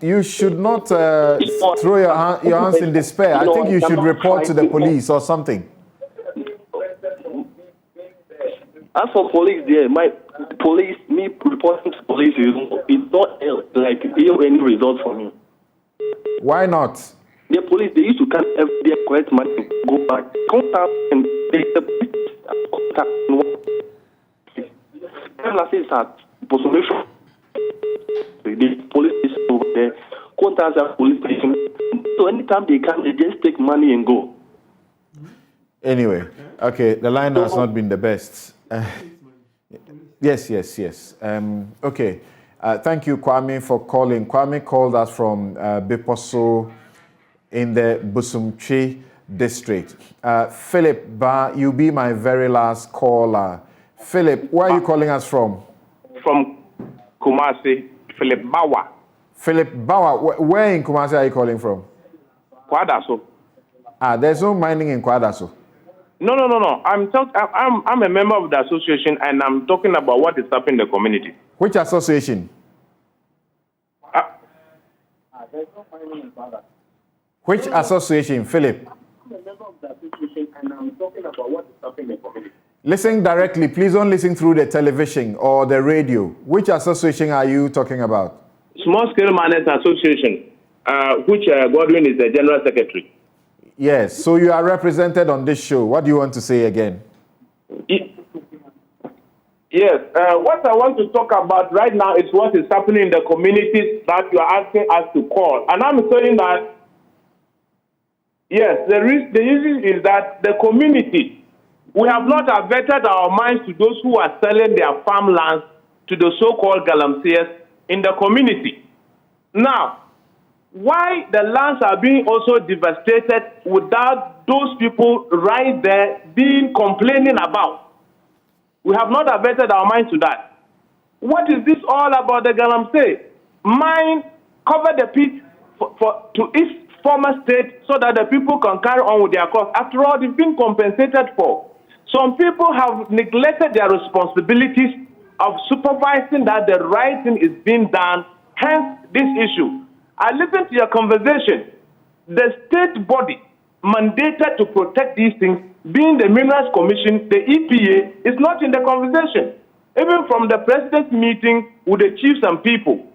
you should not throw your hands in despair. I think you should report to the police or something. As for police there, me reporting to police is not like any result for me. Why not? The police, they used to come every day, collect money, go back, contact and take the contact. The police is over there, contact the police station. So anytime they come, they just take money and go. Anyway, okay, the line has not been the best. Yes. Okay, thank you, Kwame, for calling. Kwame called us from Beposo in the Bosomtwe district. Philip Ba, you be my very last caller. Philip, where are you calling us from? From Kumasi, Philip Bawa. Philip Bawa, where in Kumasi are you calling from? Kwadaso. There's no mining in Kwadaso. No. I'm a member of the association, and I'm talking about what is happening in the community. Which association? There's no mining in Kwadaso. Which association, Philip? I'm a member of the association, and I'm talking about what is happening in the community. Listen directly. Please don't listen through the television or the radio. Which association are you talking about? Small Scale Miners Association, which Godwin is the General Secretary. Yes. So you are represented on this show. What do you want to say again? Yes. What I want to talk about right now is what is happening in the communities that you are asking us to call. And I'm saying that, yes, the issue is that the community, we have not averted our minds to those who are selling their farmlands to the so-called Galamseyers in the community. Now, why the lands are being also devastated without those people right there complaining about? We have not averted our minds to that. What is this all about the Galamsey? Mine, cover the pit to its former state so that the people can carry on with their costs. After all, they've been compensated for. Some people have neglected their responsibilities of supervising that the right thing is being done, hence this issue. I listened to your conversation. The state body mandated to protect these things, being the Minerals Commission, the EPA, is not in the conversation. Even from the president's meeting with the chiefs and people,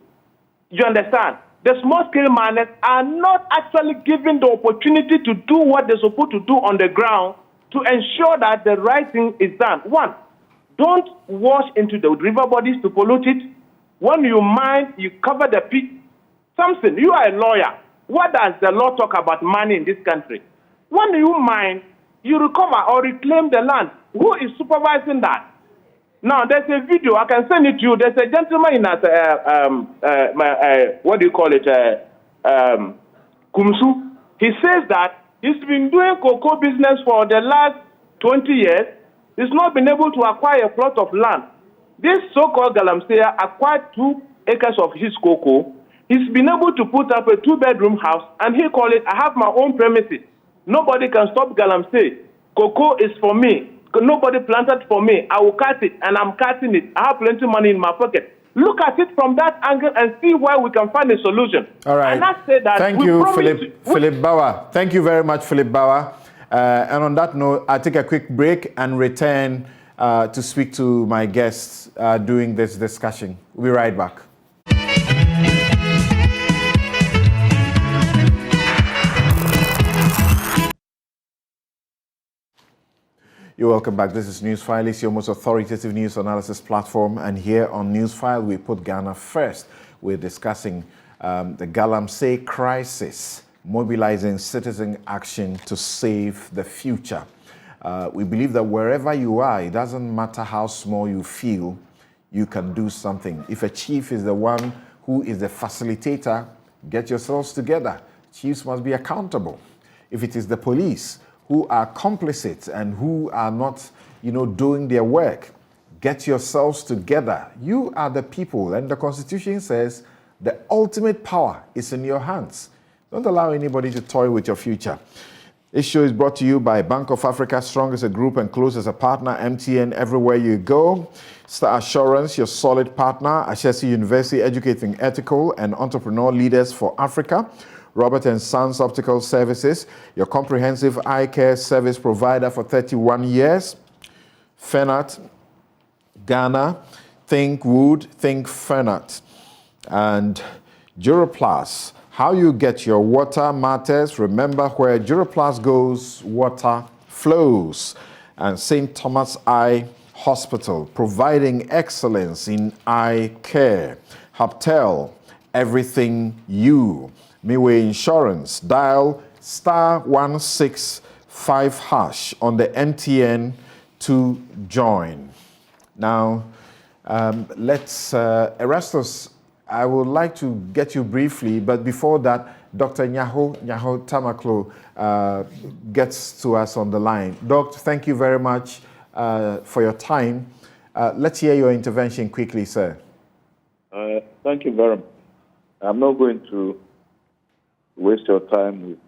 you understand? The small-scale miners are not actually given the opportunity to do what they're supposed to do on the ground to ensure that the right thing is done. One, don't wash into the river bodies to pollute it. When you mine, you cover the pit. Samson, you are a lawyer. What does the law talk about money in this country? When you mine, you recover or reclaim the land. Who is supervising that? Now, there's a video. I can send it to you. There's a gentleman in what do you call it? Kumsu. He says that he's been doing cocoa business for the last 20 years. He's not been able to acquire a plot of land. This so-called Galamsey acquired 2 acres of his cocoa. He's been able to put up a 2-bedroom house, and he called it, I have my own premises. Nobody can stop Galamsey. Cocoa is for me. Nobody planted for me. I will cut it, and I'm cutting it. I have plenty of money in my pocket. Look at it from that angle and see where we can find a solution. All right. And I say that Thank you, Philip Bauer. Thank you very much, Philip Bauer. And on that note, I'll take a quick break and return to speak to my guests during this discussion. We'll be right back. You're welcome back. This is Newsfile. It's your most authoritative news analysis platform. And here on Newsfile, we put Ghana first. We're discussing the Galamsey crisis, mobilizing citizen action to save the future. We believe that wherever you are, it doesn't matter how small you feel, you can do something. If a chief is the one who is the facilitator, get yourselves together. Chiefs must be accountable. If it is the police who are complicit and who are not, doing their work, get yourselves together. You are the people, and the Constitution says the ultimate power is in your hands. Don't allow anybody to toy with your future. This show is brought to you by Bank of Africa, strong as a group and close as a partner, MTN, everywhere you go. Star Assurance, your solid partner. Ashesi University, educating ethical and entrepreneur leaders for Africa. Robert & Sons Optical Services, your comprehensive eye care service provider for 31 years. Fenat, Ghana, think wood, think Fenat. And Duroplus, how you get your water matters. Remember, where Duroplus goes, water flows. And St. Thomas Eye Hospital, providing excellence in eye care. Haptel, everything you. Miwe Insurance, dial *165# on the MTN to join. Now, let's, Erastus, I would like to get you briefly, but before that, Dr. Nyaho Tamaklo gets to us on the line. Doctor, thank you very much for your time. Let's hear your intervention quickly, sir. Thank you very much. I'm not going to waste your time with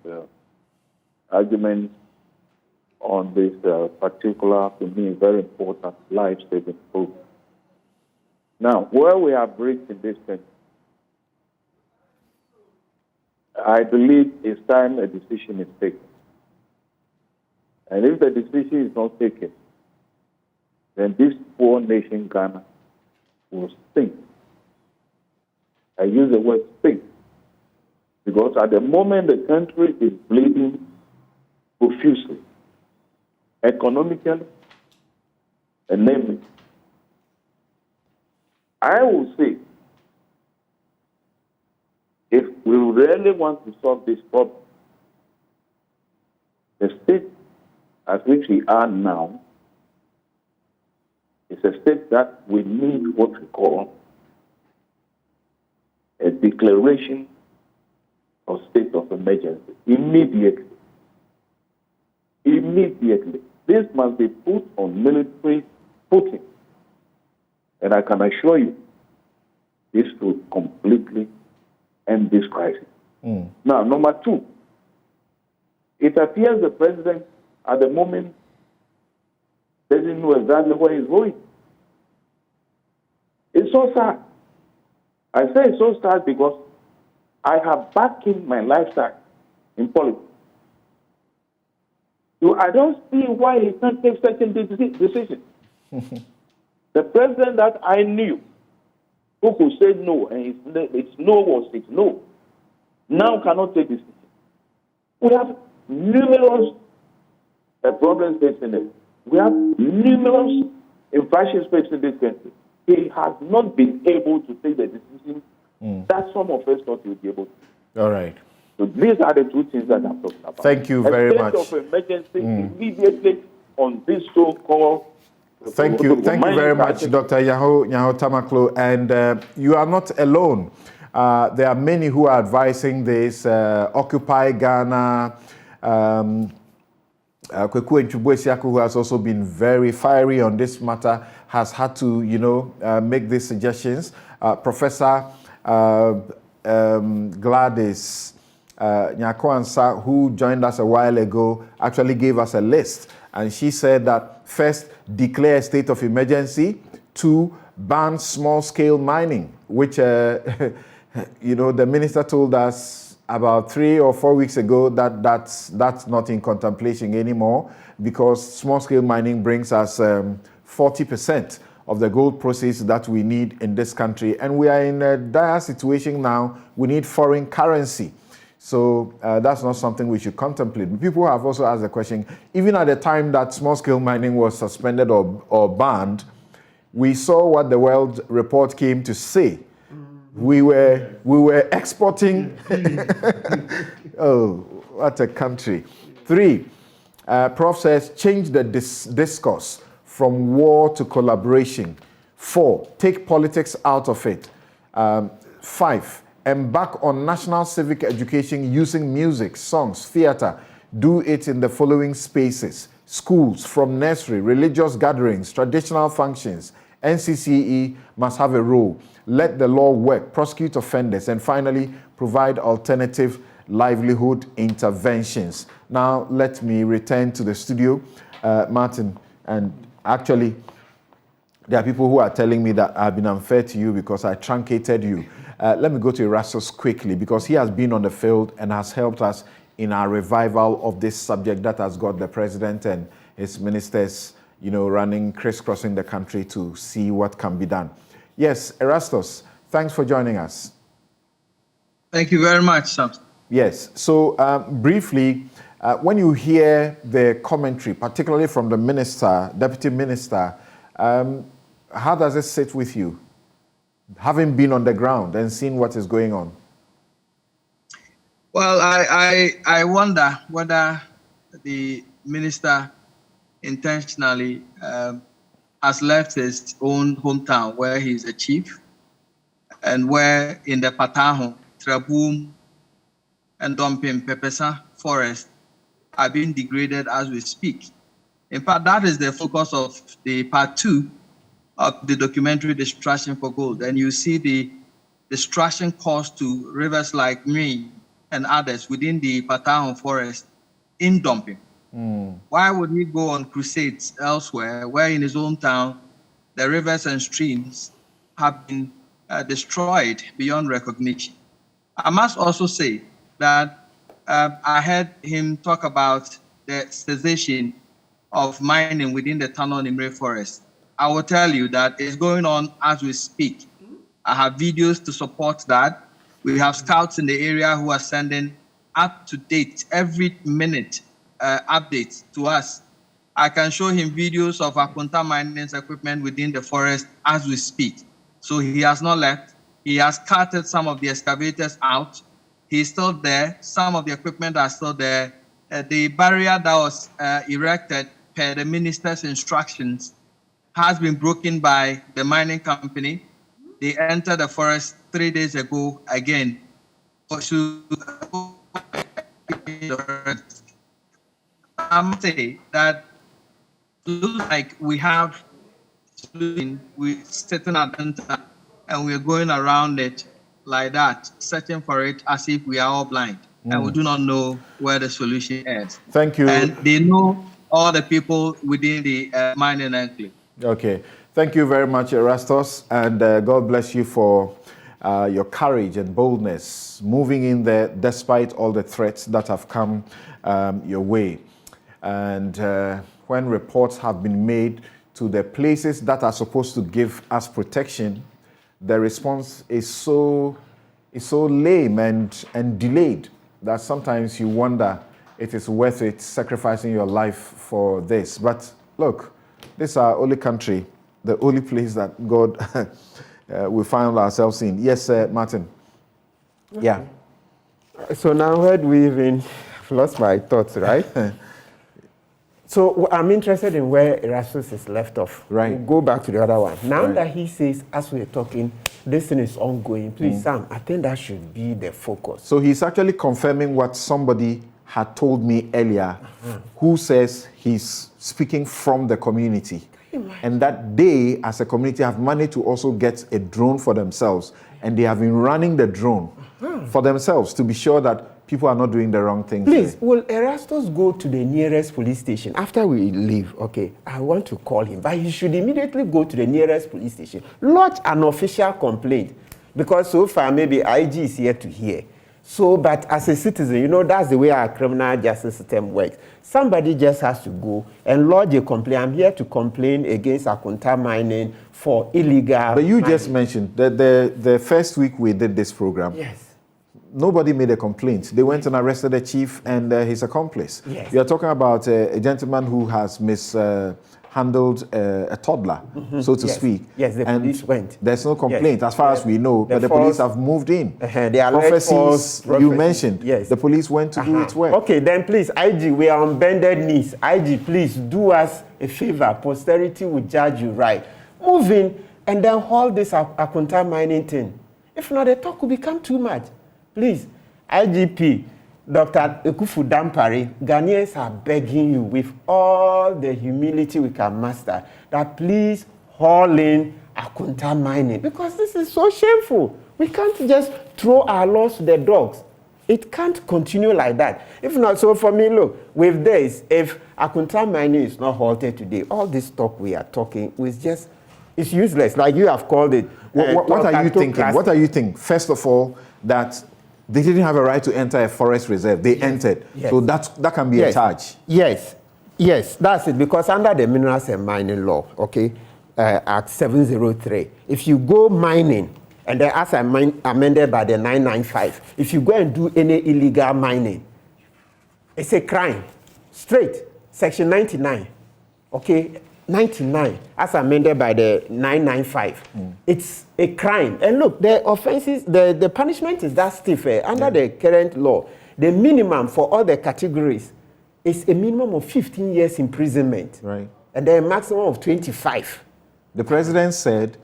arguments on this particular, to me, very important life-saving program. Now, where we are reached in this thing, I believe it's time a decision is taken. And if the decision is not taken, then this poor nation, Ghana, will sink. I use the word sink. Because at the moment, the country is bleeding profusely, economically, and namely. I will say, if we really want to solve this problem, the state at which we are now is a state that we need what we call a declaration of state of emergency immediately. Immediately. This must be put on military footing. And I can assure you, this will completely end this crisis. Now, number two, it appears the president at the moment doesn't know exactly where he's going. It's so sad. I say it's so sad because I have backed in my lifestyle in politics. So I don't see why he can't take certain decisions. The president that I knew, who could say no, and his no was his no, now cannot take decisions. We have numerous problems facing it. We have numerous infractions facing this country. He has not been able to take the decisions that some of us thought he would be able to. All right. So these are the two things that I'm talking about. Thank you very much. A state of emergency immediately on this so-called. Thank you very much, Dr. Nyaho Tamaklo. And you are not alone. There are many who are advising this. Occupy Ghana. Kweku Nchubwesiaku, who has also been very fiery on this matter, has had to, make these suggestions. Professor Gladys Nyakwansa, who joined us a while ago, actually gave us a list. And she said that first, declare a state of emergency. 2, ban small-scale mining, which, the minister told us about 3 or 4 weeks ago that that's not in contemplation anymore, because small-scale mining brings us 40% of the gold proceeds that we need in this country. And we are in a dire situation now. We need foreign currency. So that's not something we should contemplate. People have also asked the question, even at the time that small-scale mining was suspended or banned, we saw what the World Report came to say. We were exporting. Oh, what a country. 3, Prof says, change the discourse from war to collaboration. 4, take politics out of it. 5, embark on national civic education using music, songs, theater. Do it in the following spaces: schools, from nursery, religious gatherings, traditional functions. NCCE must have a role. Let the law work, prosecute offenders, and finally, provide alternative livelihood interventions. Now, let me return to the studio, Martin. And actually, there are people who are telling me that I've been unfair to you because I truncated you. Let me go to Erastus quickly, because he has been on the field and has helped us in our revival of this subject that has got the president and his ministers, running, crisscrossing the country to see what can be done. Yes, Erastus, thanks for joining us. Thank you very much, Samson. Yes, so briefly, when you hear the commentary, particularly from the minister, deputy minister, how does it sit with you, having been on the ground and seen what is going on? Well, I wonder whether the minister intentionally has left his own hometown where he's a chief, and where in the Pataho, Traboom, and Dompim Pepesa forest are being degraded as we speak. In fact, that is the focus of the part 2 of the documentary Destruction for Gold. And you see the destruction caused to rivers like Mui and others within the Pataho forest in Dompim. Why would he go on crusades elsewhere, where in his own town, the rivers and streams have been destroyed beyond recognition? I must also say that I heard him talk about the cessation of mining within the Tanon Imre forest. I will tell you that it's going on as we speak. I have videos to support that. We have scouts in the area who are sending up-to-date, every minute, updates to us. I can show him videos of Akunta mining's equipment within the forest as we speak. So he has not left. He has carted some of the excavators out. He's still there. Some of the equipment are still there. The barrier that was erected per the minister's instructions has been broken by the mining company. They entered the forest 3 days ago again. I must say that it looks like we have we sitting at the and we're going around it like that, searching for it as if we are all blind and we do not know where the solution is. Thank you. And they know all the people within the mining enclave. Okay. Thank you very much, Erastus, and God bless you for your courage and boldness, moving in there despite all the threats that have come your way. And when reports have been made to the places that are supposed to give us protection, the response is so lame and delayed that sometimes you wonder if it's worth it sacrificing your life for this. But look, this is our only country, the only place that God we find ourselves in. Yes, Martin. Yeah. So now where do we even lost my thoughts, right? So I'm interested in where Erastus is left off. Right. We'll go back to the other one. Now Right. that he says, as we're talking, this thing is ongoing. Please, Sam, I think that should be the focus. So he's actually confirming what somebody had told me earlier, who says he's speaking from the community. And that they, as a community, have managed to also get a drone for themselves. And they have been running the drone for themselves to be sure that people are not doing the wrong things. Please, will Erastus go to the nearest police station after we leave? Okay, I want to call him, but he should immediately go to the nearest police station, lodge an official complaint, because so far maybe IG is here to hear. So, but as a citizen, you know, that's the way our criminal justice system works. Somebody just has to go and lodge a complaint. I'm here to complain against Akunta mining for illegal But you mining. just mentioned that the first week we did this program, Yes. nobody made a complaint. They went and arrested the chief and his accomplice. Yes. You are talking about a gentleman who has mishandled a toddler, so to Yes. speak. Yes, the and police went. There's no complaint as far as we know, The but the false- police have moved in. They are false Prophecies you mentioned. Yes. The police went to do its work. Okay, then please, IG, we are on bended knees. IG, please do us a favor. Posterity will judge you right. Move in and then hold this Akunta mining thing. If not, the talk will become too much. Please, IGP, Dr. Ekufu Dampare, Ghanaians are begging you with all the humility we can master that please haul in Akunta mining, because this is so shameful. We can't just throw our laws to the dogs. It can't continue like that. If not, so for me, look, with this, if Akunta mining is not halted today, all this talk we are talking is just, it's useless, like you have called it. What are you thinking? What are you thinking? First of all, that they didn't have a right to enter a forest reserve. They entered. Yes. So that can be a charge. Yes, that's it. Because under the Minerals and Mining Law, okay, Act 703, if you go mining, and then as amended by the 995, if you go and do any illegal mining, it's a crime. Straight, Section 99, okay, 99, as amended by the 995. It's a crime. And look, the offenses, the punishment is that stiff. Under the current law, the minimum for all the categories is a minimum of 15 years imprisonment. Right. And then a maximum of 25. The president said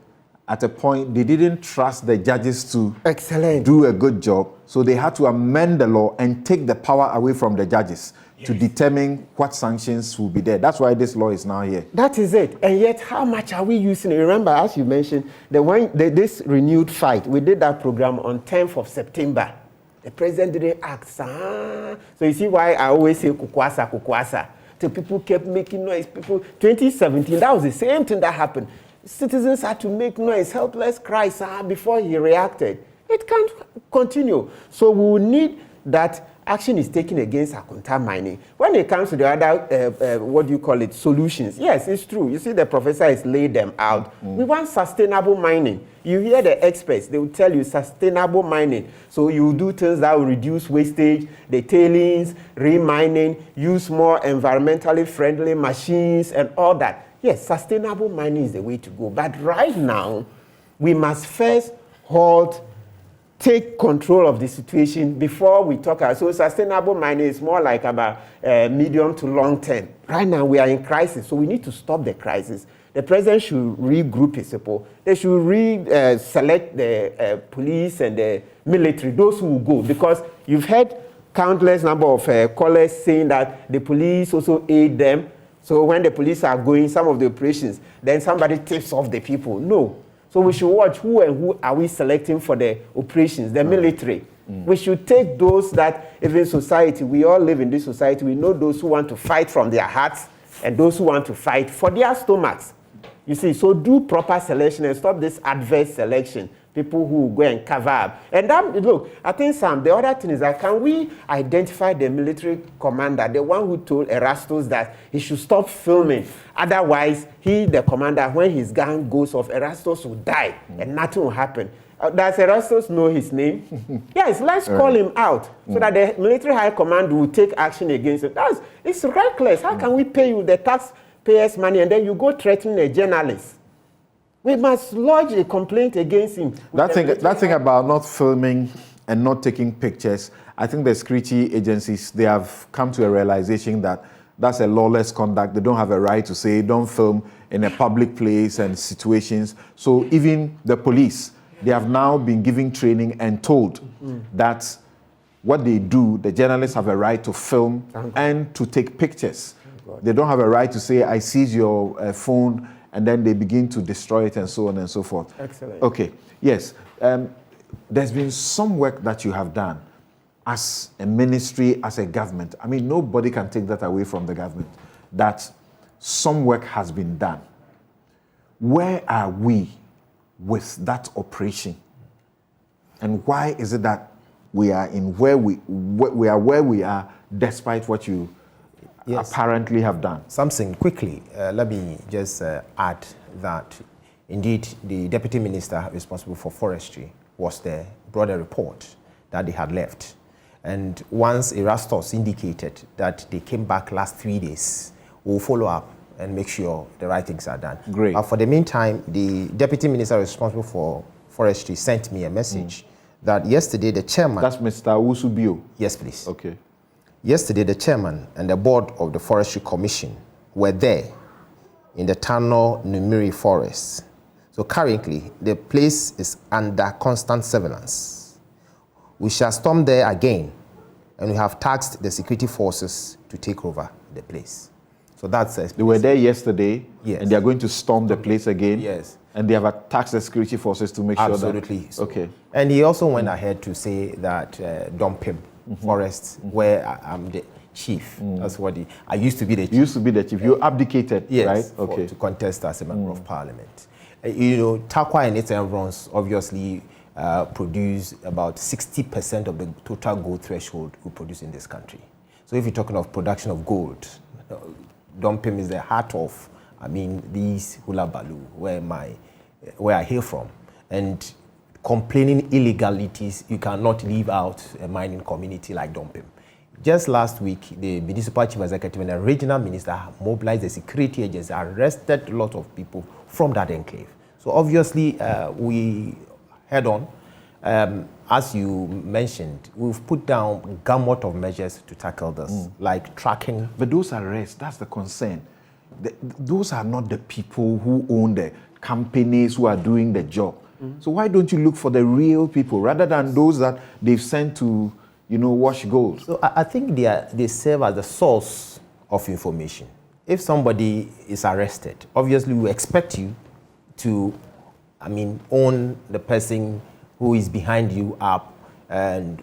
at a point they didn't trust the judges to Excellent. do a good job, so they had to amend the law and take the power away from the judges to determine what sanctions will be there. That's why this law is now here. That is it. And yet, how much are we using it? Remember, as you mentioned, this renewed fight, we did that program on 10th of September. The president didn't act. So you see why I always say kukwasa, kukwasa. So people kept making noise. 2017, that was the same thing that happened. Citizens had to make noise, helpless cries before he reacted. It can't continue. So we will need that action is taken against Akunta mining. When it comes to the other, solutions, yes, it's true. You see, the professor has laid them out. We want sustainable mining. You hear the experts, they will tell you sustainable mining. So you do things that will reduce wastage, the tailings, re-mining, use more environmentally friendly machines and all that. Yes, sustainable mining is the way to go. But right now, we must first take control of the situation before we talk. So sustainable mining is more like about medium to long term. Right now we are in crisis, so we need to stop the crisis. The president should regroup his people. They should select the police and the military, those who will go, because you've heard countless number of callers saying that the police also aid them. So when the police are going some of the operations, then somebody tips off the people. No. So we should watch who and who are we selecting for the operations, the military. We should take those that, even society, we all live in this society, we know those who want to fight from their hearts and those who want to fight for their stomachs. You see, so do proper selection and stop this adverse selection. People who go and cover up. And that, look, I think, Sam, the other thing is that can we identify the military commander, the one who told Erastus that he should stop filming? Otherwise, he, the commander, when his gun goes off, Erastus will die and nothing will happen. Does Erastus know his name? Yes, let's call him out so that the military high command will take action against him. It's reckless. How can we pay you the taxpayers' money and then you go threatening a journalist? We must lodge a complaint against him. That thing about not filming and not taking pictures, I think the security agencies, they have come to a realization that that's a lawless conduct. They don't have a right to say, don't film in a public place and situations. So even the police, they have now been giving training and told that what they do, the journalists have a right to film and to take pictures. They don't have a right to say, I seize your phone, and then they begin to destroy it and so on and so forth. Excellent. Okay, yes. There's been some work that you have done as a ministry, as a government. I mean, nobody can take that away from the government, that some work has been done. Where are we with that operation? And why is it that we are where we are despite what you apparently have done? Something quickly, let me just add that indeed the deputy minister responsible for forestry was there, brought a report that they had left. And once Erastus indicated that they came back last 3 days, we'll follow up and make sure the right things are done. Great. But for the meantime, the deputy minister responsible for forestry sent me a message that yesterday the chairman... That's Mr. Usubio? Yes, please. Okay. Yesterday, the chairman and the board of the Forestry Commission were there in the Tano Numiri Forest. So currently, the place is under constant surveillance. We shall storm there again, and we have tasked the security forces to take over the place. So that's they were there yesterday, yes, and they are going to storm the place again. Yes. And they have tasked the security forces to make sure that... Absolutely. Okay. And he also went ahead to say that Dompim Forests, where I'm the chief. That's what I used to be the chief. You used to be the chief. You abdicated, yes, right? Okay. To contest as a member of parliament. You know, Takwa and its environs obviously produce about 60% of the total gold threshold we produce in this country. So if you're talking of production of gold, Dompim is the heart of, I mean, these hula balu, where I hail from. And complaining illegalities, you cannot leave out a mining community like Dompim. Just last week, the municipal chief executive and the regional minister mobilized the security agency, arrested a lot of people from that enclave. So obviously, we head on. As you mentioned, we've put down gamut of measures to tackle this, like tracking. But those arrests, that's the concern. Those are not the people who own the companies who are doing the job. So why don't you look for the real people rather than those that they've sent to, you know, wash gold? So I think they serve as the source of information. If somebody is arrested, obviously we expect you to, I mean, own the person who is behind you up and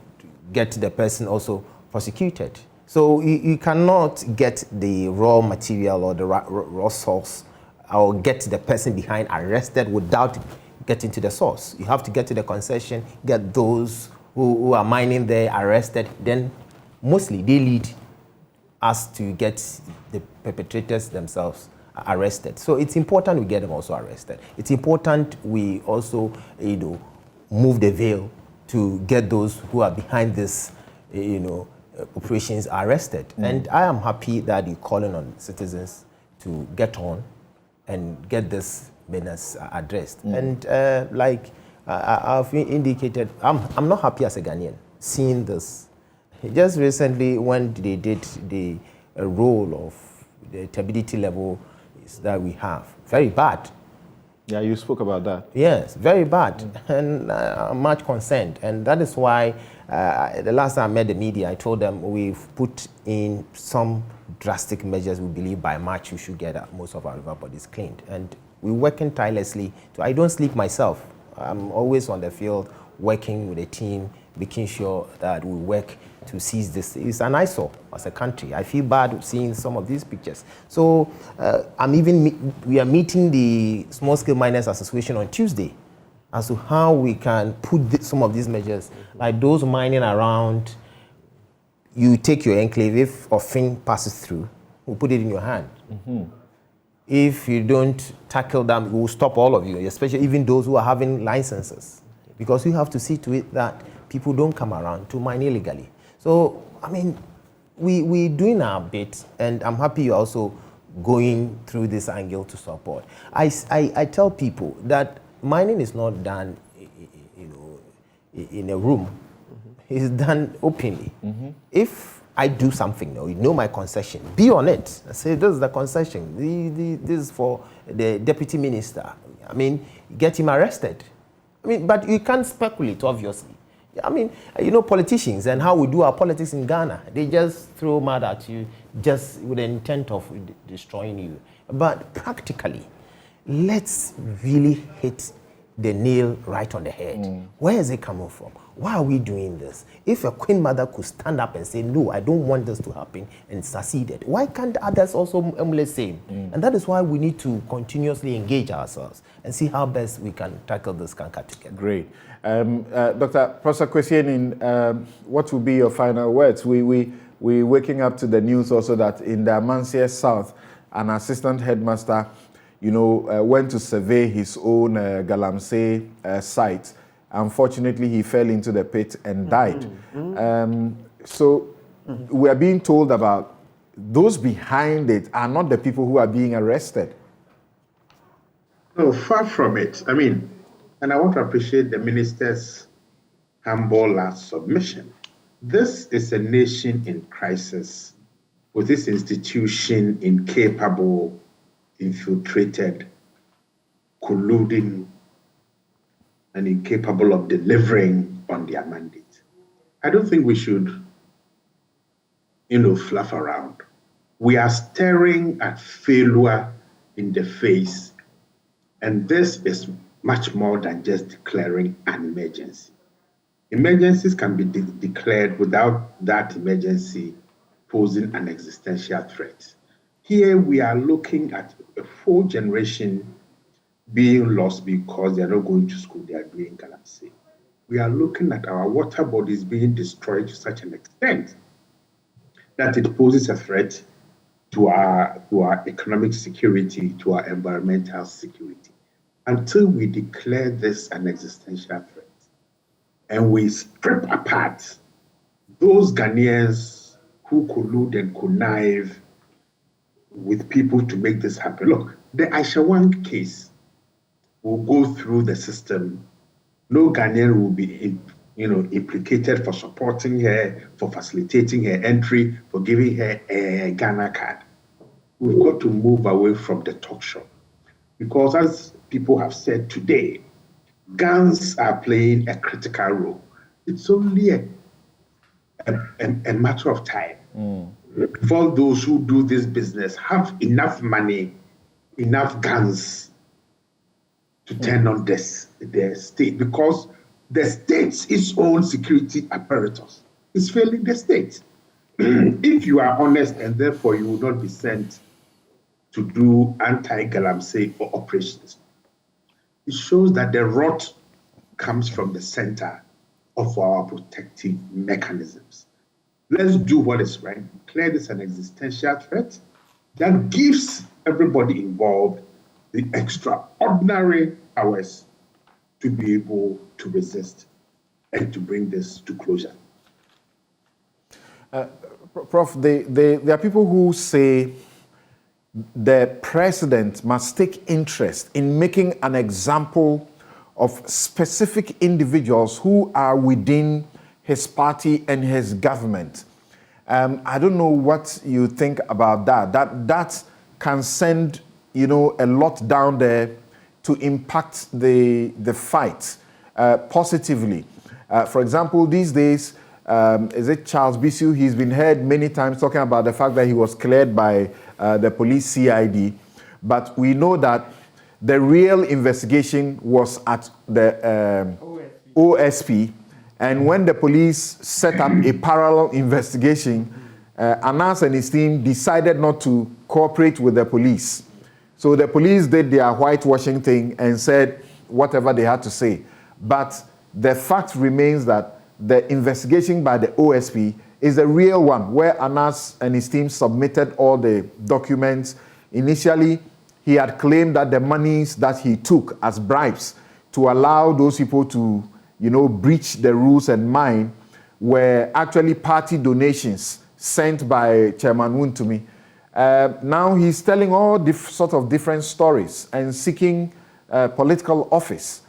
get the person also prosecuted. So you cannot get the raw material or the raw source or get the person behind arrested without getting to the source. You have to get to the concession, get those who are mining there arrested, then mostly they lead us to get the perpetrators themselves arrested. So it's important we get them also arrested. It's important we also, you know, move the veil to get those who are behind this, you know, operations arrested. And I am happy that you're calling on citizens to get on and get this menace addressed. And like I've indicated, I'm not happy as a Ghanaian seeing this. Just recently, when they did the role of the turbidity level that we have, very bad. Yeah, you spoke about that. Yes, very bad, and I'm much concerned. And that is why the last time I met the media, I told them we've put in some drastic measures. We believe by March we should get most of our river bodies cleaned. And we're working tirelessly. I don't sleep myself. I'm always on the field working with a team, making sure that we work to seize this. It's an eyesore as a country. I feel bad seeing some of these pictures. So we are meeting the Small Scale Miners Association on Tuesday as to how we can put some of these measures, like those mining around. You take your enclave, if a thing passes through, we'll put it in your hand. Mm-hmm. If you don't tackle them, we'll stop all of you, especially even those who are having licenses, because you have to see to it that people don't come around to mine illegally. So, I mean, we're doing our bit, and I'm happy you're also going through this angle to support. I tell people that mining is not done, in a room. Mm-hmm. It's done openly. Mm-hmm. If I do something, my concession, be on it. I say, this is the concession. This is for the deputy minister. I mean, get him arrested. I mean, but you can't speculate, obviously. I mean, politicians and how we do our politics in Ghana, they just throw mud at you just with the intent of destroying you. But practically, let's really hit the nail right on the head. Where is it coming from? Why are we doing this? If a queen mother could stand up and say, no, I don't want this to happen, and succeeded, why can't others also emulate same? And that is why we need to continuously engage ourselves and see how best we can tackle this canker together. Great. Dr. Professor Kwesi, what will be your final words? We're waking up to the news also that in the Amansia South, an assistant headmaster, went to survey his own Galamsey site. Unfortunately, he fell into the pit and died. We are being told about those behind it are not the people who are being arrested. No, far from it. I mean, and I want to appreciate the minister's humble last submission. This is a nation in crisis with this institution incapable, infiltrated, colluding, and incapable of delivering on their mandate. I don't think we should, fluff around. We are staring at failure in the face, and this is much more than just declaring an emergency. Emergencies can be declared without that emergency posing an existential threat. Here we are looking at a whole generation being lost because they are not going to school, they are doing Galamsey. We are looking at our water bodies being destroyed to such an extent that it poses a threat to our economic security, to our environmental security. Until we declare this an existential threat and we strip apart those Ghanaians who collude and connive with people to make this happen. Look, the Aishawang case will go through the system. No Ghanaian will be implicated for supporting her, for facilitating her entry, for giving her a Ghana card. We've got to move away from the talk show. Because as people have said today, guns are playing a critical role. It's only a matter of time before those who do this business have enough money, enough guns to turn on the state, because the state's its own security apparatus is failing the state. If you are honest and therefore you will not be sent to do anti-Galamsey or operations, it shows that the rot comes from the center of our protective mechanisms. Let's do what is right. Declare this an existential threat that gives everybody involved the extraordinary powers to be able to resist and to bring this to closure. Prof, there are people who say the president must take interest in making an example of specific individuals who are within his party and his government. I don't know what you think about that. That can send, a lot down there to impact the fight positively. For example, these days, is it Charles Bisu? He's been heard many times talking about the fact that he was cleared by the police CID, but we know that the real investigation was at the OSP, and when the police set up a parallel investigation, Anas and his team decided not to cooperate with the police. So the police did their whitewashing thing and said whatever they had to say. But the fact remains that the investigation by the OSP is a real one, where Anas and his team submitted all the documents. Initially, he had claimed that the monies that he took as bribes to allow those people to, breach the rules and mine were actually party donations sent by Chairman Wuntumi. Now he's telling all sort of different stories and seeking political office.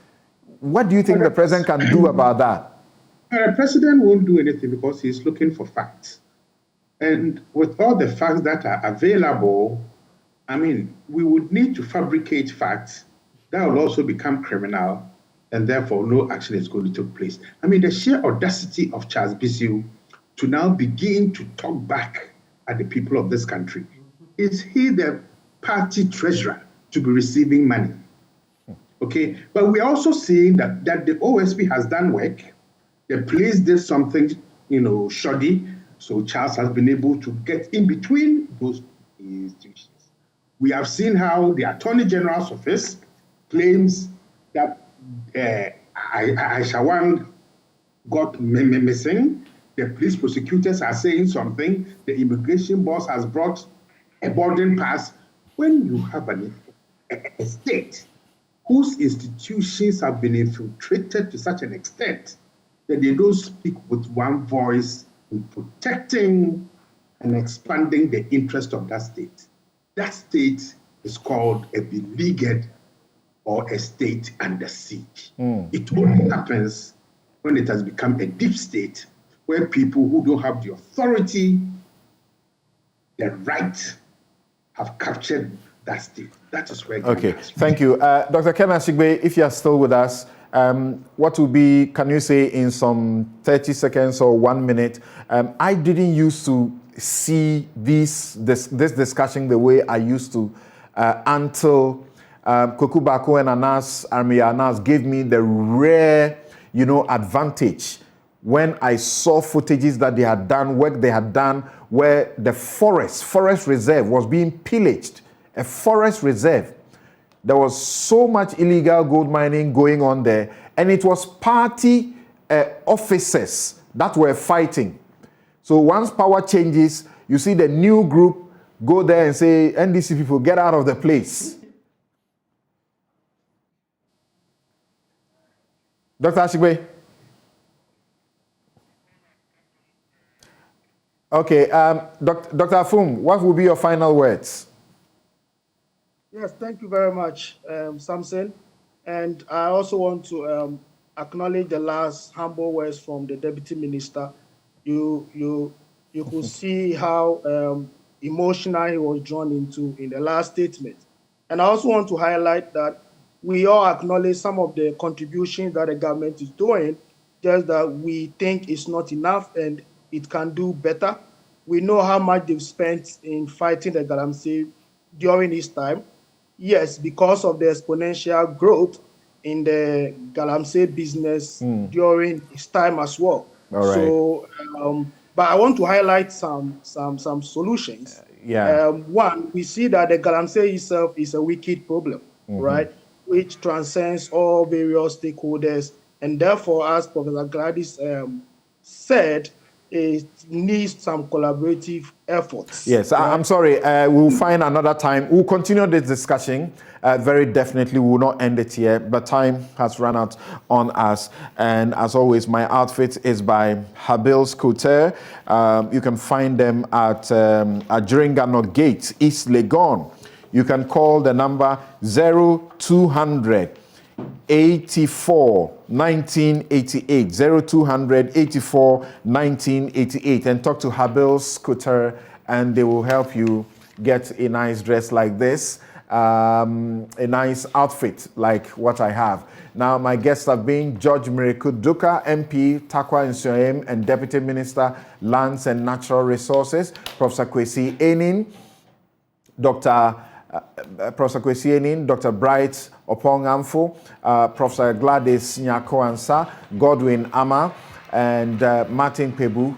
What do you think the president can do about that? The president won't do anything because he's looking for facts. And with all the facts that are available, we would need to fabricate facts that will also become criminal, and therefore no action is going to take place. The sheer audacity of Charles Bissiou to now begin to talk back at the people of this country. Is he the party treasurer to be receiving money? Okay, but we're also seeing that the OSP has done work. The police did something, shoddy, so Charles has been able to get in between those institutions. We have seen how the Attorney General's office claims that Aishawan got missing. The police prosecutors are saying something. The immigration boss has brought a boarding pass. When you have a state whose institutions have been infiltrated to such an extent that they don't speak with one voice in protecting and expanding the interest of that state is called a beleaguered or a state under siege. It only happens when it has become a deep state where people who don't have the authority, the right, have captured that state. That is where. Okay, thank you. Dr. Ken Ashigbe, if you are still with us, what will be, can you say in some 30 seconds or 1 minute, I didn't used to see this discussion the way I used to until Koku Bako and Anas gave me the rare, advantage when I saw footages that they had done, work they had done, where the forest reserve was being pillaged, a forest reserve. There was so much illegal gold mining going on there, and it was party officers that were fighting. So once power changes, you see the new group go there and say, NDC people, get out of the place. Dr. Ashigbe? Okay, Dr. Afum, what will be your final words? Yes, thank you very much, Samson. And I also want to acknowledge the last humble words from the Deputy Minister. You could see how emotional he was drawn into in the last statement. And I also want to highlight that we all acknowledge some of the contributions that the government is doing, just that we think it's not enough and it can do better. We know how much they've spent in fighting the Galamsey during this time. Yes, because of the exponential growth in the Galamsey business during his time as well. All right. So, but I want to highlight some solutions. One, we see that the Galamsey itself is a wicked problem, right? Which transcends all various stakeholders, and therefore, as Professor Gladys said, it needs some collaborative efforts. Yes, right? I'm sorry. We'll find another time. We'll continue this discussion. Very definitely, we will not end it here, but time has run out on us. And as always, my outfit is by Habil's Couture. You can find them at Jeringano Gate, East Legon. You can call the number 0200 84 1988 0200 84 1988 and talk to Habil's Couture, and they will help you get a nice dress like this, a nice outfit like what I have. Now, my guests have been George Mirekuduka, MP, Takwa Nsoyem, and Deputy Minister, Lands and Natural Resources, Professor Kwesi Enin, Dr. Professor Kwesienin, Dr. Bright Opongamfo, Professor Gladys Nyakoansa, Godwin Ama, and Martin Pebu,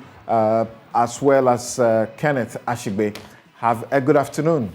as well as Kenneth Ashigbe. Have a good afternoon.